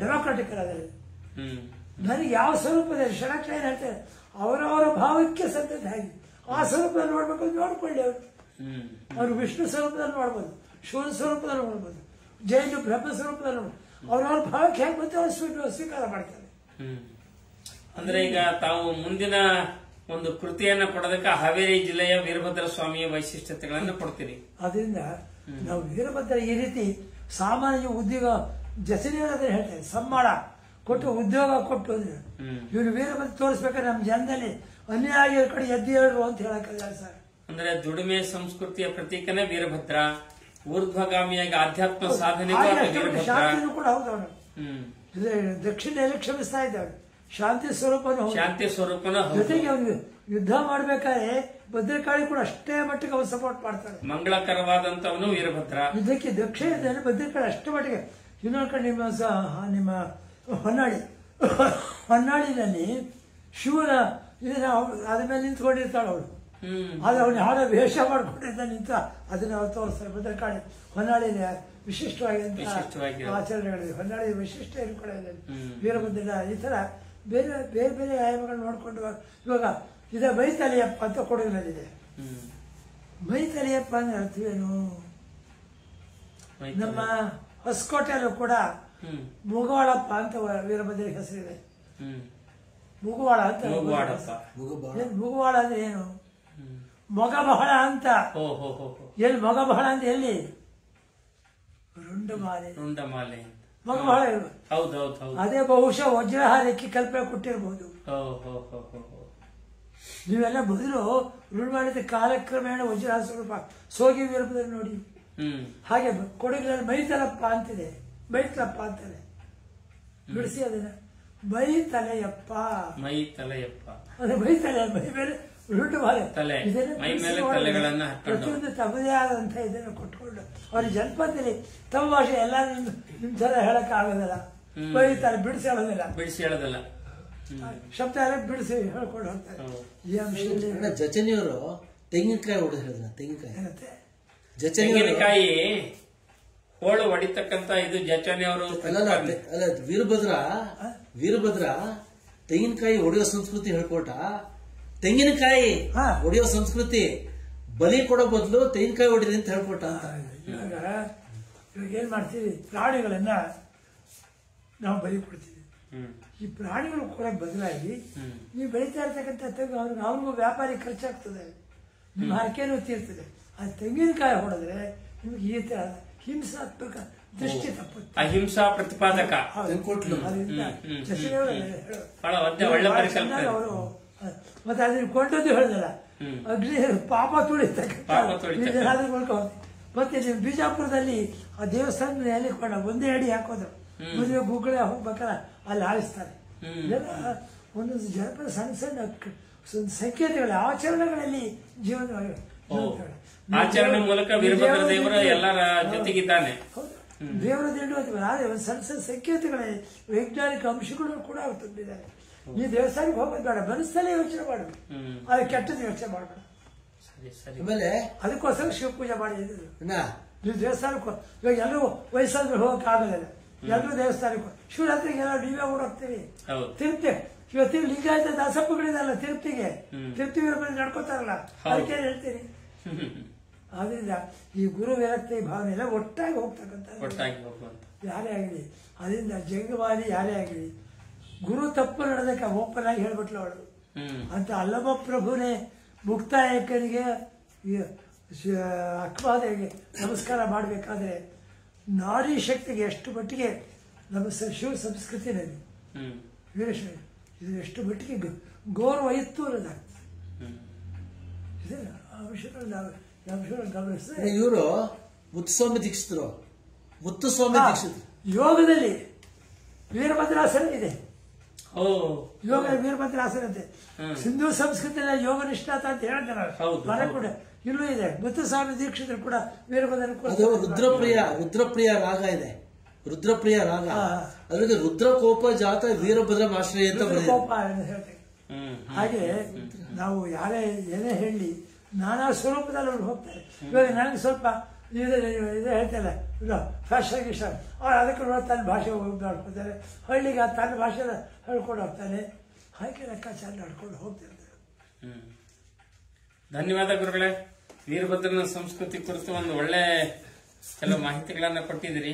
ಡೆಮೋಕ್ರಾಟಿಕ್ ಅದಾದ್ರೆ ನನಗೆ ಯಾವ ಸ್ವರೂಪದಲ್ಲಿ ಷಡಕ್ಷರ ಏನು ಹೇಳ್ತಾರೆ, ಅವರವರ ಭಾವಕ್ಕೆ ಸದ್ಯದ ಹಾಗೆ ಆ ಸ್ವರೂಪದಲ್ಲಿ ನೋಡ್ಬೇಕು ಅಂತ ನೋಡ್ಕೊಳ್ಳಿ. ಅವರು ವಿಷ್ಣು ಸ್ವರೂಪದಲ್ಲಿ ನೋಡ್ಬೋದು, ಶಿವನ ಸ್ವರೂಪದಲ್ಲಿ ನೋಡ್ಬೋದು, ಜೈನ ಬ್ರಹ್ಮ ಸ್ವರೂಪದಲ್ಲಿ ನೋಡ್ಬೋದು. ಅವ್ರವ್ರ ಭಾವಕ್ಕೆ ಹೇಗೆ ಬಂತು ಅವ್ರು ಸ್ವೀಕಾರ ಮಾಡ್ತಾರೆ. ಅಂದ್ರೆ ಈಗ ತಾವು ಮುಂದಿನ ಒಂದು ಕೃತಿಯನ್ನ ಕೊಡೋದಕ್ಕೆ ಹಾವೇರಿ ಜಿಲ್ಲೆಯ ವೀರಭದ್ರ ಸ್ವಾಮಿಯ ವೈಶಿಷ್ಟ್ಯತೆಗಳನ್ನು ಕೊಡ್ತೀರಿ. ಅದರಿಂದ ನಾವು ವೀರಭದ್ರ ಈ ರೀತಿ ಸಾಮಾನ್ಯ ಉದ್ಯೋಗ ಜಸನಿಯರ ಹೇಳ್ತೇವೆ, ಸಂಬಳ ಕೊಟ್ಟು ಉದ್ಯೋಗ ಕೊಟ್ಟು ಇವ್ರು ವೀರಭದ್ರ ತೋರಿಸ್ಬೇಕಾದ್ರೆ ನಮ್ಮ ಜನದಲ್ಲಿ ಅನ್ಯಾಯ ಕಡೆ ಎದ್ದು ಹೇಳರು ಅಂತ ಹೇಳಕ್ಕಿಲ್ಲ ಸರ್. ಅಂದ್ರೆ ದುಡಿಮೆ ಸಂಸ್ಕೃತಿಯ ಪ್ರತೀಕನೇ ವೀರಭದ್ರ, ಊರ್ಧ್ವಗಾಮಿಯಾಗಿ ಆಧ್ಯಾತ್ಮ ಸಾಧನೆ ಶಾಂತಿನೂ ಕೂಡ ಹೌದವನು. ದಕ್ಷಿಣೆಯಲ್ಲಿ ಕ್ಷಮಿಸ್ತಾ ಇದ್ದಾವೆ, ಶಾಂತಿ ಸ್ವರೂಪನ ಜೊತೆಗೆ ಅವನಿಗೆ ಯುದ್ಧ ಮಾಡ್ಬೇಕಾದ್ರೆ ಭದ್ರಕಾಳಿ ಕೂಡ ಅಷ್ಟೇ ಮಟ್ಟಿಗೆ ಅವ್ರು ಸಪೋರ್ಟ್ ಮಾಡ್ತಾರೆ. ಮಂಗಳಕರವಾದಂತವನು ವೀರಭದ್ರ. ಇದಕ್ಕೆ ದಕ್ಷಿಣದಲ್ಲಿ ಭದ್ರಕಾಳಿ ಅಷ್ಟೇ ಮಟ್ಟಿಗೆ. ಇನ್ನೊಂದು ಕಡೆ ನಿಮ್ಮ ಹೊನ್ನಾಳಿನಲ್ಲಿ ಶಿವನ ಅದ್ರ ಮೇಲೆ ನಿಂತ್ಕೊಂಡಿರ್ತಾಳೆ ಅವಳು. ಆದ್ರೆ ಅವನು ಹಾಡ ವೇಷ ಮಾಡ್ಕೊಂಡಿದ್ದ ನಿಂತ ಅದನ್ನ ಅವ್ರು ತೋರಿಸ್ತಾರೆ. ಭದ್ರಕಾಳಿ ಹೊನ್ನಾಳಿನ ವಿಶಿಷ್ಟವಾಗಿ ಆಚರಣೆಗಳಿದೆ. ಹೊನ್ನಾಳಿ ವಿಶಿಷ್ಟ ಕೂಡ ಇದೆ. ವೀರಭದ್ರ ಈ ತರ ಬೇರೆ ಬೇರೆ ಬೇರೆ ಆಯಾಮಗಳು ನೋಡ್ಕೊಂಡು ಇವಾಗ ಇದೇ ಬೈತಾಲಿಯಪ್ಪ ಅಂತ ಕೊಡಗಿನಲ್ಲಿದೆ. ಮೈ ತಲೆಯಪ್ಪ ಅಂದ್ರೆ ಅರ್ಥವೇನು? ನಮ್ಮ ಹೊಸಕೋಟೆಯಲ್ಲೂ ಕೂಡ ಮುಗವಾಳಪ್ಪ ಅಂತ ವೀರಭದ್ರಿಗೆ ಹೆಸರಿದೆ. ಮುಗುವಾಳ ಅಂತ. ಮುಗುವಾಳ ಅಂದ್ರೆ ಏನು? ಮೊಗ ಬಹಳ ಅಂತ. ಎಲ್ಲಿ ಮೊಗ ಬಹಳ ಅಂತ? ಎಲ್ಲಿ? ರುಂಡಮಾಲೆ. ಮೊಗ ಬಹಳ ಇರುವ. ಅದೇ ಬಹುಶಃ ವಜ್ರಹಾರಕ್ಕೆ ಕಲ್ಪನೆ ಕೊಟ್ಟಿರ್ಬೋದು. ನೀವೆಲ್ಲ ಬದಲು ರುಂಡಮಾಲೆ ಕಾಲಕ್ರಮೇಣ ವಜ್ರಹಾರ ಸ್ವರೂಪ ಸೋಗಿ ವೀರಭದ್ರ ನೋಡಿ. ಹಾಗೆ ಕೊಡಗಿನಲ್ಲಿ ಮೈತಲಪ್ಪ ಅಂತಿದೆ, ಮೈತಲಪ್ಪ ಅಂತಾರೆ. ಬಿಡಿಸಿ ಅದನ್ನ ಮೈ ತಲೆಯಪ್ಪ. ಅಂದ್ರೆ ಮೈ ತಲೆ, ಮೈ ಮೇಲೆ ರುಂಡಮಾಲೆ, ಪ್ರತಿಯೊಂದು ತಮ್ಮದೇ ಆದಂತ ಇದನ್ನು ಕೊಟ್ಕೊಂಡು ಅವ್ರ ಜನಪದದಲ್ಲಿ ತಮ್ಮ ಭಾಷೆ ಎಲ್ಲ ನಿಮ್ ತರ ಹೇಳಕ್ ಆಗೋದಿಲ್ಲ. ಮೈ ತಲೆ ಬಿಡಿಸಿ ಹೇಳೋದಿಲ್ಲ, ಶಬ್ದ ಎಲ್ಲ ಬಿಡಿಸಿ ಹೇಳ್ಕೊಂಡು ಹೋಗ್ತಾರೆ. ಈ ಅಂಶದಲ್ಲಿ ಜಚನಿಯವರು ತೆಂಗಿನಕಾಯಿ ಹೊಡೆದು ಹೇಳಿದ್ರ. ತೆಂಗಿನಕಾಯಿ ಹೋಳು ಹೊಡಿತಕ್ಕಂತ ಇದು ಜಚನಿ ಅವರು. ಅಲ್ಲ, ವೀರಭದ್ರ ತೆಂಗಿನಕಾಯಿ ಹೊಡೆಯೋ ಸಂಸ್ಕೃತಿ ಹೇಳ್ಕೊಟ. ತೆಂಗಿನಕಾಯಿ ಹೊಡೆಯೋ ಸಂಸ್ಕೃತಿ ಬಲಿ ಕೊಡೋ ಬದಲು ತೆಂಗಿನಕಾಯಿ ಹೊಡಿರಿ ಅಂತ ಹೇಳ್ಕೊಟ. ಇವಾಗ ಏನ್ ಮಾಡ್ತೀವಿ, ಪ್ರಾಣಿಗಳನ್ನ ನಾವು ಬಲಿ ಕೊಡ್ತೀವಿ. ಈ ಪ್ರಾಣಿಗಳು ಕೂಡ ಬದಲಾಗಿ ನೀವು ಬೆಳೀತಾ ಇರ್ತಕ್ಕಂಥ ಅವ್ರಿಗೂ ವ್ಯಾಪಾರಿ ಖರ್ಚಾಗ್ತದೆ, ನಿಮ್ಮ ಹರಕೆನೂ ತೀರ್ತದೆ. ಆ ತೆಂಗಿನಕಾಯಿ ಹೊಡೆದ್ರೆ ನಿಮ್ಗೆ ಈ ತರ ಹಿಂಸಾತ್ಮಕ ದೃಷ್ಟಿ ತಪ್ಪುತ್ತೆ. ಅಹಿಂಸಾ ಪ್ರತಿಪಾದಕ ಅವರು ಮತ್ತೆ ಅದನ್ನ ಕೊಂಡದ್ದು ಹೇಳಿದಲ್ಲ, ಅಗ್ನಿ ಪಾಪ ತುಳಿತಕ್ಕಂಥ. ಮತ್ತೆ ನೀವು ಬಿಜಾಪುರದಲ್ಲಿ ಆ ದೇವಸ್ಥಾನದಲ್ಲಿ ಒಂದೇ ಅಡಿ ಹಾಕೋದು, ಮದುವೆ ಗುಗ್ಗಳೆ ಹೋಗ್ಬೇಕಲ್ಲ ಅಲ್ಲಿ ಆಳಿಸ್ತಾರೆ. ಒಂದೊಂದು ಜನಪದ ಸಣ್ಣ ಸಣ್ಣ ಸಂಕೇತಗಳ ಆಚರಣೆಗಳಲ್ಲಿ ಜೀವನವಾಗಿ ಆಚರಣೆ ಮೂಲಕ ವೀರಭದ್ರ ದೇವರ ಎಲ್ಲರ ಜೊತೆಗಿದ್ದಾನೆ. ದೇವರ ದಿಂಡು ಅಥವಾ ಒಂದು ಸಣ್ಣ ಸಣ್ಣ ಸಂಕೇತಗಳೇ ವೈಜ್ಞಾನಿಕ ಅಂಶಗಳು ಕೂಡ ತುಂಬಿದ್ದಾರೆ. ಈ ದೇವಸ್ಥಾನಕ್ಕೆ ಹೋಗೋದು ಬೇಡ, ಮನಸ್ಸಲ್ಲೇ ಯೋಚನೆ ಮಾಡಬೇಕು, ಅದು ಕೆಟ್ಟದ್ದು ಯೋಚನೆ ಮಾಡಬೇಡ. ಆಮೇಲೆ ಅದಕ್ಕೋಸ್ಕರ ಶಿವ ಪೂಜೆ ಮಾಡಿದ್ರು. ನೀವು ದೇವಸ್ಥಾನಕ್ಕೆ ಇವಾಗ ಎಲ್ಲರೂ ವಯಸ್ಸಾದ್ಮೇಲೆ ಹೋಗಕ್ ಆಗೋದಿಲ್ಲ, ಎಲ್ಲರೂ ದೇವಸ್ಥಾನಕ್ಕೆ ಶಿವರಾತ್ರಿಗೆ ಎಲ್ಲ ನೀವೇ ಓಡೋಗ್ತೀವಿ. ತಿರುಪ್ತಿ ಇವತ್ತಿಗೆ ಲಿಂಗಾಯತ ದಾಸಪ್ಪಗಳಿದಲ್ಲ ತಿರುಪ್ತಿಗೆ, ತಿರುಪ್ತಿ ವೀರಭದ್ರ ನಡ್ಕೋತಾರಲ್ಲ, ಅದಕ್ಕೆ ಹೇಳ್ತೀನಿ. ಆದ್ರಿಂದ ಈ ಗುರು ವಿರಕ್ತಿ ಭಾವನೆ ಎಲ್ಲ ಒಟ್ಟಾಗಿ ಹೋಗ್ತಕ್ಕಂಥ ಯಾರೇ ಆಗಲಿ, ಅದರಿಂದ ಜಂಗಮಾಲಿ ಯಾರೇ ಆಗಲಿ, ಗುರು ತಪ್ಪು ನಡೆದಕ್ಕೆ ಓಪನ್ ಆಗಿ ಹೇಳ್ಬಿಟ್ಲು ಅವಳು ಅಂತ. ಅಲ್ಲಮ ಪ್ರಭುನೇ ಮುಕ್ತಾಯಕನಿಗೆ ಅಕ್ಮಾದೇವಿಗೆ ನಮಸ್ಕಾರ ಮಾಡಬೇಕಾದ್ರೆ ನಾರಿ ಶಕ್ತಿಗೆ ಎಷ್ಟು ಮಟ್ಟಿಗೆ ನಮ್ಮ ಶಿವ ಸಂಸ್ಕೃತಿನಲ್ಲಿ ವೀರಶೈವ ಇದು ಎಷ್ಟು ಮಟ್ಟಿಗೆ ಗೌರವ ಇತ್ತು ಅನ್ನೋದಾಗ್ತದೆ. ಇವರು ಮುತ್ತುಸ್ವಾಮಿ ದೀಕ್ಷಿತರು, ಯೋಗದಲ್ಲಿ ವೀರಭದ್ರಾಸನ ಇದೆ. ಯೋಗ ವೀರಭದ್ರಾಸನ ಅಂತೆ. ಸಿಂಧು ಸಂಸ್ಕೃತಿಯಲ್ಲಿ ಯೋಗ ನಿಷ್ಠಾತ ಅಂತ ಹೇಳ್ತಾರೆ ಕೂಡ ಇಲ್ಲೂ ಇದೆ. ಮುತ್ತುಸ್ವಾಮಿ ದೀಕ್ಷಿತರು ಕೂಡ ವೀರಭದ್ರ. ರುದ್ರಪ್ರಿಯ ರಾಗ ಇದೆ, ರುದ್ರಪ್ರಿಯ ರಾಗ. ಅದರಲ್ಲಿ ರುದ್ರಕೋಪ ಜಾತ ವೀರಭದ್ರ ಆಶ್ರಯ ಅಂತ ಹೇಳ್ತೇವೆ. ಹಾಗೆ ನಾವು ಯಾರೇ ಏನೇ ಹೇಳಿ ನಾನಾ ಸ್ವರೂಪದಲ್ಲಿ ಅವ್ರು ಹೋಗ್ತಾರೆ. ಇವಾಗ ನನಗೆ ಸ್ವಲ್ಪ ಇದು ಹೇಳ್ತಾರೆ ಇಲ್ಲ ಫ್ಯಾಷನ್ ಗಿಷನ್, ಅವ್ರು ಅದಕ್ಕೆ ತನ್ನ ಭಾಷೆ ನಡ್ಕೊತಾರೆ. ಹಳ್ಳಿಗೆ ತನ್ನ ಭಾಷೆ ಹೇಳ್ಕೊಂಡು ಹೋಗ್ತಾನೆ. ಹಾಗೆ ಲೆಕ್ಕಾಚಾರ ನಡ್ಕೊಂಡು ಹೋಗ್ತಿರ್ತಾರೆ. ಧನ್ಯವಾದ ಗುರುಗಳೇ. ವೀರಭದ್ರನ ಸಂಸ್ಕೃತಿ ಕುರಿತು ಒಂದು ಒಳ್ಳೆ ಕೆಲವು ಮಾಹಿತಿಗಳನ್ನ ಕೊಟ್ಟಿದ್ದೀರಿ.